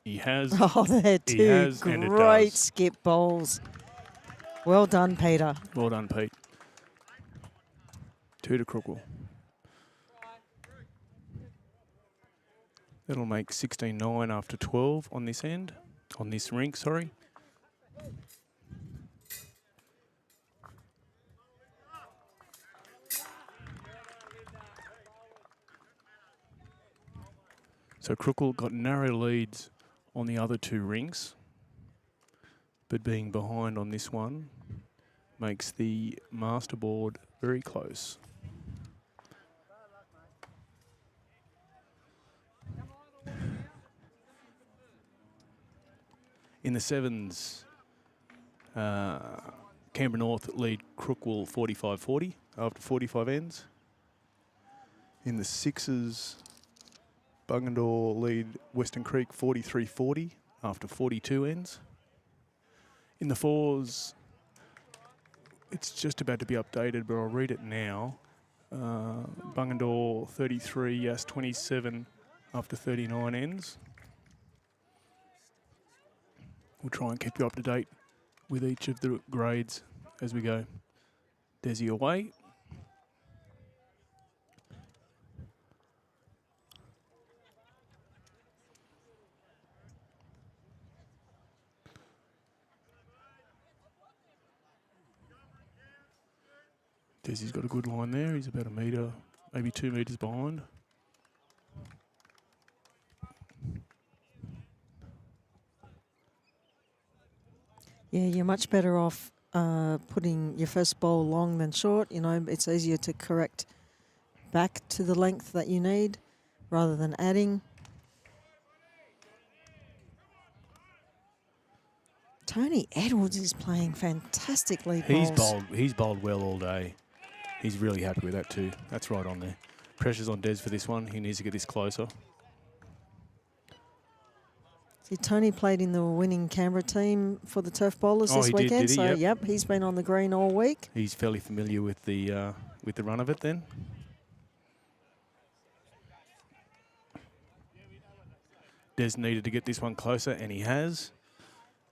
He has. Oh, they're He 2 has, and it great does. skip bowls. Well done, Peter. Well done, Pete. 2 to Crookle. That'll make 16-9 after 12 on this end. On this rink, sorry. So Crookle got narrow leads on the other 2 rinks, but being behind on this one makes the master board very close. In the 7s, Canberra North lead Crookle 45-40 after 45 ends. In the 6s, Bungendore lead Western Creek 43-40 after 42 ends. In the 4s, it's just about to be updated, but I'll read it now. Bungendore 33, Yas 27 after 39 ends. We'll try and keep you up to date with each of the grades as we go. Desi away. Desi's got a good line there. He's about 1 metre, maybe 2 metres behind. Yeah, you're much better off putting your first bowl long than short. You know, it's easier to correct back to the length that you need rather than adding. Tony Edwards is playing fantastic lead bowls. He's bowled well all day. He's really happy with that too. That's right on there. Pressure's on Des for this one. He needs to get this closer. See, Tony played in the winning Canberra team for the turf bowlers this He weekend. did he? So, Yep. he's been on the green all week. He's fairly familiar with the run of it then. Des needed to get this one closer, and he has.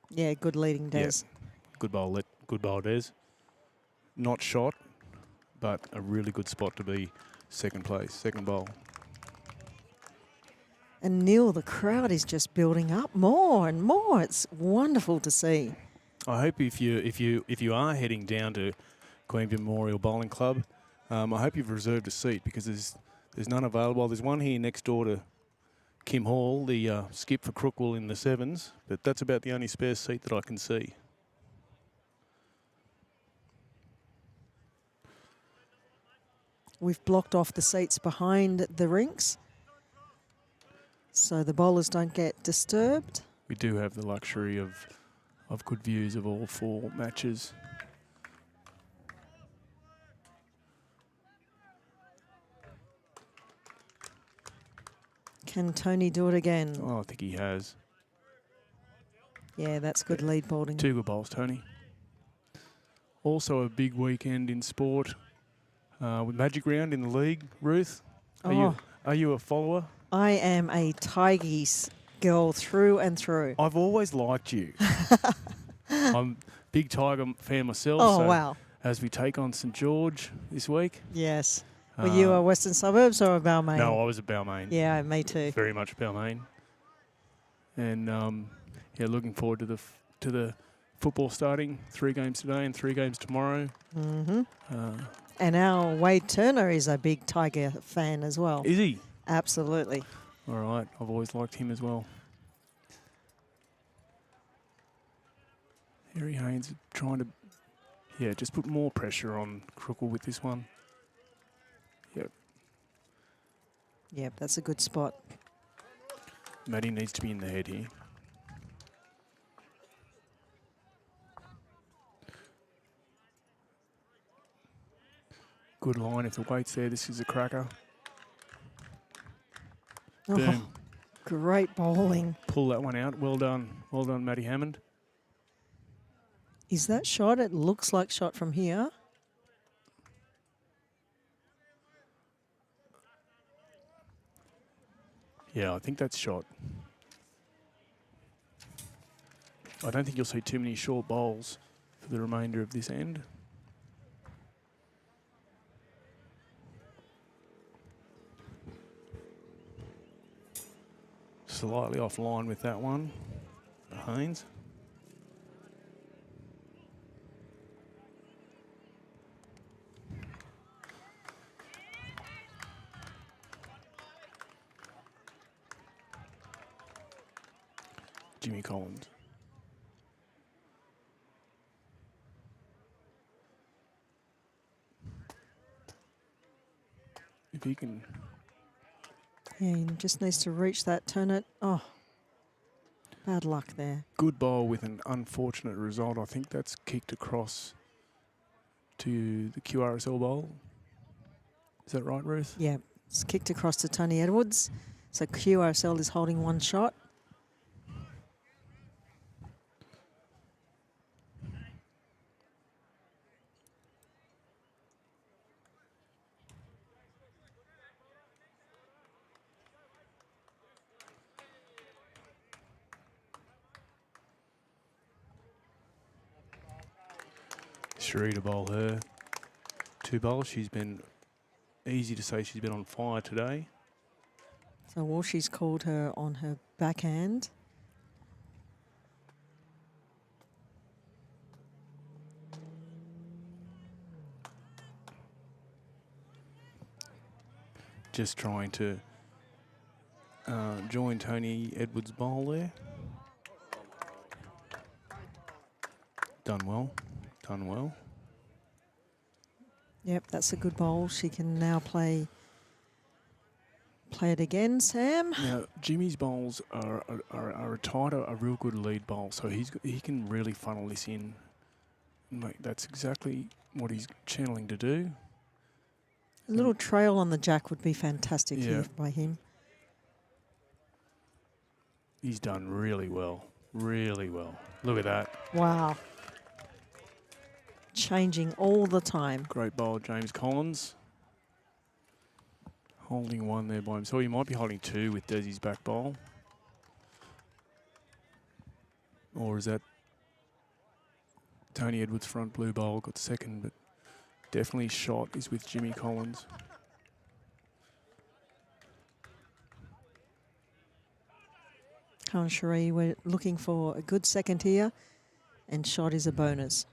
Yeah, good leading, Des. Yep. Good bowl, Des. Not shot, but a really good spot to be second place, second bowl. And Neil, the crowd is just building up more and more. It's wonderful to see. I hope if you are heading down to Queanbeyan Memorial Bowling Club, I hope you've reserved a seat because there's none available. There's one here next door to Kim Hall, the skip for Crookle in the 7s, but that's about the only spare seat that I can see. We've blocked off the seats behind the rinks so the bowlers don't get disturbed. We do have the luxury of good views of all 4 matches. Can Tony do it again? Oh, I think he has. Yeah, that's good lead bowling. 2 good bowls, Tony. Also a big weekend in sport with Magic Round in the league. Ruth, are you a follower? I am a Tigers girl through and through. I've always liked you. I'm a big Tiger fan myself. Oh, so wow. as we take on St George this week. Yes. Were you a Western Suburbs or a Balmain? No, I was a Balmain. Yeah, me too. Very much Balmain. And yeah, looking forward to the football starting. 3 games today and 3 games tomorrow. Mm-hmm. And our Wade Turner is a big Tiger fan as well. Is he? Absolutely. All right. I've always liked him as well. Harry Haynes trying to, just put more pressure on Crookle with this one. Yep. Yep, that's a good spot. Maddie needs to be in the head here. Good line. If the weight's there, this is a cracker. Oh, Boom. great bowling. Pull that one out. Well done. Well done, Maddie Hammond. Is that shot? It looks like shot from here. Yeah, I think that's shot. I don't think you'll see too many short bowls for the remainder of this end. Slightly offline with that one, Haynes. Jimmy Collins. If he can. Yeah, he just needs to reach that, turn it. Oh, bad luck there. Good bowl with an unfortunate result. I think that's kicked across to the QRSL bowl. Is that right, Ruth? Yeah, it's kicked across to Tony Edwards. So QRSL is holding 1 shot. Sheree to bowl her 2 bowls. She's been easy to say she's been on fire today. So Walshy's called her on her backhand. Just trying to join Tony Edwards' bowl there. Done well. Done well. Yep, that's a good bowl. She can now play it again, Sam. Now, Jimmy's bowls are a tighter, a real good lead bowl, so he can really funnel this in. Mate, that's exactly what he's channeling to do. A little trail on the jack would be fantastic here by him. He's done really well. Really well. Look at that. Wow. Changing all the time. Great bowl, James Collins. Holding 1 there by himself. He might be holding 2 with Desi's back bowl. Or is that Tony Edwards' front blue bowl got 2nd, but definitely shot is with Jimmy Collins. Khan Sheree, we're looking for a good 2nd here, and shot is a bonus.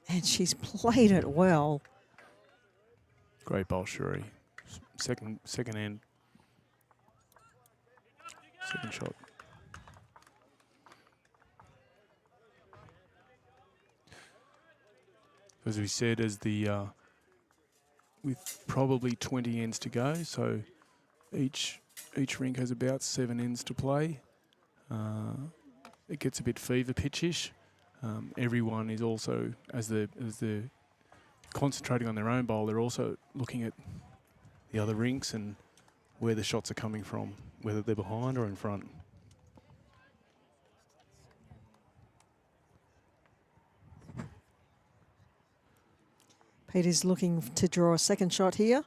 And she's played it well. Great bowl, Sheree. Second end. 2nd shot. As we said, with probably 20 ends to go, so each rink has about 7 ends to play. It gets a bit fever pitchish. Everyone is also, as they're concentrating on their own bowl, they're also looking at the other rinks and where the shots are coming from, whether they're behind or in front. Peter's looking to draw a second shot here.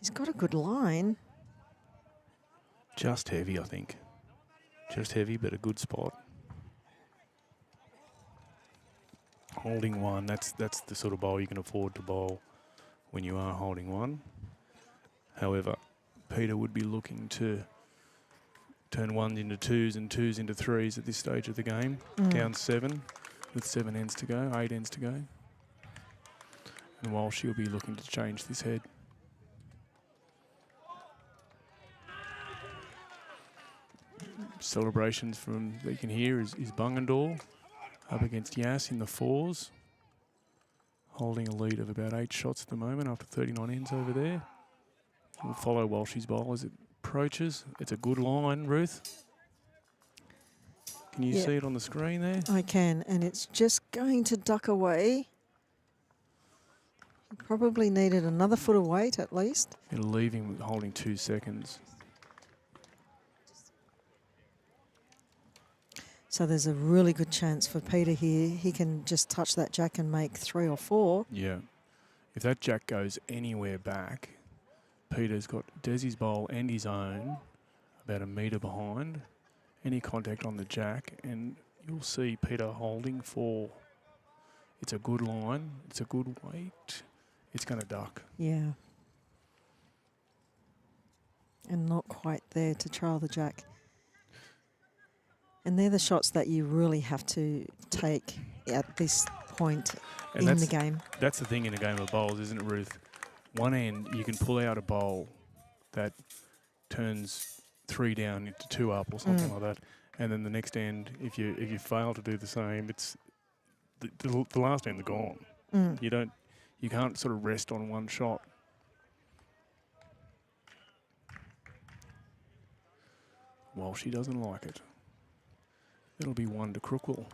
He's got a good line. Just heavy, I think. Just heavy, but a good spot. Holding one, that's the sort of bowl you can afford to bowl when you are holding one. However, Peter would be looking to turn ones into twos and twos into threes at this stage of the game. Down 7 with 7 ends to go, 8 ends to go. And while she'll be looking to change this head. Celebrations from that you can hear is Bungendore up against Yass in the 4s. Holding a lead of about 8 shots at the moment after 39 ends over there. We'll follow Walshy's bowl as it approaches. It's a good line, Ruth. Can you see it on the screen there? I can, and it's just going to duck away. Probably needed another foot of weight at least. It'll leave him holding 2 seconds. So there's a really good chance for Peter here. He can just touch that jack and make 3 or 4. Yeah. If that jack goes anywhere back, Peter's got Desi's bowl and his own about a metre behind. Any contact on the jack, and you'll see Peter holding 4. It's a good line. It's a good weight. It's going to duck. Yeah. And not quite there to trail the jack. And they're the shots that you really have to take at this point in the game. That's the thing in a game of bowls, isn't it, Ruth? One end, you can pull out a bowl that turns 3 down into 2 up or something like that. And then the next end, if you fail to do the same, it's the last end, they're gone. You can't sort of rest on one shot. Well, she doesn't like it. It'll be 1 to Crookwell.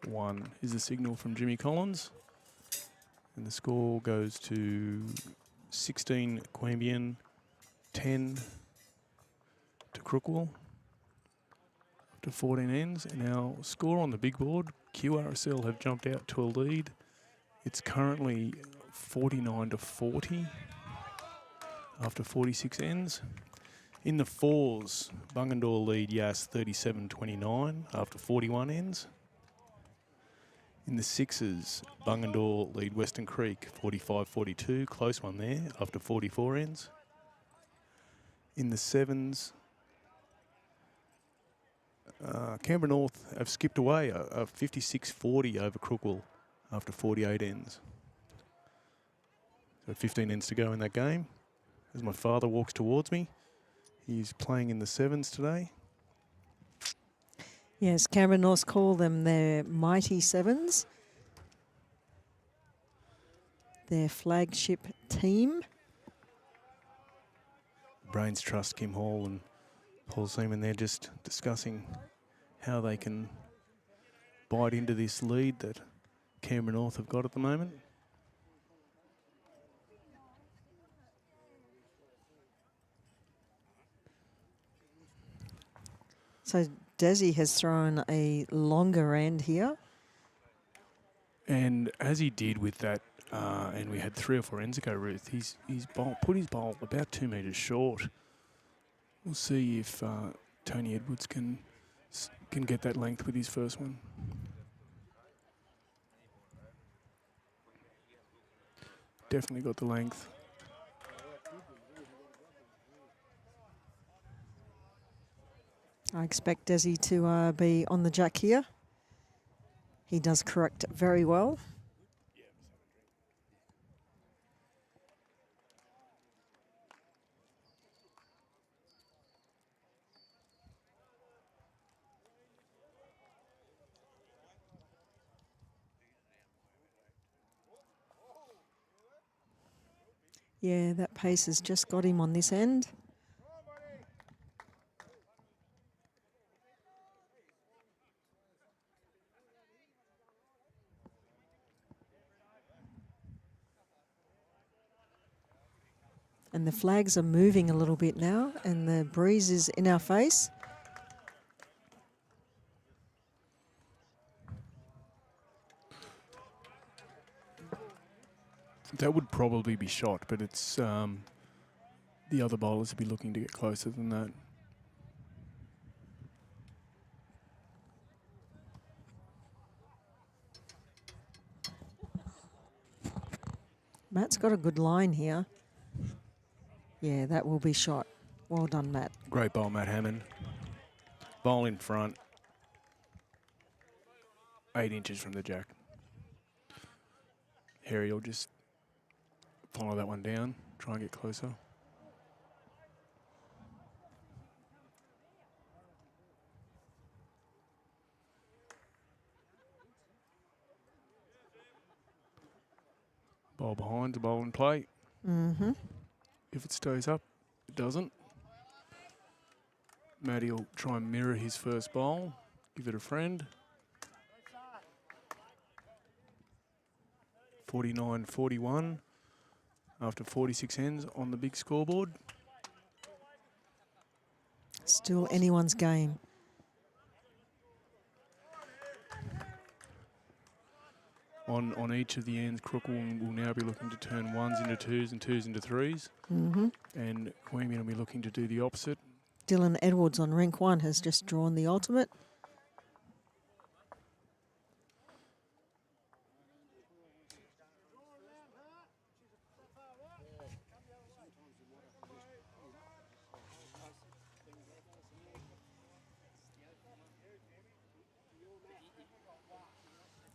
1 is the signal from Jimmy Collins. And the score goes to 16 Queanbeyan, 10 to Crookwell. To 14 ends. And our score on the big board, QRSL have jumped out to a lead. It's currently 49 to 40 after 46 ends. In the 4s, Bungendore lead Yass 37-29 after 41 ends. In the 6s, Bungendore lead Western Creek 45-42, close one there after 44 ends. In the 7s, Canberra North have skipped away a 56-40 over Crookwell after 48 ends. So 15 ends to go in that game. As my father walks towards me, he's playing in the 7s today. Yes, Canberra North call them their mighty 7s. Their flagship team. Brains Trust, Kim Hall and Paul Seaman, they're just discussing how they can bite into this lead that Canberra North have got at the moment. So Desi has thrown a longer end here. And as he did with that, and we had 3 or 4 ends ago, Ruth, he's put his bowl about 2 metres short. We'll see if Tony Edwards can get that length with his first one. Definitely got the length. I expect Desi to be on the jack here. He does correct very well. Yeah, that pace has just got him on this end. And the flags are moving a little bit now, and the breeze is in our face. That would probably be shot, but it's the other bowlers would be looking to get closer than that. Matt's got a good line here. Yeah, that will be shot. Well done, Matt. Great bowl, Matt Hammond. Bowl in front. 8 inches from the jack. Harry will just follow that one down, try and get closer. Bowl behind, the bowl in play. Mm-hmm. If it stays up, it doesn't. Matty will try and mirror his first bowl, give it a friend. 49-41 after 46 ends on the big scoreboard. Still anyone's game. On each of the ends, Crook will now be looking to turn 1s into 2s and 2s into 3s. Mm-hmm. And Queanbeyan will be looking to do the opposite. Dylan Edwards on Rink 1 has just drawn the ultimate.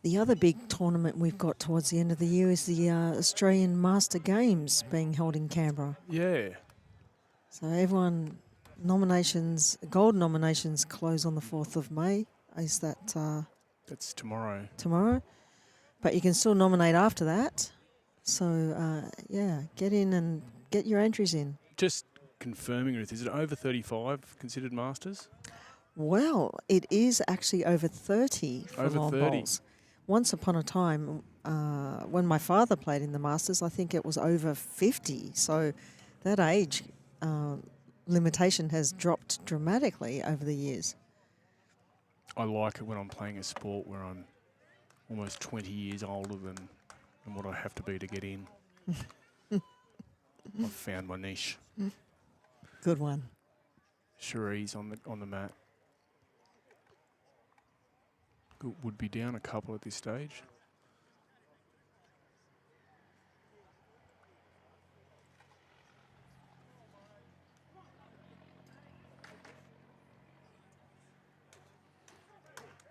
The other big tournament we've got towards the end of the year is the Australian Master Games being held in Canberra. Yeah. So everyone, gold nominations close on the 4th of May. Is that That's tomorrow. tomorrow? But you can still nominate after that. So, yeah, get in and get your entries in. Just confirming, Ruth, is it over 35 considered Masters? Well, it is actually over 30 for Over long 30. bowls. Once upon a time, when my father played in the Masters, I think it was over 50. So that age limitation has dropped dramatically over the years. I like it when I'm playing a sport where I'm almost 20 years older than what I have to be to get in. I've found my niche. Good one. Cherie's on the mat. Would be down a couple at this stage.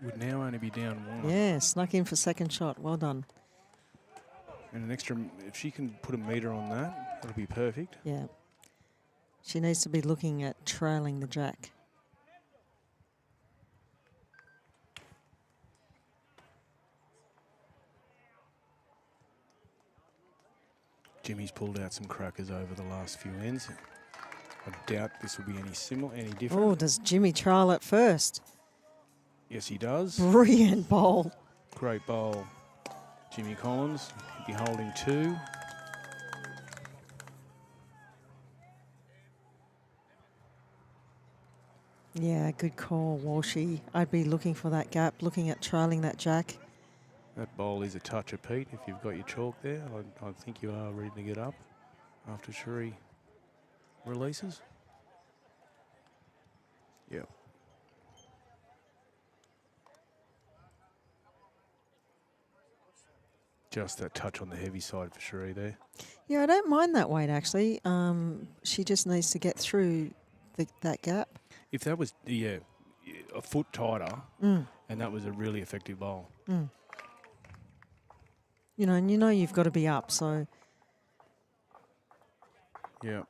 Would now only be down 1. Yeah, snuck in for second shot. Well done. And an extra, if she can put a metre on that, that'll be perfect. Yeah. She needs to be looking at trailing the jack. Jimmy's pulled out some crackers over the last few ends. I doubt this will be any similar, any different. Oh, does Jimmy trial it first? Yes, he does. Brilliant bowl. Great bowl. Jimmy Collins, he'll be holding 2. Yeah, good call, Walshy. I'd be looking for that gap, looking at trailing that jack. That bowl is a touch of Pete if you've got your chalk there. I think you are ready to get up after Cherie releases. Yep. Just that touch on the heavy side for Cherie there. Yeah, I don't mind that weight, actually. She just needs to get through that gap. If that was, a foot tighter, and that was a really effective bowl. And you know you've got to be up, so... Yeah.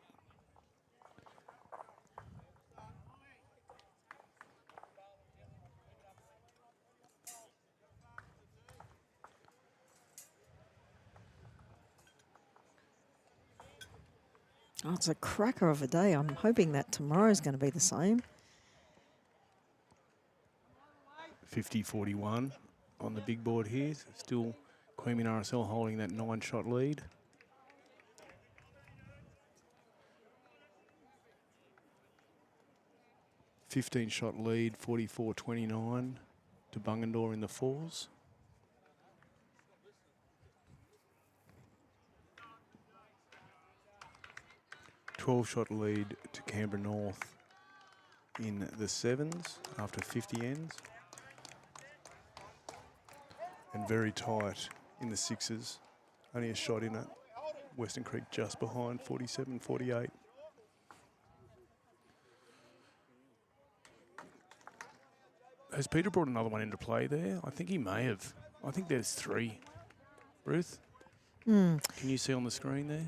Oh, it's a cracker of a day. I'm hoping that tomorrow's going to be the same. 50-41 on the big board here. Still Queanbeyan RSL holding that 9-shot lead. $15-shot lead, 44-29 to Bungendore in the 4s. 12-shot lead to Canberra North in the 7s after 50 ends. And very tight in the 6s. Only a shot in it. Western Creek just behind, 47-48. Has Peter brought another one into play there? I think he may have. I think there's 3. Ruth? Can you see on the screen there?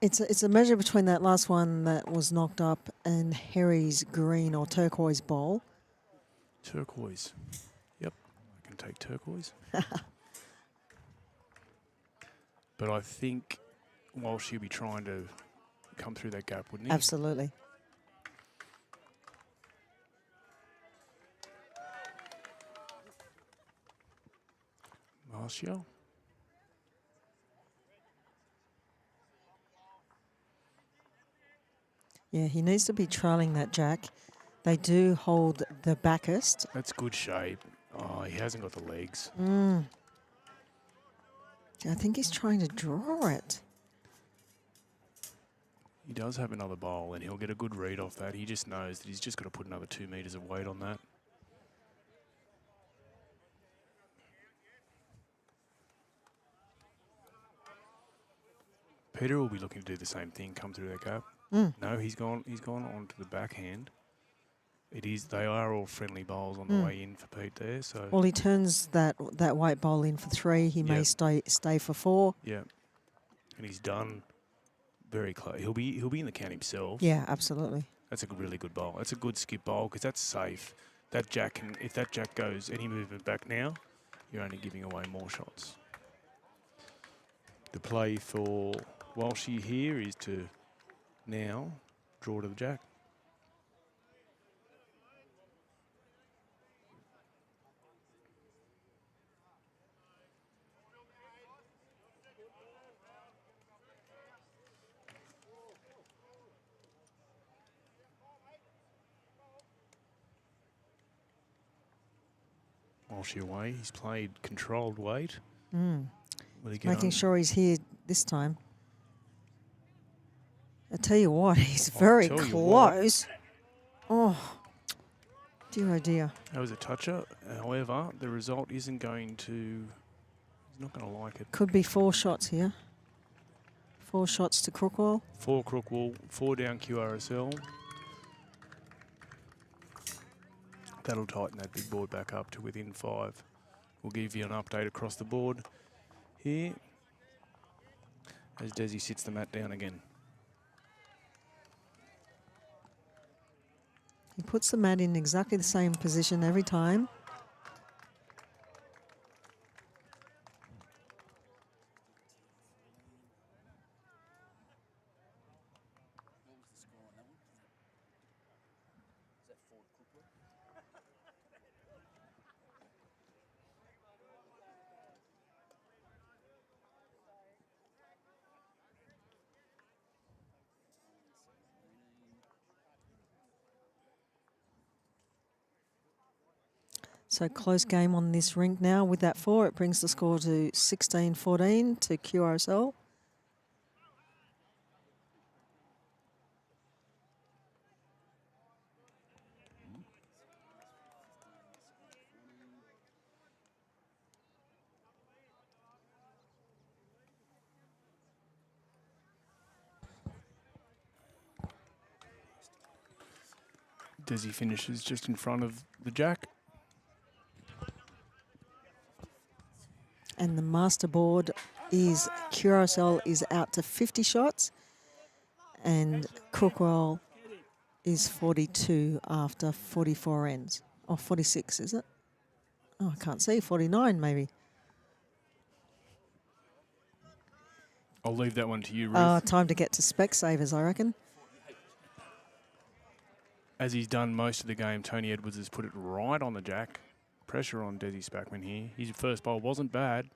It's a measure between that last one that was knocked up and Harry's green or turquoise bowl. Turquoise. Yep, I can take turquoise. But I think Walsh he'll be trying to come through that gap, wouldn't he? Absolutely. Martial. Yeah, he needs to be trailing that jack. They do hold the backest. That's good shape. Oh, he hasn't got the legs. I think he's trying to draw it. He does have another bowl, and he'll get a good read off that. He just knows that he's just got to put another 2 metres of weight on that. Peter will be looking to do the same thing, come through that gap. No, he's gone onto the backhand. They are all friendly bowls on the way in for Pete there. So Well, he turns that white bowl in for 3. He may stay for 4. yeah, and he's done very close. He'll be in the count himself. Yeah, absolutely. That's a really good bowl. That's a good skip bowl because that's safe. That jack can, if that jack goes any movement back now, you're only giving away more shots. The play for Walshy here is to now draw to the jack. Walshy away. He's played controlled weight. Making sure he's here this time. I tell you what, he's very close. Oh, dear, oh dear. That was a toucher. However, the result isn't going to... He's not going to like it. Could be 4 shots here. 4 shots to Crookwell. 4 Crookwell, 4 down QRSL. That'll tighten that big board back up to within 5. We'll give you an update across the board here as Desi sits the mat down again. He puts the mat in exactly the same position every time. So close game on this rink now. With that 4, it brings the score to 16-14 to QRSL. Desi finishes just in front of the jack. And the master board is QRSL is out to 50 shots and Crookwell is 42 after 44 ends. Or 46, is it? Oh, I can't see. 49 maybe. I'll leave that one to you, Ruth. Time to get to Specsavers, I reckon. As he's done most of the game, Tony Edwards has put it right on the jack. Pressure on Desi Spackman here. His first bowl wasn't bad.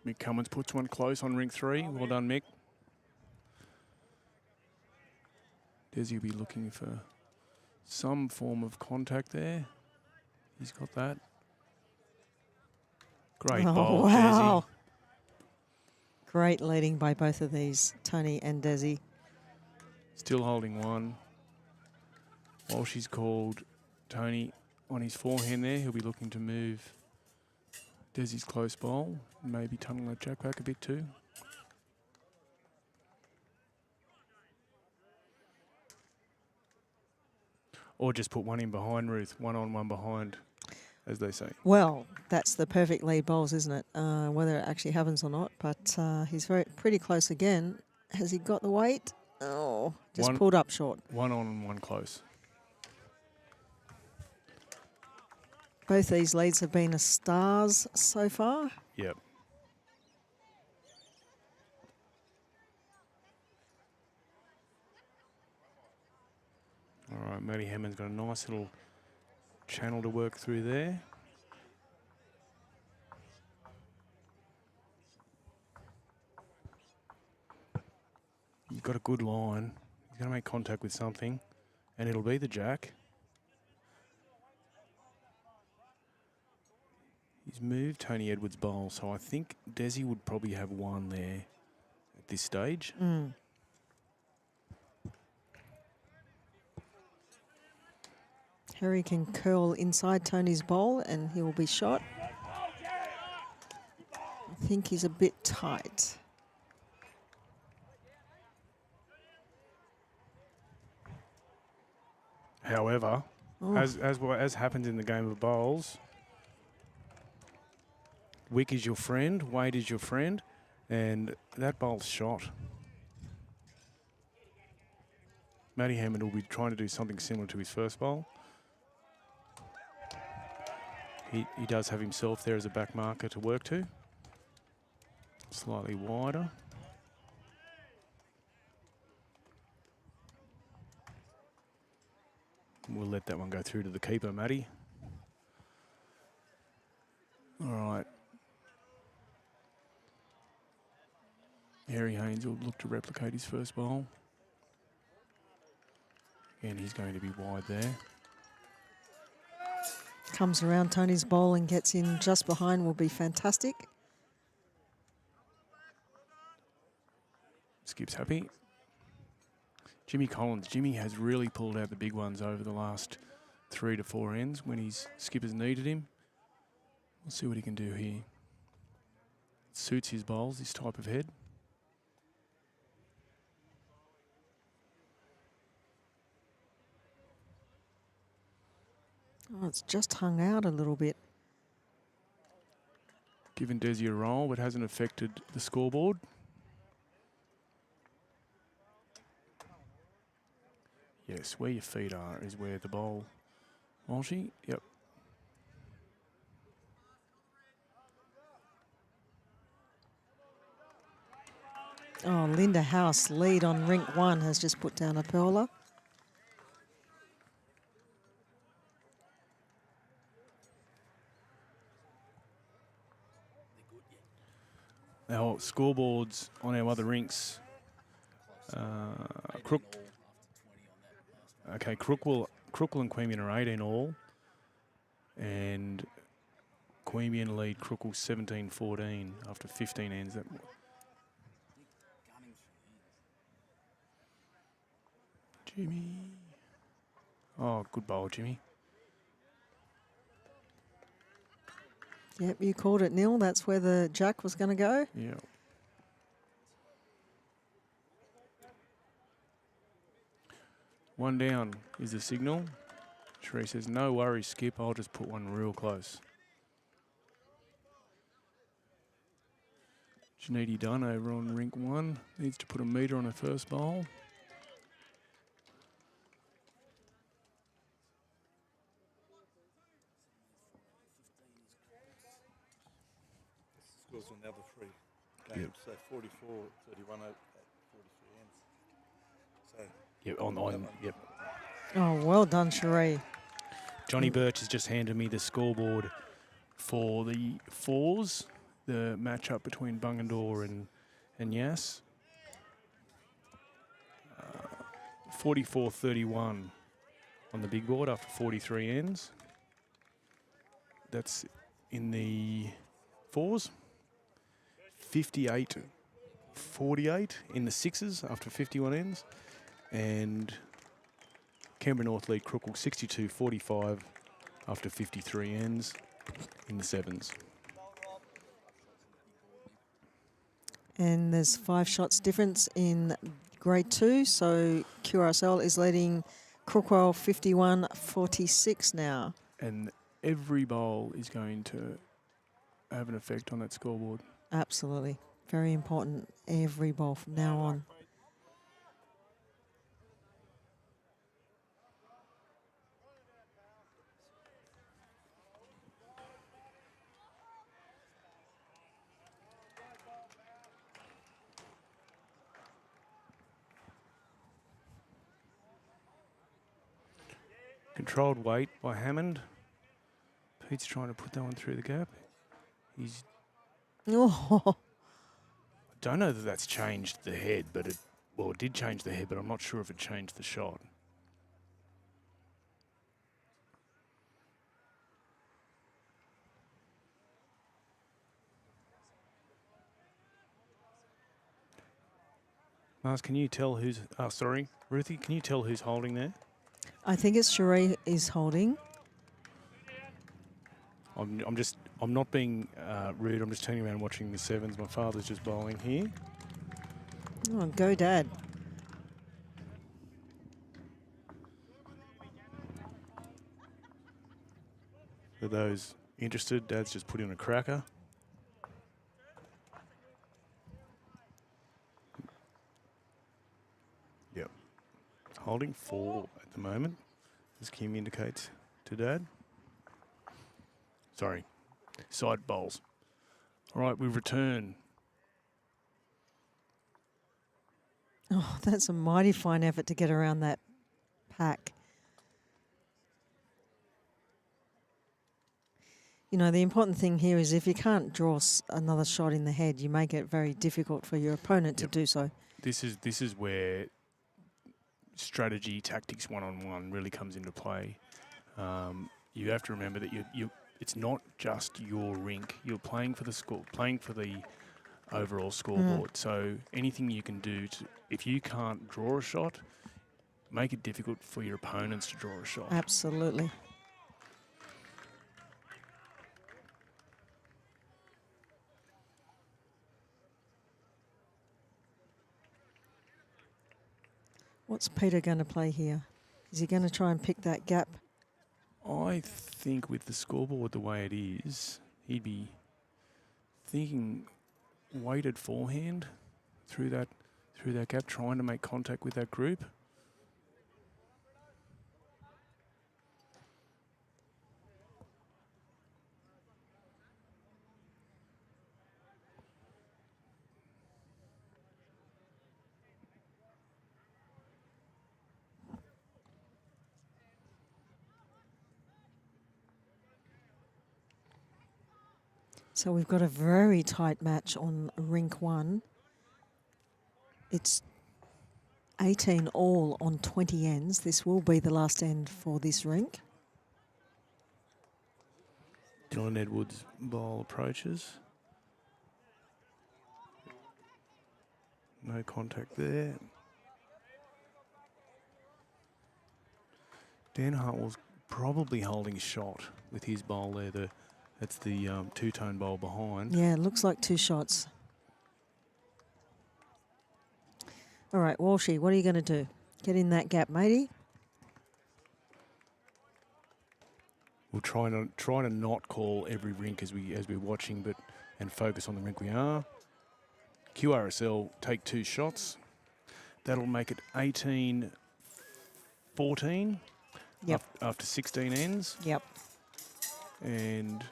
Mick Cummins puts one close on ring 3. Well done, Mick. Desi will be looking for some form of contact there. He's got that. Great bowl, wow. Desi. Great leading by both of these, Tony and Desi. Still holding one. While she's called Tony on his forehand there, he'll be looking to move Desi's close bowl. Maybe tunnel that jack back a bit too. Or just put one in behind, Ruth. One on, one behind, as they say. Well, that's the perfect lead bowls, isn't it? Whether it actually happens or not, but he's pretty close again. Has he got the weight? Oh, just pulled up short. One on and one close. Both these leads have been a stars so far. Yep. All right, Maddie Hammond's got a nice little channel to work through there. He's got a good line. He's going to make contact with something, and it'll be the jack. He's moved Tony Edwards' bowl, so I think Desi would probably have one there at this stage. Harry can curl inside Tony's bowl and he will be shot. I think he's a bit tight. However, as happens in the game of bowls, wick is your friend, weight is your friend, and that bowl's shot. Matty Hammond will be trying to do something similar to his first bowl. He does have himself there as a back marker to work to. Slightly wider. We'll let that one go through to the keeper, Matty. All right. Harry Haynes will look to replicate his first bowl. Again, he's going to be wide there. Comes around Tony's bowl and gets in just behind will be fantastic. Skip's happy. Jimmy Collins. Jimmy has really pulled out the big ones over the last 3 to 4 ends when his skippers needed him. We'll see what he can do here. It suits his bowls, this type of head. Oh, it's just hung out a little bit. Given Desi a roll, but hasn't affected the scoreboard. Yes, where your feet are is where the bowl. Walshy, yep. Oh, Linda House, lead on Rink 1, has just put down a pearler. Our scoreboards on our other rinks. Crook and Queanbeyan are 18 all. And Queanbeyan lead Crookle 17-14 after 15 ends. That Jimmy. Oh, good bowl, Jimmy. Yep, you called it, Neil. That's where the jack was going to go. Yeah. One down is the signal. Sheree says, no worries, Skip. I'll just put one real close. Janiti Dunn over on Rink 1. Needs to put a metre on her first bowl. Scores on the other 3 games, Yep. so 44-31 at 43 ends. So Yep. Oh, well done, Sheree. Johnny Birch has just handed me the scoreboard for the 4s, the matchup between Bungendore and Yass. 44-31 on the big board after 43 ends. That's in the 4s. 58 48 in the sixes after 51 ends. And Canberra North lead Crookle 62-45 after 53 ends in the sevens. And there's 5 shots difference in grade 2, so QRSL is leading Crookwell 51-46 now. And every bowl is going to have an effect on that scoreboard. Absolutely. Very important, every ball from now on. Controlled weight by Hammond. Pete's trying to put that one through the gap. He's... Oh, I don't know that that's changed the head, but it did change the head, but I'm not sure if it changed the shot. Mars, can you tell who's... Oh, sorry, Ruthie, can you tell who's holding there? I think it's Cherie is holding. I'm not being rude. I'm just turning around watching the sevens. My father's just bowling here. Oh, go Dad. For those interested, Dad's just put in a cracker. Yep. Holding 4 at the moment, as Kim indicates to Dad. Sorry, side bowls. All right, we return. Oh, that's a mighty fine effort to get around that pack. You know, the important thing here is if you can't draw another shot in the head, you make it very difficult for your opponent to do so. This is where strategy, tactics, one-on-one really comes into play. You have to remember that it's not just your rink. You're playing for the score, playing for the overall scoreboard. So anything you can do if you can't draw a shot, make it difficult for your opponents to draw a shot. Absolutely. What's Peter going to play here? Is he going to try and pick that gap? I think with the scoreboard the way it is, he'd be thinking weighted forehand through that gap, trying to make contact with that group. So we've got a very tight match on Rink 1. It's 18 all on 20 ends. This will be the last end for this rink. Dylan Edwards' ball approaches. No contact there. Dan Hartwell's probably holding shot with his bowl there. That's the two-tone bowl behind. Yeah, it looks like 2 shots. All right, Walshy, what are you going to do? Get in that gap, matey. We'll try to not call every rink as we're watching, and focus on the rink we are. QRSL take 2 shots. That'll make it 18-14. Yep. After 16 ends. Yep. And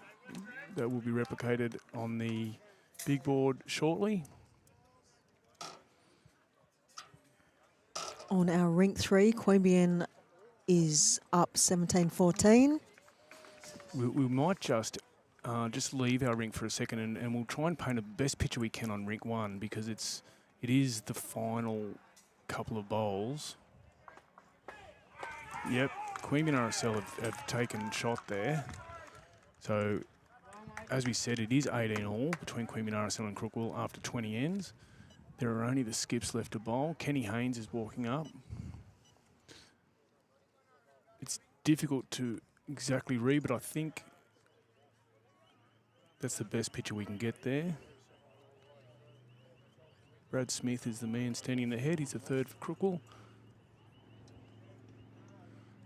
that will be replicated on the big board shortly. On our Rink 3, Queanbeyan is up 17-14. We might just leave our rink for a second and we'll try and paint the best picture we can on Rink 1 because it is the final couple of bowls. Yep, Queanbeyan RSL have taken shot there. So, as we said, it is 18 all between Queanbeyan RSL and Crookwell after 20 ends. There are only the skips left to bowl. Kenny Haynes is walking up. It's difficult to exactly read, but I think that's the best picture we can get there. Brad Smith is the man standing in the head. He's the third for Crookwell.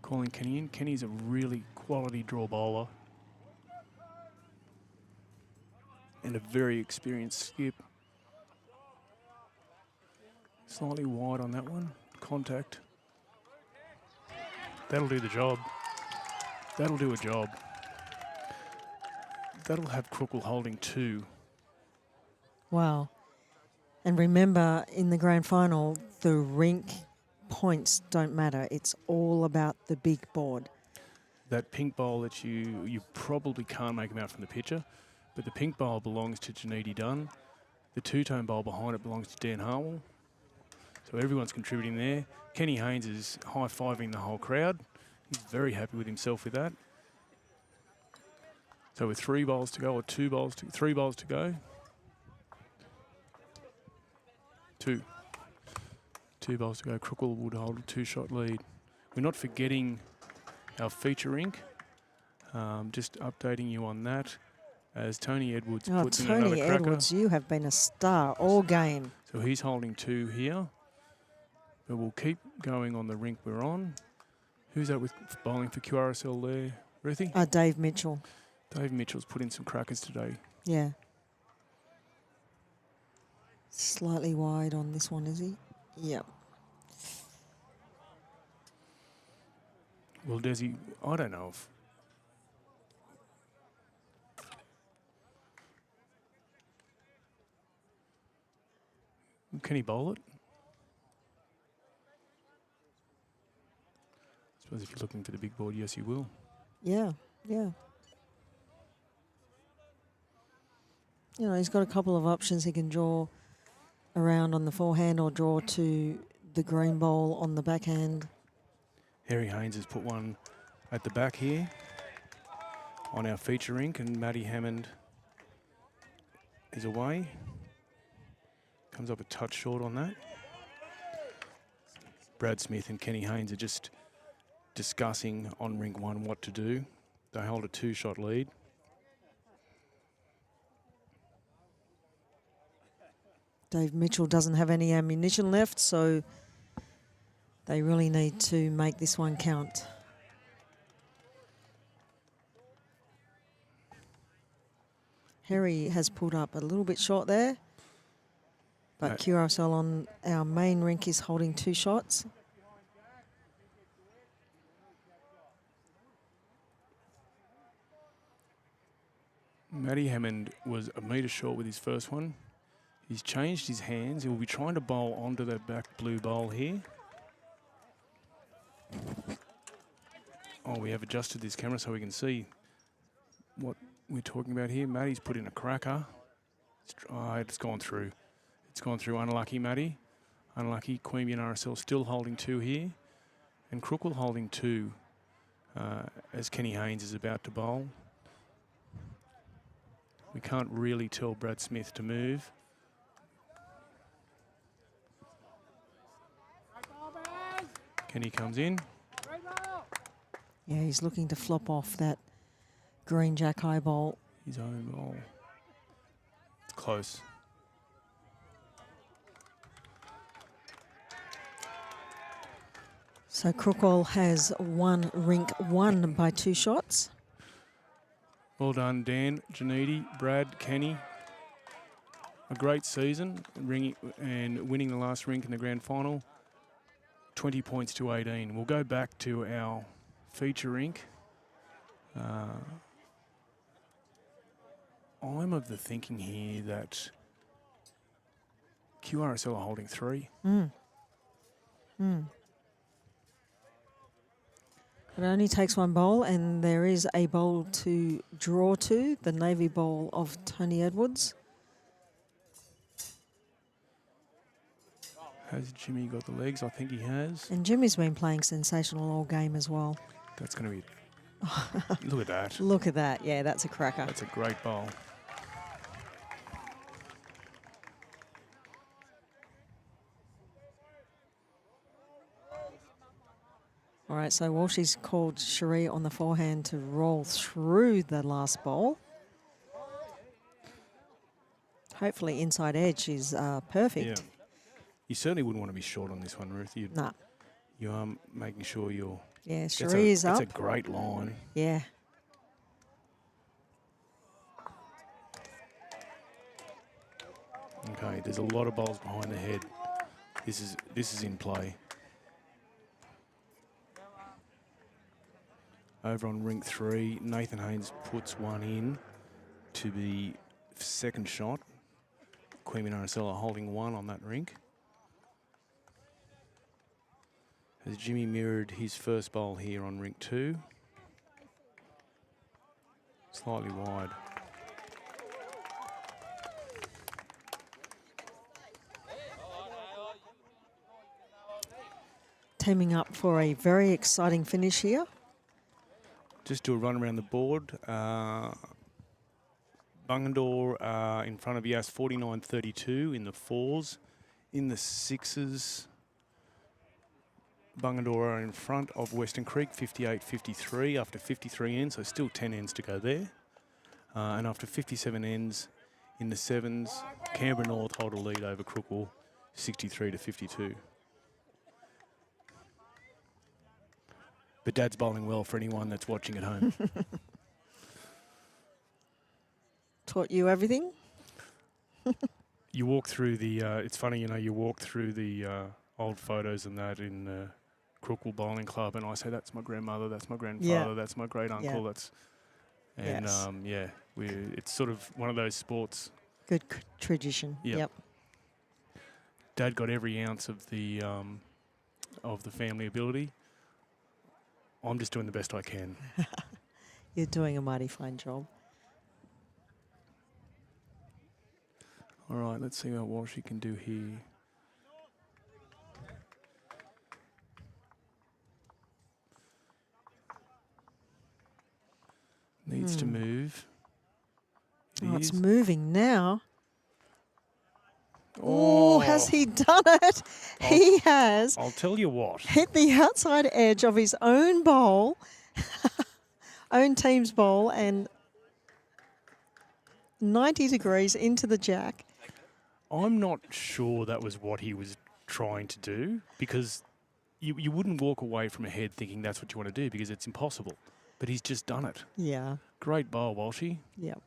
Calling Kenny in. Kenny's a really quality draw bowler. And a very experienced skip. Slightly wide on that one. Contact. That'll do the job. That'll do a job. That'll have Crookwell holding 2. Wow. And remember, in the grand final, the rink points don't matter. It's all about the big board. That pink bowl that you probably can't make him out from the picture, but the pink bowl belongs to Janidi Dunn. The two-tone bowl behind it belongs to Dan Harwell. So everyone's contributing there. Kenny Haynes is high-fiving the whole crowd. He's very happy with himself with that. So with 3 bowls to go, or 3 bowls to go. 2 bowls to go. Crookwell would hold a 2-shot lead. We're not forgetting our feature rink. Just updating you on that as Tony Edwards puts in another cracker. Tony Edwards, you have been a star all game. So he's holding 2 here. But we'll keep going on the rink we're on. Who's that with bowling for QRSL there, Ruthie? Dave Mitchell. Dave Mitchell's put in some crackers today. Yeah. Slightly wide on this one, is he? Yep. Well, Desi, I don't know if... Can he bowl it? I suppose if you're looking for the big board, yes, you will. Yeah, yeah. You know, he's got a couple of options. He can draw around on the forehand or draw to the green bowl on the backhand. Harry Haynes has put one at the back here on our feature rink, and Matty Hammond is away. Comes up a touch short on that. Brad Smith and Kenny Haynes are just discussing on rink 1 what to do. They hold a 2-shot lead. Dave Mitchell doesn't have any ammunition left, so they really need to make this one count. Harry has pulled up a little bit short there, but QRSL on our main rink is holding 2 shots. Matty Hammond was a metre short with his first one. He's changed his hands. He will be trying to bowl onto that back blue bowl here. Oh, we have adjusted this camera so we can see what we're talking about here. Matty's put in a cracker. It's gone through. It's gone through. Unlucky, Matty. Unlucky. Queanbeyan RSL still holding 2 here. And Crookwell holding 2 as Kenny Haynes is about to bowl. We can't really tell Brad Smith to move. Kenny comes in. Yeah, he's looking to flop off that green jack high ball. His own ball. It's close. So Crookwell has won rink 1 by 2 shots. Well done, Dan, Janidi, Brad, Kenny. A great season, and winning the last rink in the grand final. 20 points to 18. We'll go back to our feature rink. I'm of the thinking here that QRSL are holding 3. It only takes 1 bowl, and there is a bowl to draw to, the navy bowl of Tony Edwards. Has Jimmy got the legs? I think he has. And Jimmy's been playing sensational all game as well. That's going to be... Look at that. Look at that. Yeah, that's a cracker. That's a great bowl. All right, so Walshy's called Cherie on the forehand to roll through the last bowl. Hopefully inside edge is perfect. Yeah. You certainly wouldn't want to be short on this one, Ruth. Nah. You are making sure you're... Yeah, Cherie is up. That's a great line. Yeah. Okay, there's a lot of bowls behind the head. This is in play. Over on Rink 3, Nathan Haynes puts one in to the second shot. Queanbeyan RSL are holding one on that rink. As Jimmy mirrored his first bowl here on Rink 2. Slightly wide. Teaming up for a very exciting finish here. Just do a run around the board. Bungendore in front of Yas, 49.32 in the fours. In the sixes, Bungendore are in front of Western Creek, 58.53 after 53 ends, so still 10 ends to go there. And after 57 ends in the sevens, Canberra North hold a lead over Crookwell, 63-52. But Dad's bowling well for anyone that's watching at home. Taught you everything? You walk through the, it's funny, you know, you walk through the old photos and that in Crookwell Bowling Club, and I say, that's my grandmother, that's my grandfather, that's my great uncle, that's, and yeah, it's sort of one of those sports. Good tradition. Yep. Dad got every ounce of the family ability. I'm just doing the best I can. You're doing a mighty fine job. All right, let's see what Walshy can do here. Needs to move. It's moving now. Oh, has he done it? He has. I'll tell you what. Hit the outside edge of his own bowl, own team's bowl, and 90 degrees into the jack. I'm not sure that was what he was trying to do, because you wouldn't walk away from a head thinking that's what you want to do, because it's impossible. But he's just done it. Yeah. Great bowl, Walshy. Yep.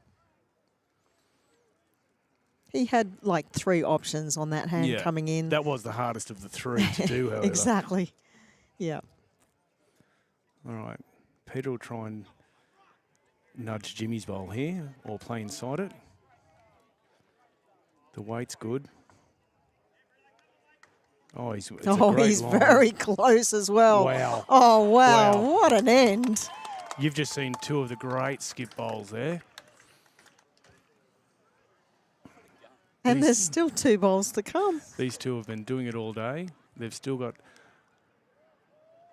He had like 3 options on that hand coming in. That was the hardest of the 3 to do, however. Exactly. Yeah. All right. Peter will try and nudge Jimmy's bowl here, or play inside it. The weight's good. Oh, he's line. Very close as well. Wow. Oh, wow. What an end. You've just seen 2 of the great skip bowls there. And there's still 2 bowls to come. These 2 have been doing it all day. They've still got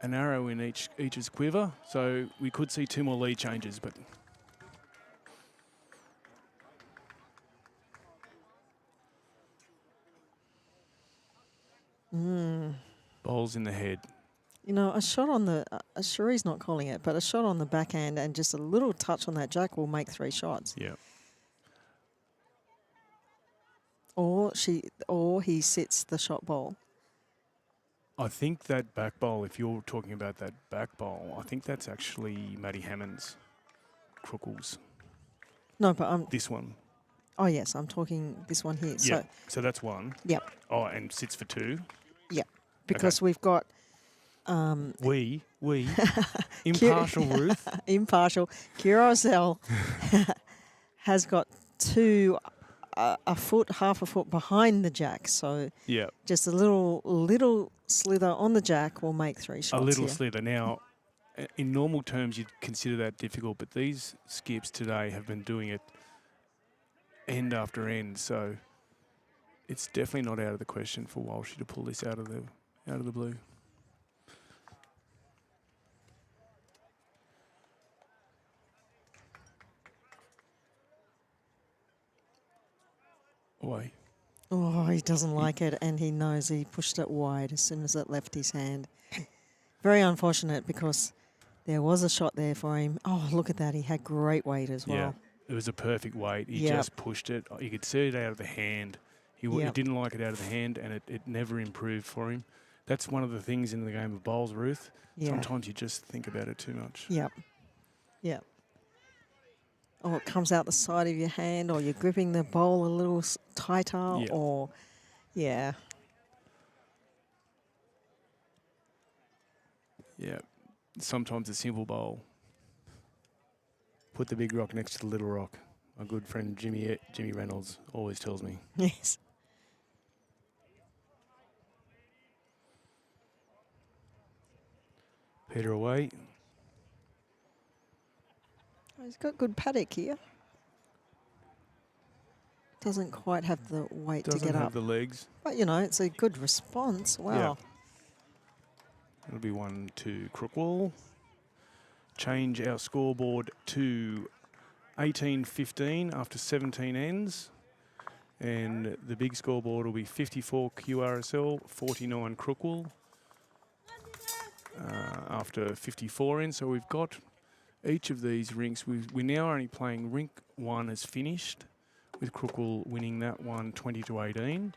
an arrow in each's quiver, so we could see 2 more lead changes, but bowls in the head. You know, a shot on the, Cherie's not calling it, but a shot on the backhand and just a little touch on that jack will make 3 shots. Yeah. Or he sits the shot bowl. I think that back bowl, if you're talking about that back bowl, I think that's actually Matty Hammond's, Crookwell's. No, but this one. Oh yes, I'm talking this one here. Yeah. So that's 1. Yep. Oh, and sits for 2. Yep. Because we've got we impartial Ruth. Impartial. QRSL has got 2 a foot, half a foot behind the jack. So just a little slither on the jack will make 3 shots. A little slither. Now, in normal terms, you'd consider that difficult, but these skips today have been doing it end after end. So it's definitely not out of the question for Walshy to pull this out of the blue. Away. Oh, he doesn't like it, and he knows he pushed it wide as soon as it left his hand. Very unfortunate because there was a shot there for him. Oh, look at that. He had great weight as well. It was a perfect weight. He Yep. just pushed it. You could see it out of the hand. He Yep. didn't like it out of the hand, and it never improved for him. That's one of the things in the game of bowls, Ruth. Yeah. Sometimes you just think about it too much. Yep. Yep. Or it comes out the side of your hand, or you're gripping the bowl a little tighter, Yeah. or, yeah. Yeah. Sometimes a simple bowl. Put the big rock next to the little rock. My good friend Jimmy Reynolds always tells me. Yes. Peter away. Oh, he's got good paddock here. Doesn't quite have the weight Doesn't to get have up. the legs. But, you know, it's a good response. Wow. It'll be 1-2 Crookwall. Change our scoreboard to 18-15 after 17 ends. And the big scoreboard will be 54 QRSL, 49 Crookwall after 54 ends. So we've got each of these rinks. We're now only playing Rink 1 is finished, with Crookwall winning that one 20-18.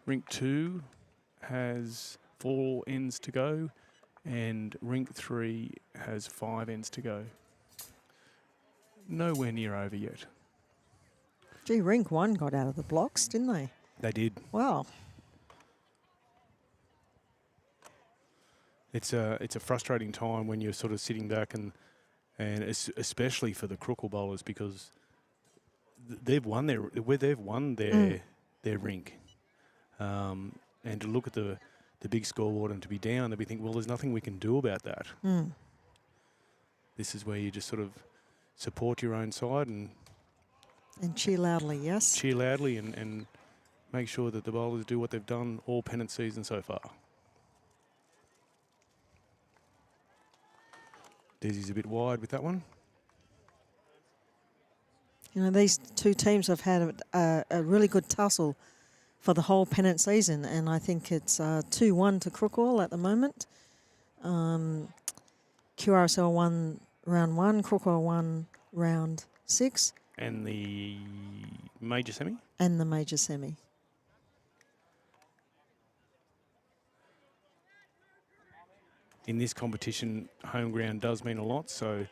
Rink 2 has 4 ends to go, and Rink 3 has 5 ends to go. Nowhere near over yet. Gee, Rink 1 got out of the blocks, didn't they? They did. Wow. It's a frustrating time when you're sort of sitting back and especially for the Crookwall bowlers, because they've won their rink, and to look at the big scoreboard and to be down, they'll be thinking, well, there's nothing we can do about that. This is where you just sort of support your own side and cheer loudly, yes? Cheer loudly and make sure that the bowlers do what they've done all pennant season so far. Desi's a bit wide with that one. You know, these two teams have had a really good tussle for the whole pennant season, and I think it's 2-1 to Crookwall at the moment. QRSL won round 1, Crookwall won round 6. And the major semi? And the major semi. In this competition, home ground does mean a lot, so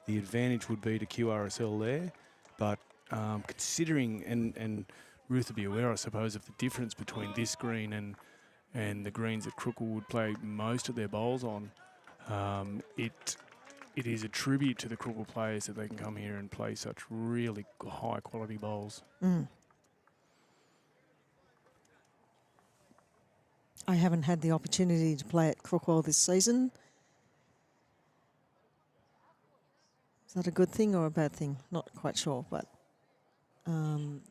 the advantage would be to QRSL there. But considering, and Ruth would be aware, I suppose, of the difference between this green and the greens that Crookwall would play most of their bowls on, it is a tribute to the Crookwall players that they can come here and play such really high quality bowls. I haven't had the opportunity to play at Crookwall this season. Is that a good thing or a bad thing? Not quite sure, but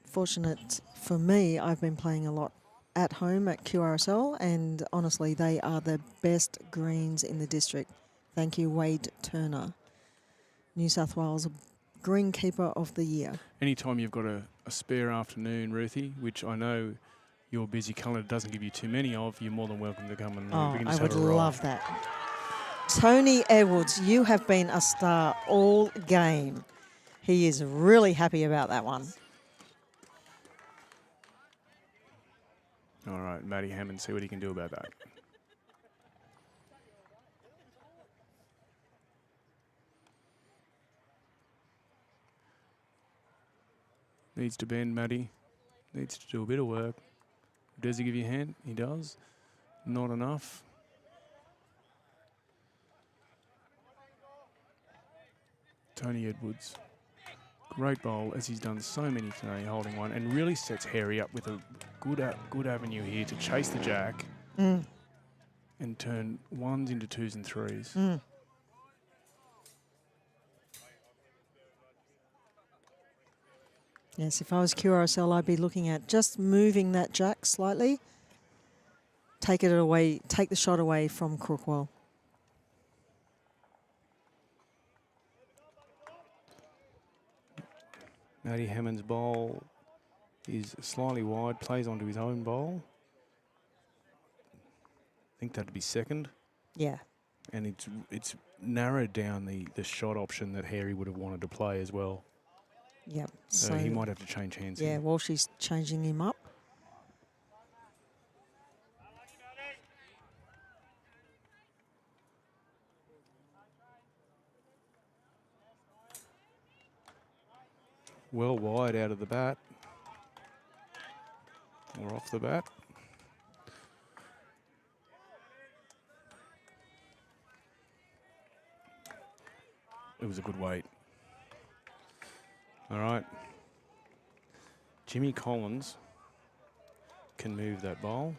fortunate for me, I've been playing a lot at home at QRSL, and honestly, they are the best greens in the district. Thank you, Wade Turner, New South Wales Greenkeeper of the Year. Anytime you've got a spare afternoon, Ruthie, which I know your busy calendar doesn't give you too many of, you're more than welcome to come and we can I just would have a love that. Tony Edwards, you have been a star all game. He is really happy about that one. All right, Matty Hammond, see what he can do about that. Needs to bend, Matty. Needs to do a bit of work. Does he give you a hand? He does. Not enough. Tony Edwards. Great bowl, as he's done so many today, holding one, and really sets Harry up with a good avenue here to chase the jack and turn ones into twos and threes. Yes, if I was QRSL, I'd be looking at just moving that jack slightly. Take it away, take the shot away from Crookwall. Matty Hammond's bowl is slightly wide, plays onto his own bowl. I think that'd be second. Yeah, And it's narrowed down the shot option that Harry would have wanted to play as well. Yep. So he might have to change hands Yeah, here. Walshy's changing him up. Well wide out of the bat. Or off the bat. It was a good weight. All right. Jimmy Collins can move that bowl.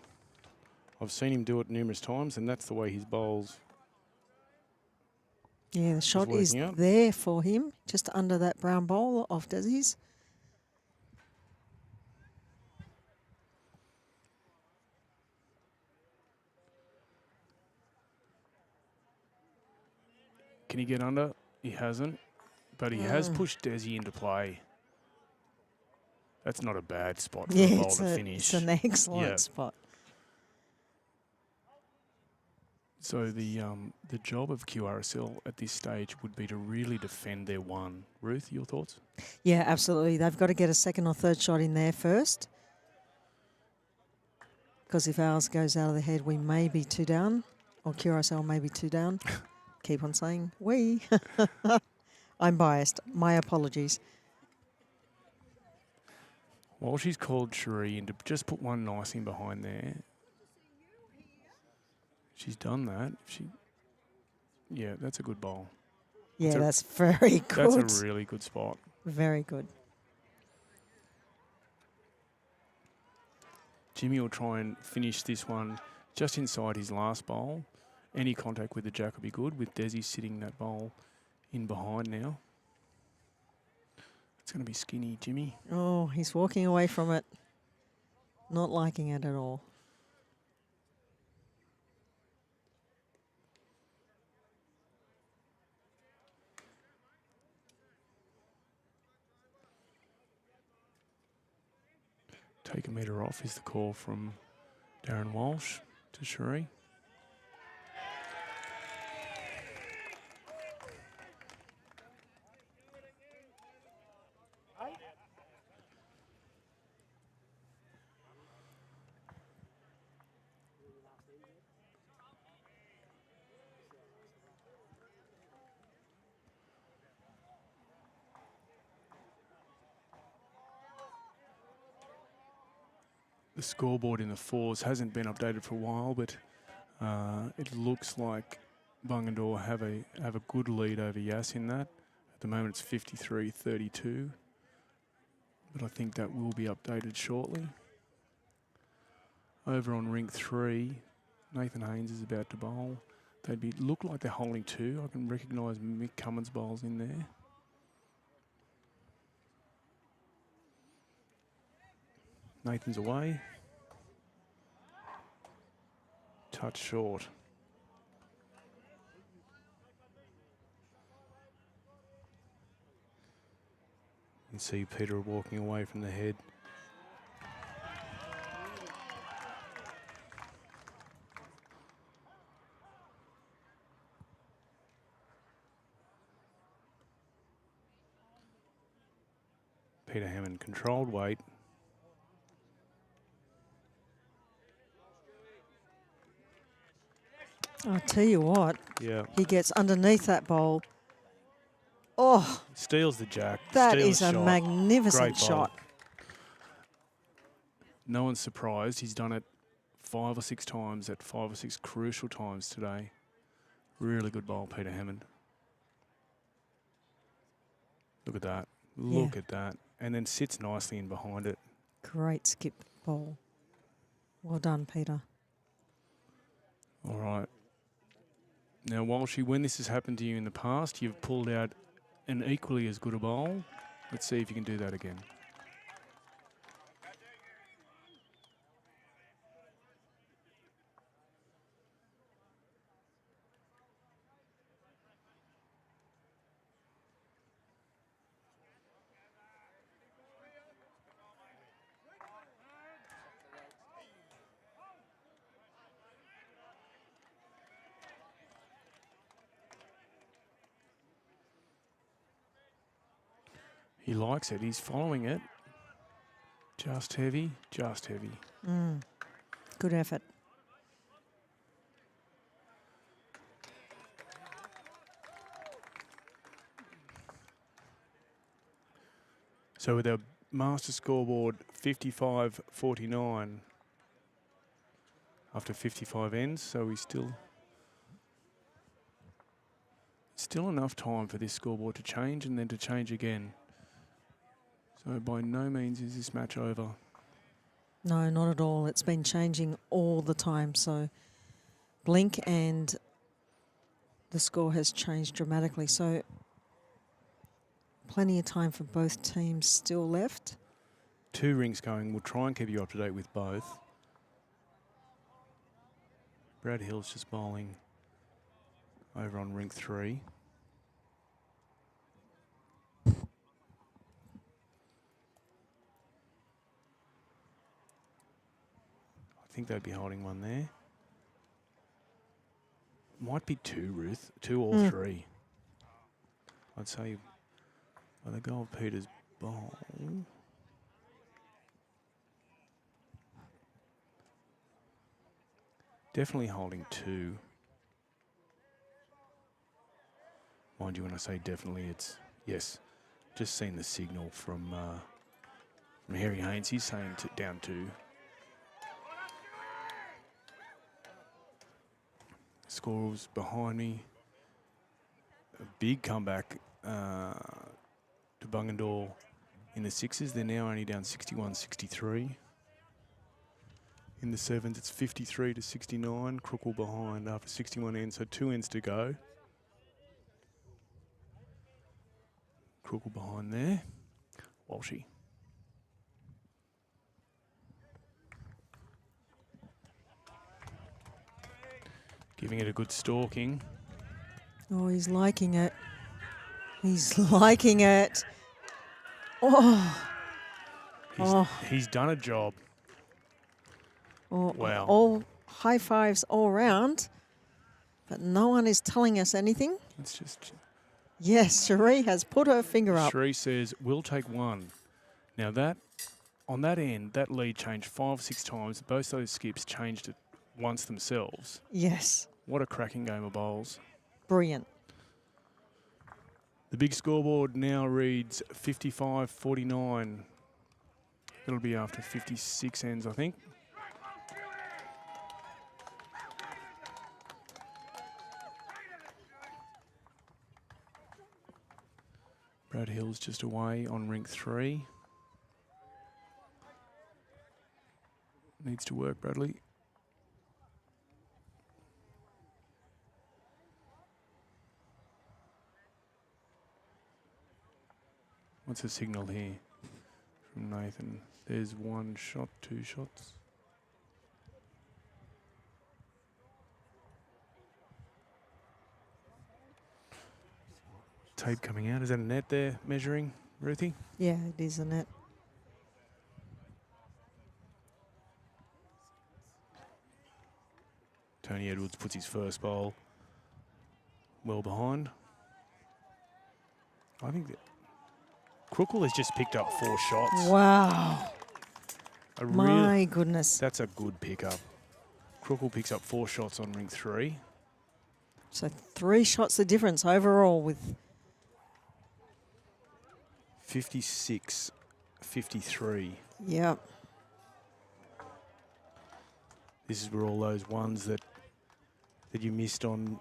I've seen him do it numerous times, and that's the way his bowls. Yeah, the shot is working out. there for him, just under that brown bowl of Desi's. Can he get under? He hasn't, but he has pushed Desi into play. That's not a bad spot for a Yeah, bowl to finish. it's an excellent Yeah. spot. So the job of QRSL at this stage would be to really defend their one. Ruth, your thoughts? Yeah, absolutely. They've got to get a second or third shot in there first. Because if ours goes out of the head, we may be 2 down, or QRSL may be 2 down. Keep on saying we. I'm biased. My apologies. Well, she's called Cherie in to just put one nice in behind there. She's done that. Yeah, that's a good bowl. Yeah, that's very good. That's a really good spot. Very good. Jimmy will try and finish this one just inside his last bowl. Any contact with the jack will be good, with Desi sitting that bowl in behind now. It's going to be skinny, Jimmy. Oh, he's walking away from it. Not liking it at all. Take a metre off is the call from Darren Walsh to Cherie. The scoreboard in the fours hasn't been updated for a while, but it looks like Bungendore have a good lead over Yass in that. At the moment, it's 53-32, but I think that will be updated shortly. Over on Rink 3, Nathan Haynes is about to bowl. Look like they're holding 2. I can recognise Mick Cummins' bowls in there. Nathan's away. Touch short. You can see Peter walking away from the head. Peter Hammond controlled weight. I'll tell you what, Yeah. he gets underneath that bowl. Oh, Steals the jack. that steals is a shot. magnificent Great bowl. shot. No one's surprised. He's done it 5 or 6 times at 5 or 6 crucial times today. Really good bowl, Peter Hammond. Look at that. Look at that. And then sits nicely in behind it. Great skip bowl. Well done, Peter. All right. Now, Walshy, when this has happened to you in the past, you've pulled out an equally as good a bowl. Let's see if you can do that again. He likes it. He's following it. Just heavy, just heavy. Good effort. So with our master scoreboard 55-49 after 55 ends, so we still enough time for this scoreboard to change and then to change again. So by no means is this match over. No, not at all. It's been changing all the time. So blink and the score has changed dramatically. So plenty of time for both teams still left. 2 rinks going. We'll try and keep you up to date with both. Brad Hill's just bowling over on rink 3. I think they'd be holding one there. Might be 2, Ruth. 2 or 3. I'd say by the go of Peter's bowl. Definitely holding 2. Mind you, when I say definitely, it's yes. Just seen the signal from Harry Haynes. He's saying down 2. Scores behind me. A big comeback to Bungendore in the 6s. They're now only down 61-63. In the 7s, it's 53-69. Crookle behind after 61 ends, so 2 ends to go. Crookle behind there. Walshy. Giving it a good stalking. Oh, he's liking it. He's liking it. Oh. He's done a job. Oh, Wow. All high fives all round, but no one is telling us anything. It's just... Yes, Cherie has put her finger up. Cherie says, we'll take 1. Now that, on that end, that lead changed 5 or 6 times. Both those skips changed it once themselves. Yes. What a cracking game of bowls. Brilliant. The big scoreboard now reads 55-49. It'll be after 56 ends, I think. Brad Hill's just away on rink 3. Needs to work, Bradley. What's the signal here from Nathan? There's 1 shot, 2 shots. Tape coming out. Is that a net there measuring, Ruthie? Yeah, it is a net. Tony Edwards puts his first bowl well behind. I think that Crookle has just picked up 4 shots. Wow. My goodness. That's a good pickup. Crookle picks up 4 shots on ring 3. So 3 shots the difference overall with 56-53. Yep. This is where all those ones that you missed on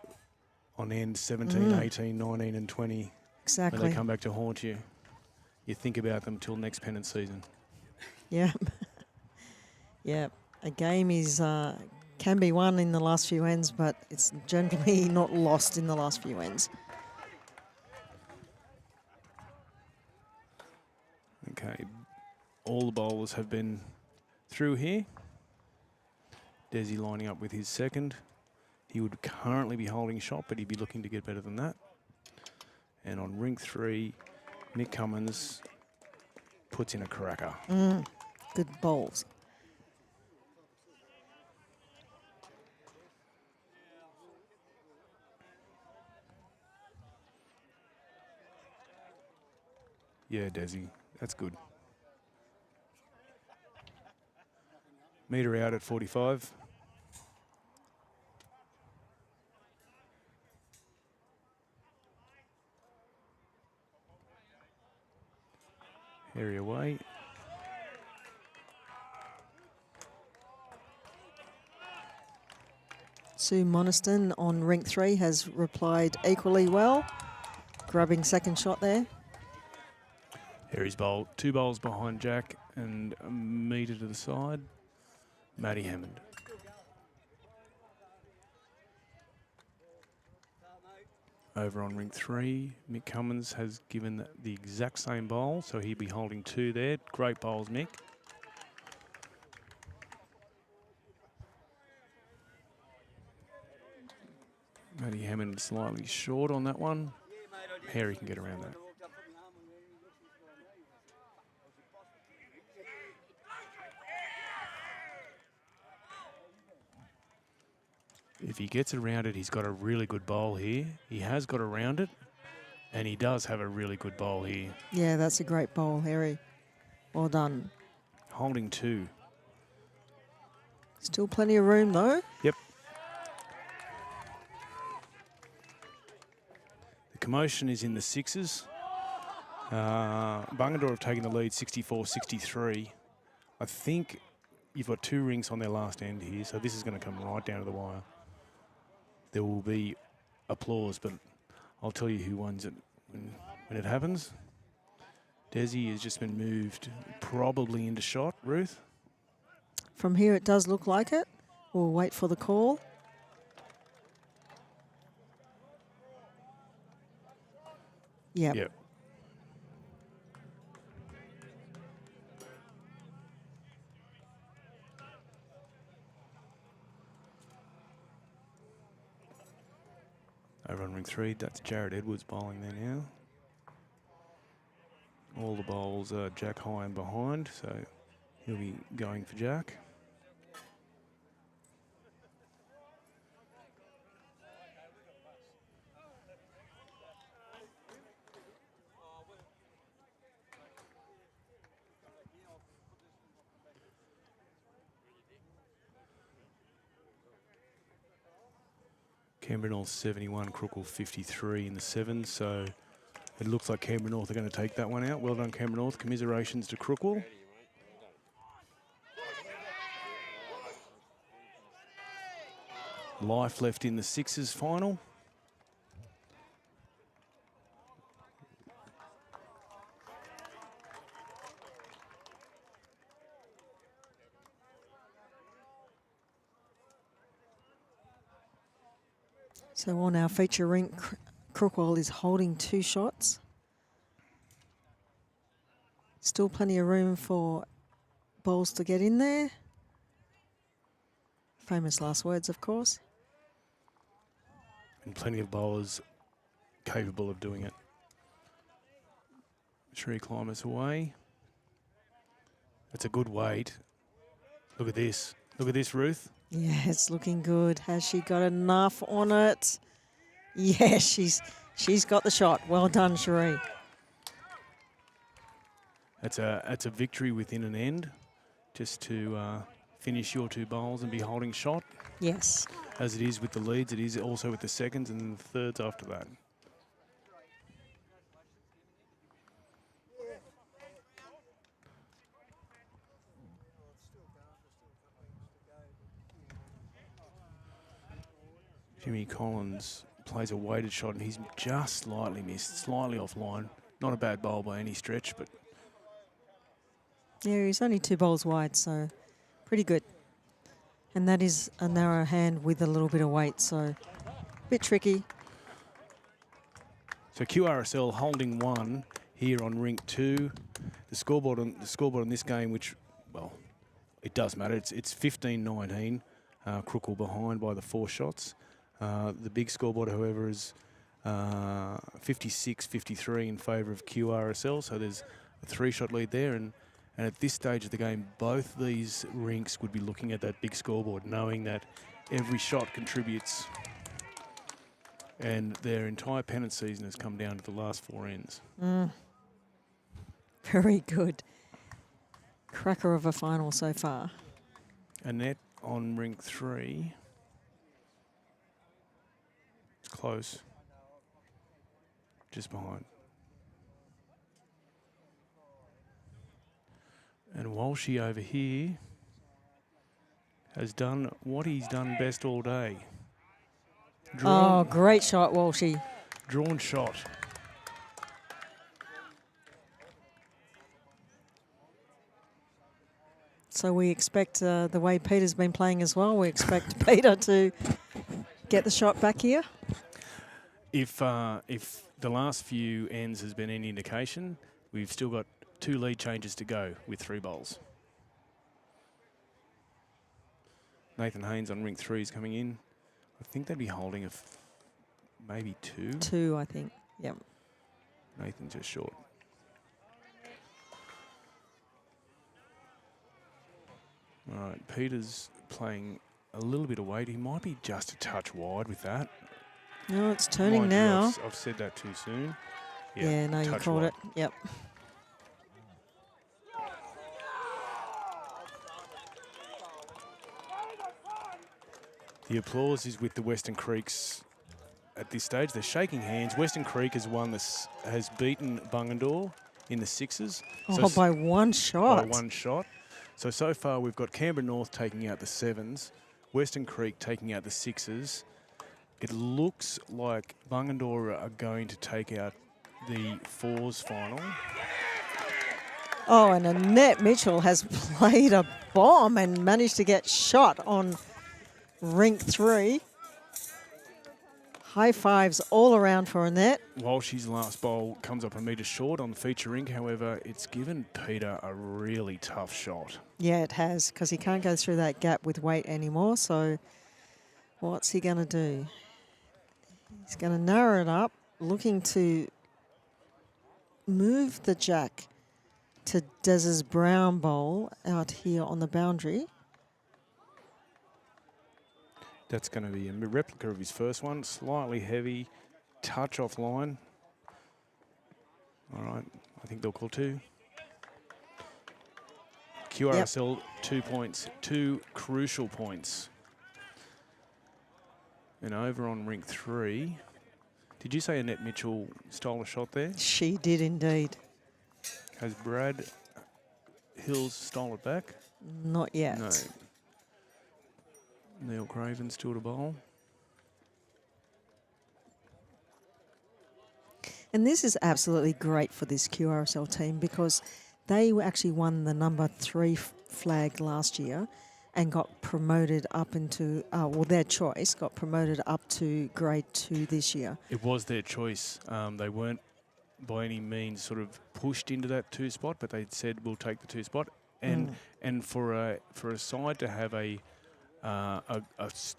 end 17, 18, 19 and 20. Exactly. When they come back to haunt you. You think about them till next pennant season. Yep. Yep. A game is can be won in the last few ends, but it's generally not lost in the last few ends. Okay. All the bowlers have been through here. Desi lining up with his second. He would currently be holding shot, but he'd be looking to get better than that. And on ring 3, Nick Cummins puts in a cracker. Good bowls. Yeah, Desi. That's good. Meter out at 45. Area away. Sue Moniston on rink 3 has replied equally well, grabbing second shot there. Harry's bowl, 2 bowls behind Jack and a metre to the side. Maddie Hammond. Over on rink 3, Mick Cummins has given the exact same bowl, so he'll be holding 2 there. Great bowls, Mick. Maddie Hammond slightly short on that one. Harry can get around that. If he gets around it, he's got a really good bowl here. He has got around it, and he does have a really good bowl here. Yeah, that's a great bowl, Harry. Well done. Holding 2. Still plenty of room, though. Yep. The commotion is in the 6s. Bungendore have taken the lead 64-63. I think you've got 2 rinks on their last end here, so this is going to come right down to the wire. There will be applause, but I'll tell you who wins it when it happens. Desi has just been moved probably into shot. Ruth? From here, it does look like it. We'll wait for the call. Yep. Yep. Over on ring 3, that's Jared Edwards bowling there now. All the bowls are Jack high and behind, so he'll be going for Jack. Canberra North 71, Crookle 53 in the 7s, so it looks like Canberra North are going to take that one out. Well done, Canberra North. Commiserations to Crookle. Life left in the 6s final. So on our feature rink, Crookwell is holding 2 shots. Still plenty of room for bowls to get in there. Famous last words, of course. And plenty of bowlers capable of doing it. Shree Climbers away. That's a good weight. Look at this. Look at this, Ruth. Yeah, it's looking good. Has she got enough on it? Yeah, she's got the shot. Well done, Cherie. That's a victory within an end, just to finish your 2 bowls and be holding shot. Yes. As it is with the leads, it is also with the seconds and the thirds after that. Jimmy Collins plays a weighted shot and he's just slightly missed, slightly offline. Not a bad bowl by any stretch, but... Yeah, he's only 2 bowls wide, so pretty good. And that is a narrow hand with a little bit of weight, so a bit tricky. So QRSL holding 1 here on rink 2. The scoreboard on this game, which, well, it does matter. It's 15-19. Crookle behind by the 4 shots. The big scoreboard, however, is 56-53 in favour of QRSL. So there's a 3-shot lead there, and at this stage of the game, both these rinks would be looking at that big scoreboard, knowing that every shot contributes. And their entire pennant season has come down to the last 4 ends. Very good. Cracker of a final so far. A net on rink 3. It's close. Just behind. And Walshy over here has done what he's done best all day. Oh, great shot, Walshy. Drawn shot. So we expect the way Peter's been playing as well, we expect Peter to get the shot back here. If the last few ends has been any indication, we've still got 2 lead changes to go with 3 bowls. Nathan Haynes on rink 3 is coming in. I think they'd be holding maybe 2. 2, I think. Yep. Nathan just short. All right, Peter's playing a little bit of weight. He might be just a touch wide with that. No, it's turning Mind you, now. I've said that too soon. Yeah, no, you touch called wide. it. Yep. The applause is with the Western Creeks at this stage. They're shaking hands. Western Creek has beaten Bungendore in the 6s. Oh, by 1 shot. By 1 shot. So far we've got Canberra North taking out the 7s, Western Creek taking out the 6s. It looks like Bungendore are going to take out the 4s final. Oh, and Annette Mitchell has played a bomb and managed to get shot on rink 3. High fives all around for Annette. Walshy's last bowl comes up a metre short on the feature rink. However, it's given Peter a really tough shot. Yeah, it has, because he can't go through that gap with weight anymore. So what's he going to do? He's going to narrow it up, looking to move the jack to Dez's brown bowl out here on the boundary. That's going to be a replica of his first one. Slightly heavy, touch offline. All right, I think they'll call 2. QRSL, 2 points, 2 crucial points. And over on rink 3, did you say Annette Mitchell stole a shot there? She did indeed. Has Brad Hills stole it back? Not yet. No. Neil Craven still to bowl. And this is absolutely great for this QRSL team because they actually won the number 3 flag last year and got promoted up into, well, their choice got promoted up to grade 2 this year. It was their choice. They weren't by any means sort of pushed into that 2 spot, but they said we'll take the 2 spot. And for a side to have a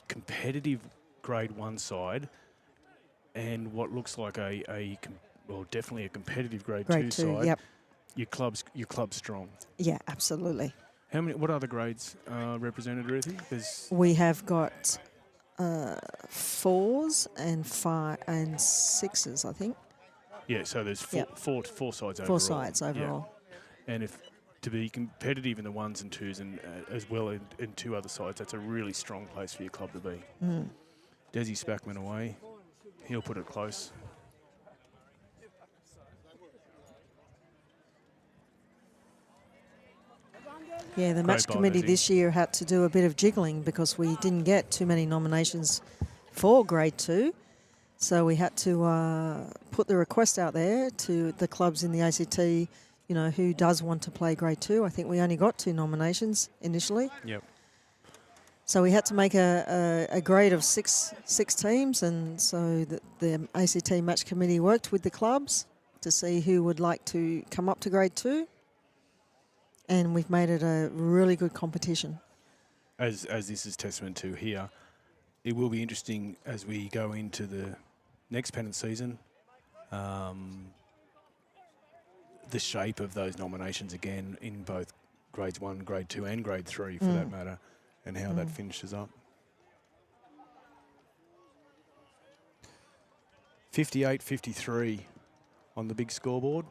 competitive grade 1 side and what looks like well, definitely a competitive grade 2 side. Yep. Your club's strong. Yeah, absolutely. What other grades represented, Ruthie? We have got 4s and 5 and 6s, I think. Yeah, so there's four sides overall. 4 sides overall. Yeah. And if to be competitive in the 1s and 2s and as well in 2 other sides, that's a really strong place for your club to be. Desi Spackman away. He'll put it close. Yeah, the match committee this year had to do a bit of jiggling because we didn't get too many nominations for grade 2. So we had to put the request out there to the clubs in the ACT, you know, who does want to play grade 2. I think we only got 2 nominations initially. Yep. So we had to make a grade of six teams, and so the ACT match committee worked with the clubs to see who would like to come up to grade 2. And we've made it a really good competition. As this is testament to here, it will be interesting as we go into the next pennant season, the shape of those nominations again in both grades 1, grade 2 and grade 3 for that matter, and how that finishes up. 58-53 on the big scoreboard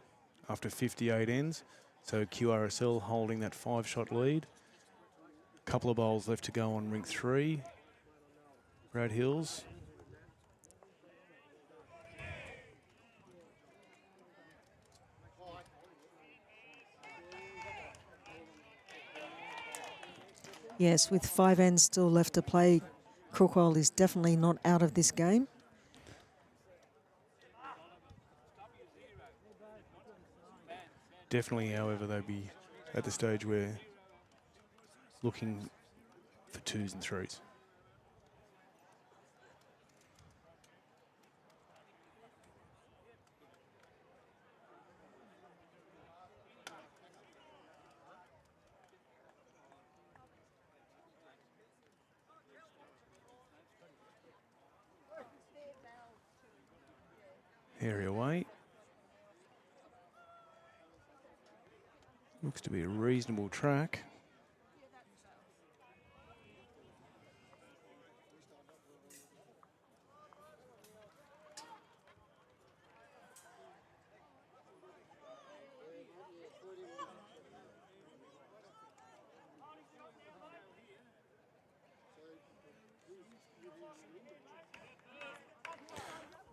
after 58 ends. So QRSL holding that 5-shot lead. Couple of bowls left to go on rink 3. Brad Hills. Yes, with 5 ends still left to play, Crookwell is definitely not out of this game. Definitely, however, they'd be at the stage where looking for 2s and 3s. Area away. Looks to be a reasonable track.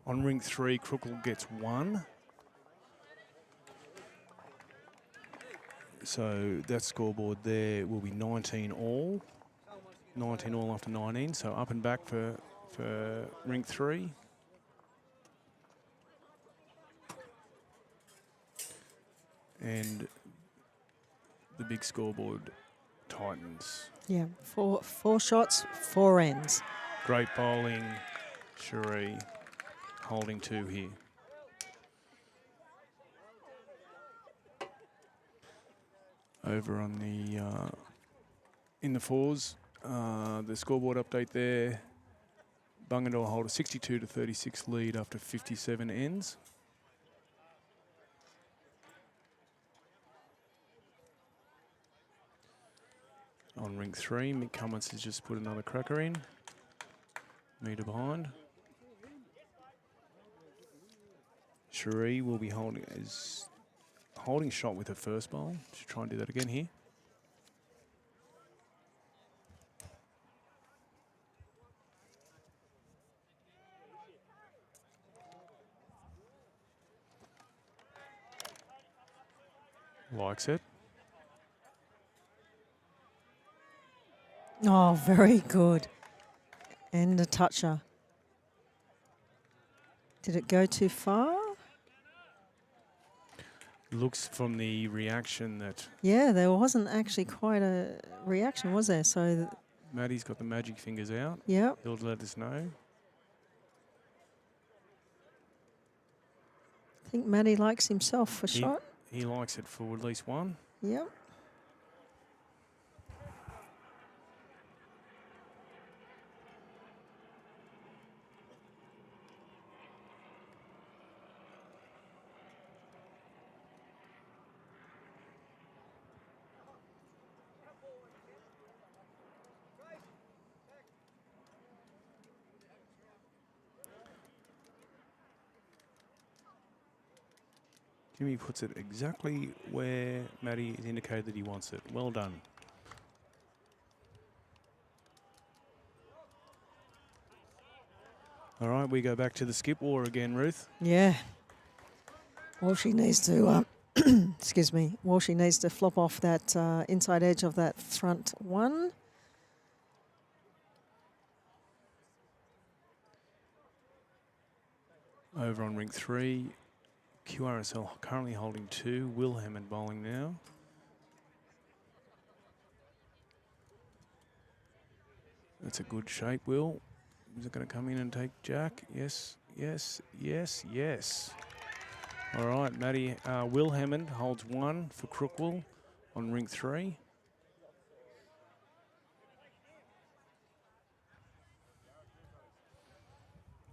On rink 3, Crookle gets 1. So that scoreboard there will be 19 all. 19 all after 19, so up and back for rink 3. And the big scoreboard tightens. Yeah, four shots, 4 ends. Great bowling, Cherie holding 2 here. Over on the in the 4s, the scoreboard update there. Bungendore hold a 62-36 lead after 57 ends. On rink 3, Mick Cummins has just put another cracker in. Metre behind. Cherie will be holding shot with her first bowl. She'll try and do that again here. Likes it. Oh, very good. And a toucher. Did it go too far? Looks from the reaction that Yeah, there wasn't actually quite a reaction, was there? So, Maddie's got the magic fingers out. yeah. He'll let us know. I think Matty likes himself for He- shot. He likes it for at least 1. Yep. Jimmy puts it exactly where Matty has indicated that he wants it. Well done. All right, we go back to the skip war again, Ruth. Yeah. Well, she needs to, excuse me, well, she needs to flop off that inside edge of that front 1. Over on rink 3, QRSL currently holding 2. Will Hammond bowling now. That's a good shape, Will. Is it going to come in and take Jack? Yes, yes, yes, yes. All right, Matty. Will Hammond holds 1 for Crookwell on rink 3.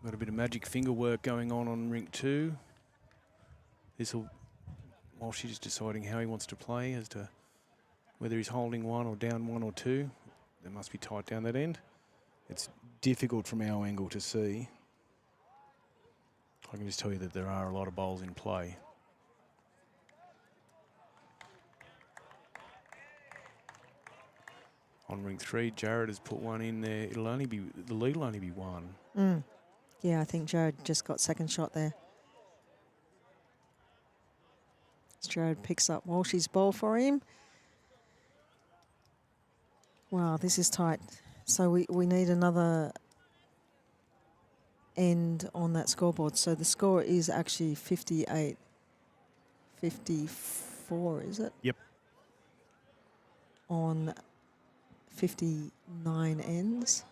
Got a bit of magic finger work going on rink 2. This'll, while she's deciding how he wants to play as to whether he's holding 1 or down 1 or 2. They must be tight down that end. It's difficult from our angle to see. I can just tell you that there are a lot of bowls in play. on ring 3. Jared has put one in there. The lead will only be 1. Yeah, I think Jared just got second shot there. Jared picks up Walshy's ball for him. Wow, this is tight. So we need another end on that scoreboard. So the score is actually 58-54, is it? Yep. On 59 ends.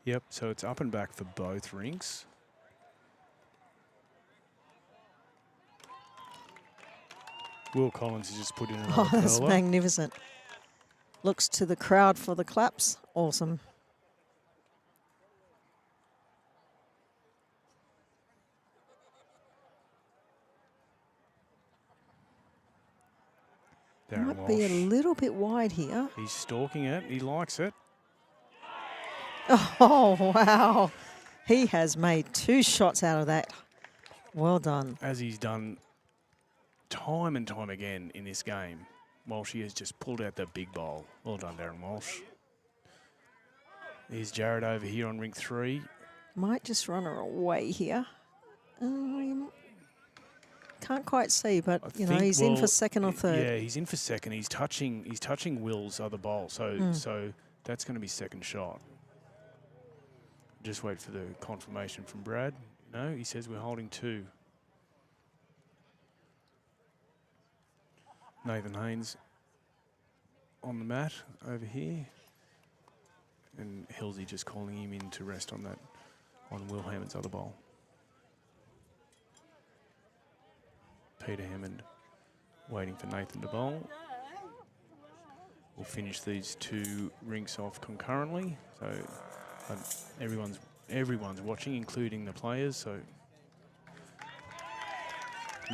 Yep, so it's up and back for both rinks. Will Collins has just put in another Oh, that's curler. magnificent. Looks to the crowd for the claps. Awesome. Darren Might be a Walsh. little bit wide here. He's stalking it. He likes it. Oh, wow. He has made 2 shots out of that. Well done. As he's done time and time again in this game. Walsh has just pulled out the big bowl. Well done, Darren Walsh. There's Jared over here on ring 3. Might just run her away here. Can't quite see, but I you know think, he's in for well, second or third. Yeah, he's in for second. He's touching Will's other bowl. So that's going to be second shot. Just wait for the confirmation from Brad. No, he says we're holding 2. Nathan Haynes on the mat over here. And Hilsey just calling him in to rest on that, on Will Hammond's other bowl. Peter Hammond waiting for Nathan to bowl. We'll finish these 2 rinks off concurrently. So everyone's watching, including the players. So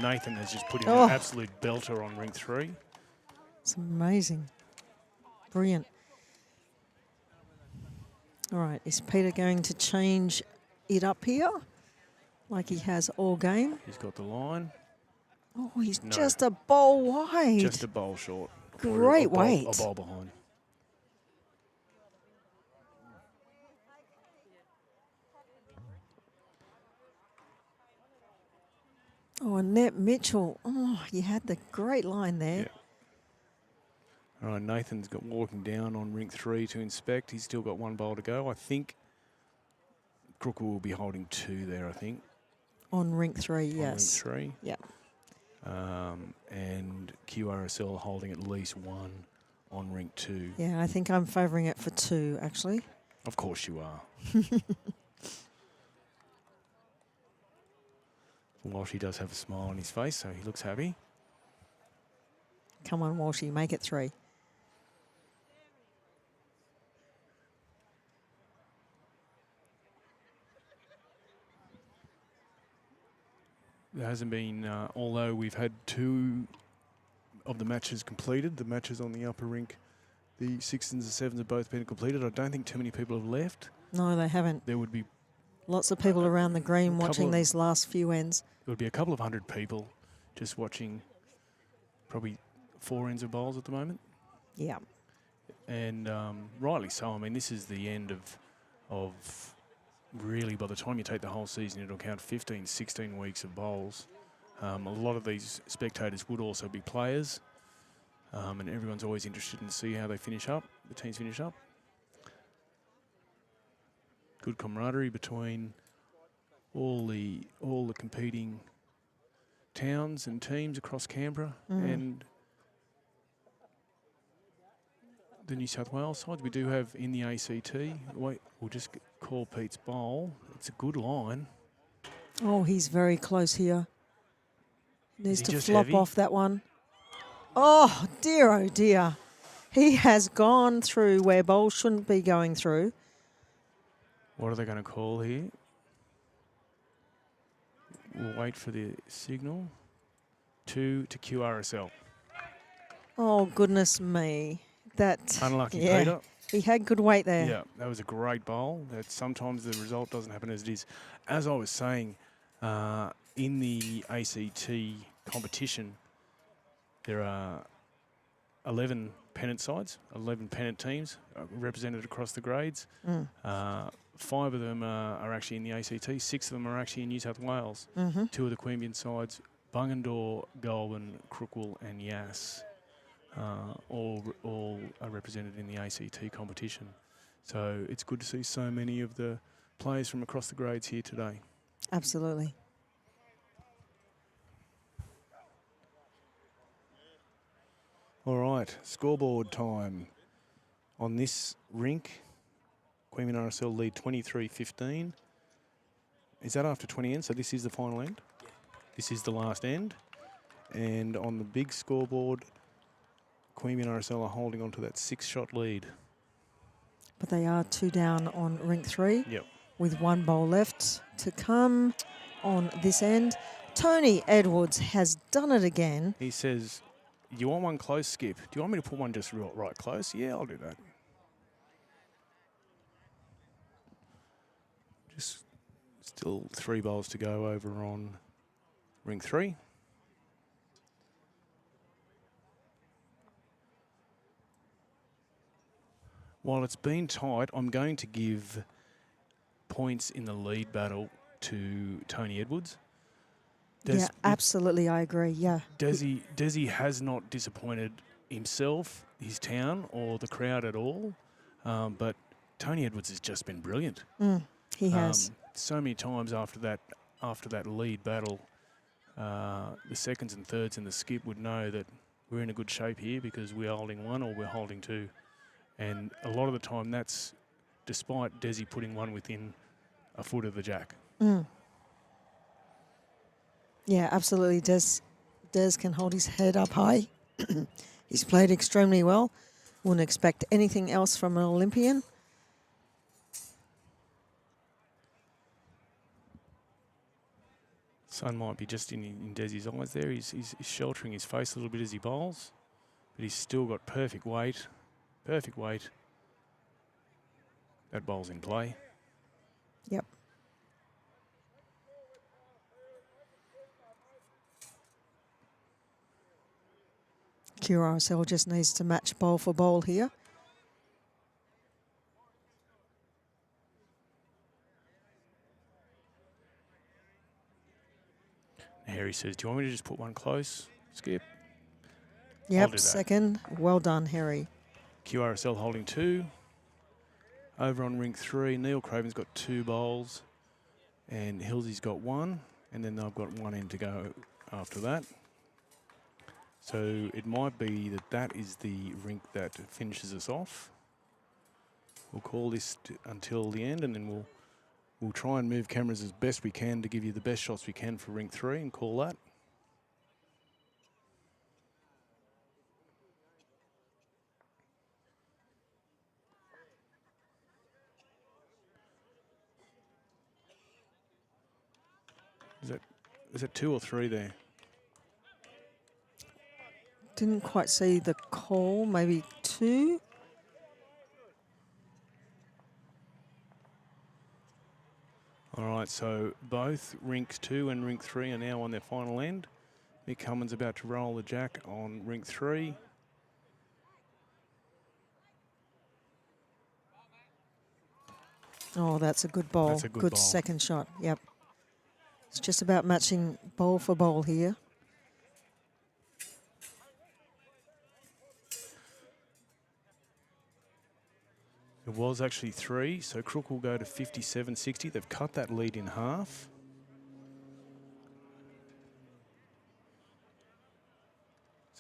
Nathan has just put in an absolute belter on ring 3. It's amazing. Brilliant. All right, is Peter going to change it up here like he has all game? He's got the line. Oh, he's just a bowl wide. Just a bowl short. Great a weight. bowl behind. Oh, Annette Mitchell. Oh, you had the great line there. Yeah. All right, Nathan's got walking down on ring 3 to inspect. He's still got 1 bowl to go. I think Crooker will be holding 2 there, I think. On rink 3, On yes. ring 3. Yeah. And QRSL holding at least 1 on ring 2. Yeah, I think I'm favouring it for 2, actually. Of course you are. Walshy does have a smile on his face, so he looks happy. Come on, Walshy, make it 3. There hasn't been, although we've had 2 of the matches completed, the matches on the upper rink, the 6s and the 7s have both been completed. I don't think too many people have left. No, they haven't. There would be Lots of people around the green watching of- these last few ends. there would be a couple of 100 people just watching probably 4 ends of bowls at the moment. Yeah. And rightly so. I mean, this is the end of really, by the time you take the whole season into account, 15, 16 weeks of bowls. A lot of these spectators would also be players. And everyone's always interested in see how they finish up, the teams finish up. Good camaraderie between all the competing towns and teams across Canberra and the New South Wales sides. We do have in the ACT. Wait, we'll just call Pete's bowl. It's a good line. Oh, he's very close here. Needs he to just flop heavy? off that one. Oh, dear. He has gone through where bowls shouldn't be going through. What are they going to call here? We'll wait for the signal. 2 to QRSL. Oh, goodness me. That, Unlucky, yeah, Peter. he had good weight there. Yeah, that was a great bowl. That sometimes the result doesn't happen as it is. As I was saying, in the ACT competition, there are 11 pennant sides, 11 pennant teams represented across the grades. 5 of them are actually in the ACT, 6 of them are actually in New South Wales. 2 of the Queanbeyan sides, Bungendore, Goulburn, Crookwell and Yass, all are represented in the ACT competition. So it's good to see so many of the players from across the grades here today. Absolutely. All right, scoreboard time. On this rink, Queanbeyan RSL lead 23-15. Is that after 20 ends? So this is the final end? Yeah. This is the last end. And on the big scoreboard, Queanbeyan RSL are holding on to that 6-shot lead. But they are 2 down on rink 3. Yep. With 1 bowl left to come on this end. Tony Edwards has done it again. He says, you want one close, Skip? Do you want me to put one just right close? Yeah, I'll do that. Just still 3 bowls to go over on rink 3. While it's been tight, I'm going to give points in the lead battle to Tony Edwards. Yeah, absolutely, I agree, yeah. Desi has not disappointed himself, his town, or the crowd at all, but Tony Edwards has just been brilliant. He has. So many times after that lead battle, the seconds and thirds in the skip would know that we're in a good shape here because we're holding 1 or we're holding 2. And a lot of the time that's despite Desi putting 1 within a foot of the jack. Yeah, absolutely. Des can hold his head up high. He's played extremely well. Wouldn't expect anything else from an Olympian. Sun might be just in Desi's eyes there. He's sheltering his face a little bit as he bowls, but he's still got perfect weight. Perfect weight. That bowl's in play. Yep. QRSL just needs to match bowl for bowl here. Harry says, do you want me to just put 1 close, Skip? Yep, second. Well done, Harry. QRSL holding 2. Over on rink 3, Neil Craven's got 2 bowls and Hillsy's got 1, and then they've got 1 end to go after that. So it might be that is the rink that finishes us off. We'll call this until the end, and then we'll try and move cameras as best we can to give you the best shots we can for rink 3 and call that. Is that 2 or 3 there? Didn't quite see the call, maybe 2. All right, so both rink 2 and rink 3 are now on their final end. Mick Cummins about to roll the jack on rink 3. Oh, that's a good bowl. That's a good bowl. Second shot, yep. It's just about matching bowl for bowl here. It was actually 3, so Crook will go to 57-60. They've cut that lead in half.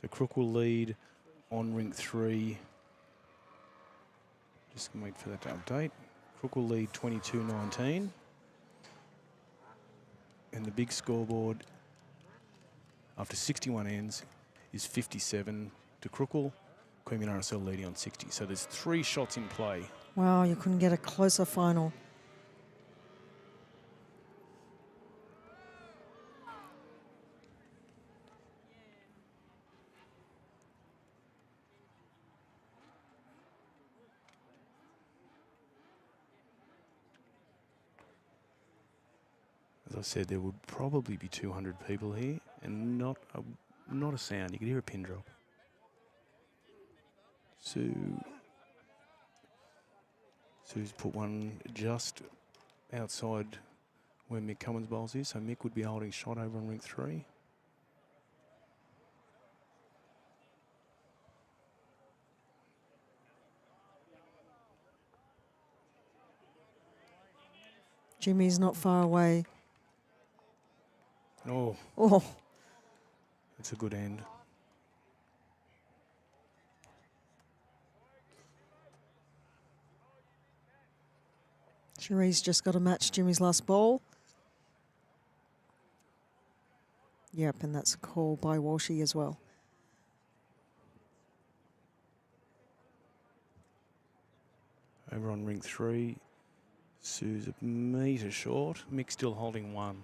So Crook will lead on rink 3. Just wait for that to update. Crook will lead 22-19. And the big scoreboard after 61 ends is 57 to Crookle. Queanbeyan RSL leading on 60. So there's 3 shots in play. Wow, you couldn't get a closer final. As I said, there would probably be 200 people here and not a sound. You could hear a pin drop. Sue's put one just outside where Mick Cummins bowls is, so Mick would be holding shot over on rink 3. Jimmy's not far away. Oh, Oh, that's a good end. Cherie's just got to match Jimmy's last ball. Yep, and that's a call by Walshy as well. Over on rink 3, Sue's a metre short. Mick still holding 1.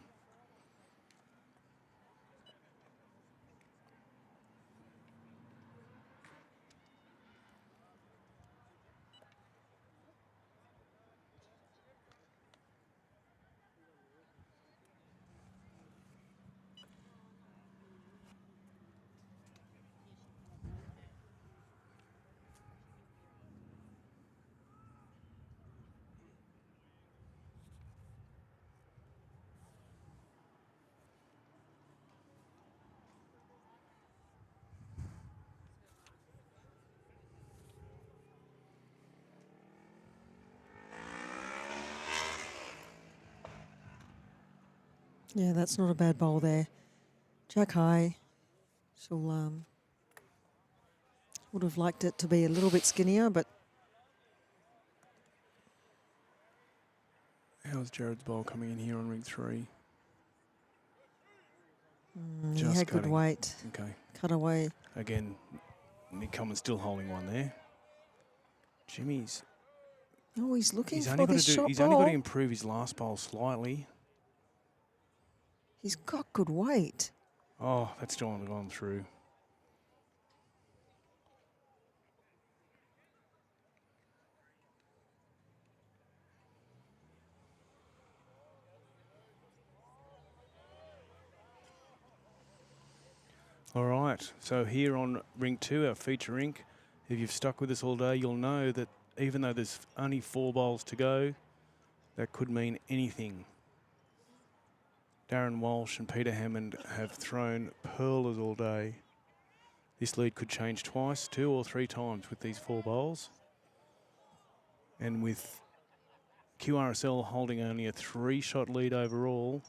Yeah, that's not a bad bowl there. Jack high. She'll would have liked it to be a little bit skinnier, but How's Jared's bowl coming in here on rink 3? he Just had good cutting. weight. Okay. Cut away. Again, Mick Cummins still holding 1 there. Jimmy's. Oh, he's looking He's for only got this to do. shot He's ball. only got to improve his last bowl slightly. He's got good weight. Oh, that's still gone through. All right, so here on rink 2, our feature rink, if you've stuck with us all day, you'll know that even though there's only 4 bowls to go, that could mean anything. Darren Walsh and Peter Hammond have thrown pearlers all day. This lead could change twice, 2 or 3 times with these 4 bowls. And with QRSL holding only a 3-shot lead overall,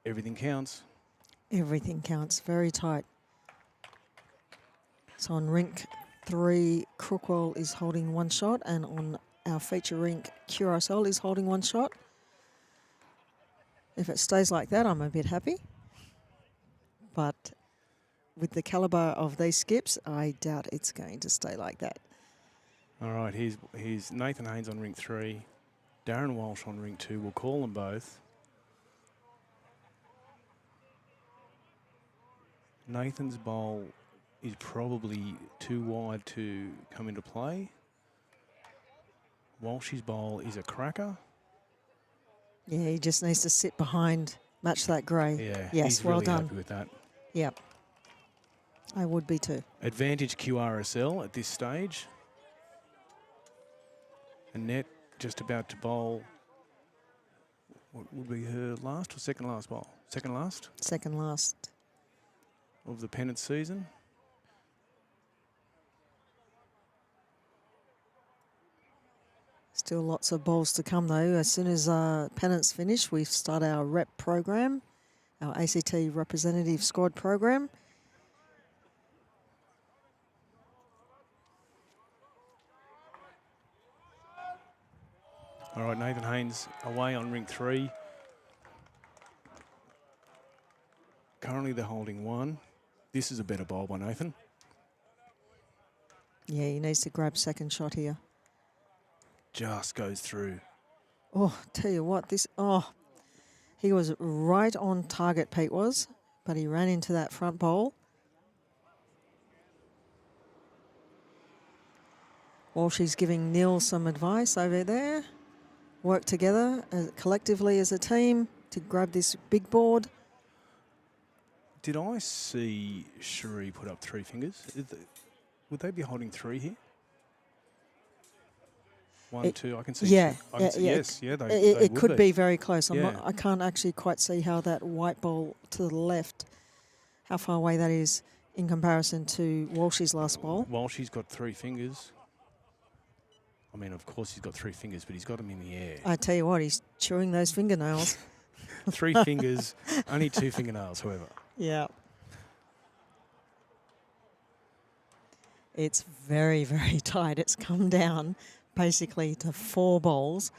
everything counts. Everything counts. Very tight. So on rink 3, Crookwell is holding 1 shot, and on our feature rink, QRSL is holding 1 shot. If it stays like that, I'm a bit happy. But with the calibre of these skips, I doubt it's going to stay like that. All right, here's Nathan Haynes on rink 3, Darren Walsh on rink 2. We'll call them both. Nathan's bowl is probably too wide to come into play. Walsh's bowl is a cracker. Yeah, he just needs to sit behind, match that grey. Yeah, yes, he's well really done. happy with that. Yep. I would be too. Advantage QRSL at this stage. Annette just about to bowl what would be her last or second last bowl? Second last Second last. of the Pennant season. Still lots of balls to come though. As soon as Pennant's finished, we start our rep program, our ACT representative squad program. All right, Nathan Haynes away on rink 3. Currently they're holding 1. This is a better bowl by Nathan. Yeah, he needs to grab second shot here. Just goes through. Oh, tell you what, he was right on target, Pete was, but he ran into that front bowl. While she's giving Neil some advice over there. Work together collectively as a team to grab this big board. Did I see Cherie put up 3 fingers? would they be holding 3 here? 1, 2. I can see. Yeah, two. I can see, yeah, yes, yeah. They It would could be very close. Yeah. I can't actually quite see how that white ball to the left, how far away that is in comparison to Walsh's last ball. Walshy's got 3 fingers. I mean, of course he's got 3 fingers, but he's got them in the air. I tell you what, he's chewing those fingernails. 3 fingers, only 2 fingernails, however. Yeah. It's very, very tight. It's come down basically to 4 balls.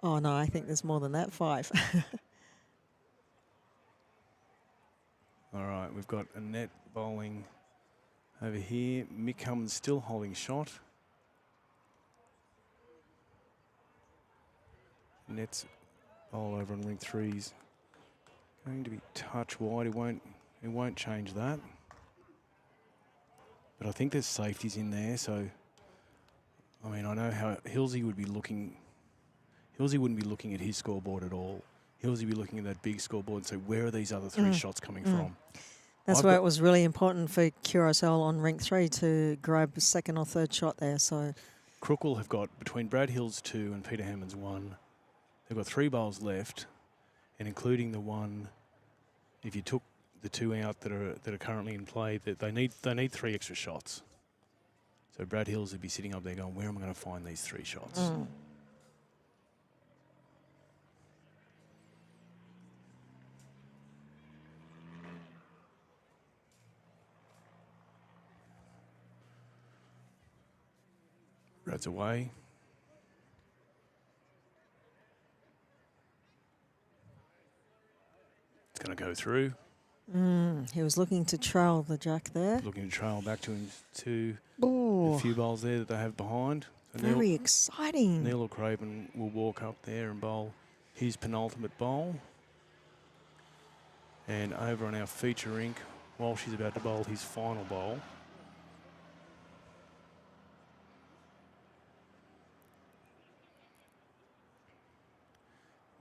Oh, no, I think there's more than that, 5. All right, we've got a net bowling over here. Mick Cummins still holding shot. Net's bowl over on ring 3's going to be touch wide. It won't change that. But I think there's safeties in there, so I mean, I know how Hilsey would be looking. Hilsey wouldn't be looking at his scoreboard at all. Hilsey would be looking at that big scoreboard and say, where are these other 3 shots coming from? That's why it was really important for QRSL on rink 3 to grab a second or third shot there. So Crookall have got, between Brad Hill's 2 and Peter Hammond's 1, they've got 3 bowls left, and including the 1, if you took the 2 out that are currently in play, that they need 3 extra shots. So Brad Hills would be sitting up there going, where am I going to find these 3 shots? Brad's away. It's going to go through. He was looking to trail the jack there. Looking to trail back to the Oh, few bowls there that they have behind. So very exciting. Neil O'Craven will walk up there and bowl his penultimate bowl. And over on our feature rink, while she's about to bowl his final bowl.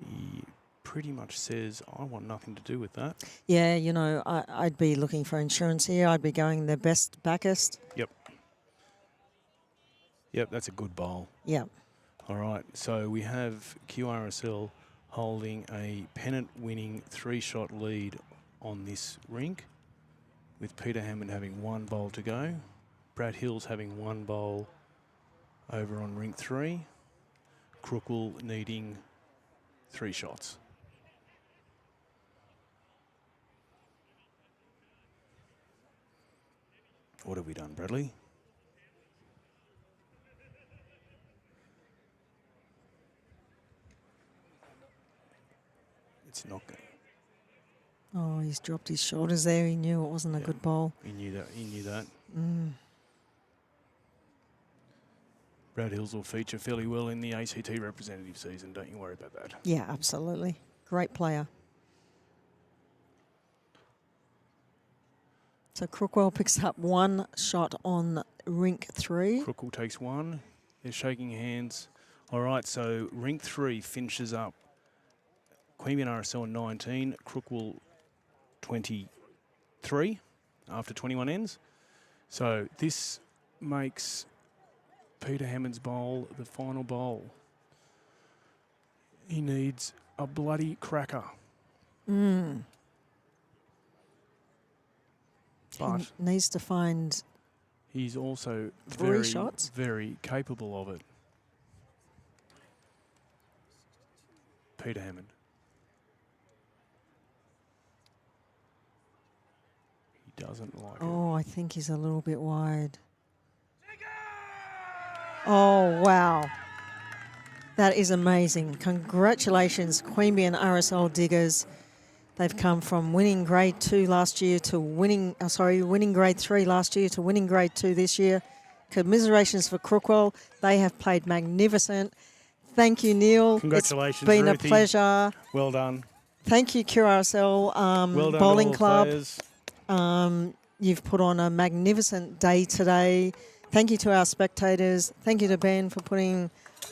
He pretty much says, I want nothing to do with that. Yeah, you know, I'd be looking for insurance here. I'd be going the best backest. Yep, that's a good bowl. Yeah. All right, so we have QRSL holding a pennant-winning 3-shot lead on this rink, with Peter Hammond having 1 bowl to go, Brad Hills having 1 bowl over on rink 3, Crookall needing 3 shots. What have we done, Bradley? It's not going. Oh, he's dropped his shoulders there. He knew it wasn't a good bowl. He knew that. He knew that. Brad Hills will feature fairly well in the ACT representative season. Don't you worry about that. Yeah, absolutely. Great player. So Crookwell picks up 1 shot on rink 3. Crookall takes 1. They're shaking hands. All right, so rink 3 finishes up Queanbeyan RSL 19, Crookall 23 after 21 ends. So this makes Peter Hammond's bowl the final bowl. He needs a bloody cracker. But He needs to find he's also 3 very, shots. very capable of it. Peter Hammond. He doesn't like it. Oh, I think he's a little bit wide. Oh, wow. That is amazing. Congratulations, Queanbeyan RSL Diggers. They've come from winning grade 2 last year to winning grade 3 last year to winning grade 2 this year. Commiserations for Crookwell. They have played magnificent. Thank you, Neil. Congratulations, It's been Ruthie. a pleasure. Well done. Thank you, QRSL Well done Bowling to all Club. players. You've put on a magnificent day today. Thank you to our spectators. Thank you to Ben for putting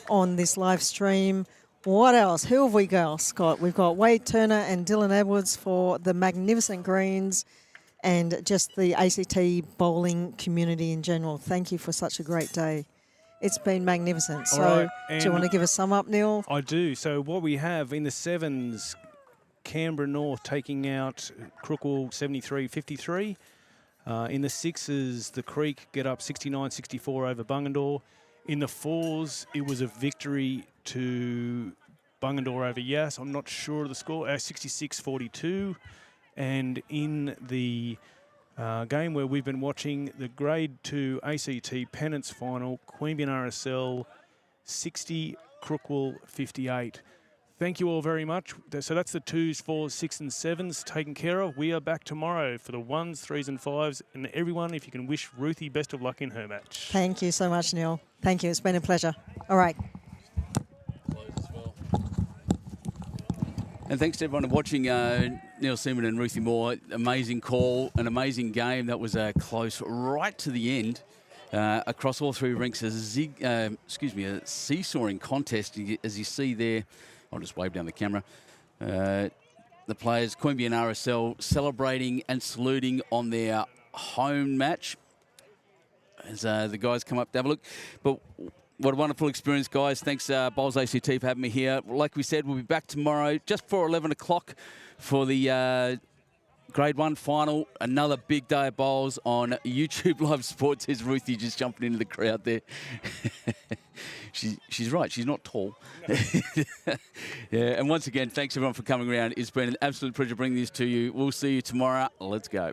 on this live stream. What else? Who have we got, Scott? We've got Wade Turner and Dylan Edwards for the magnificent greens. and just the ACT bowling community in general. Thank you for such a great day. It's been magnificent. All So right, do you want to give a sum up, Neil? I do. So what we have in the sevens, Canberra North taking out Crookwell 73-53. In the sixes, the Creek get up 69-64 over Bungendore. In the fours, it was a victory to Bungendore over Yass. I'm not sure of the score, 66-42. And in the game where we've been watching, the Grade 2 ACT Pennants Final, Queanbeyan RSL 60, Crookwell 58. Thank you all very much. So that's the 2s, 4s, 6 and 7s taken care of. We are back tomorrow for the 1s, 3s and 5s. And everyone, if you can wish Ruthie best of luck in her match. Thank you so much, Neil. Thank you. It's been a pleasure. All right. And thanks to everyone watching. Neil Seaman and Ruthie Moore, amazing call, an amazing game. That was close right to the end. Across all three rinks, a seesawing contest, as you see there. I'll just wave down the camera. The players, Queanbeyan RSL, celebrating and saluting on their home match as the guys come up to have a look. But what a wonderful experience, guys. Thanks, Bowls ACT, for having me here. Like we said, we'll be back tomorrow just before 11 o'clock for the Grade 1 final. Another big day of bowls on YouTube Live Sports. There's Ruthie just jumping into the crowd there. She's right. She's not tall. No. Yeah, and once again, thanks everyone for coming around. It's been an absolute pleasure bringing this to you. We'll see you tomorrow. Let's go.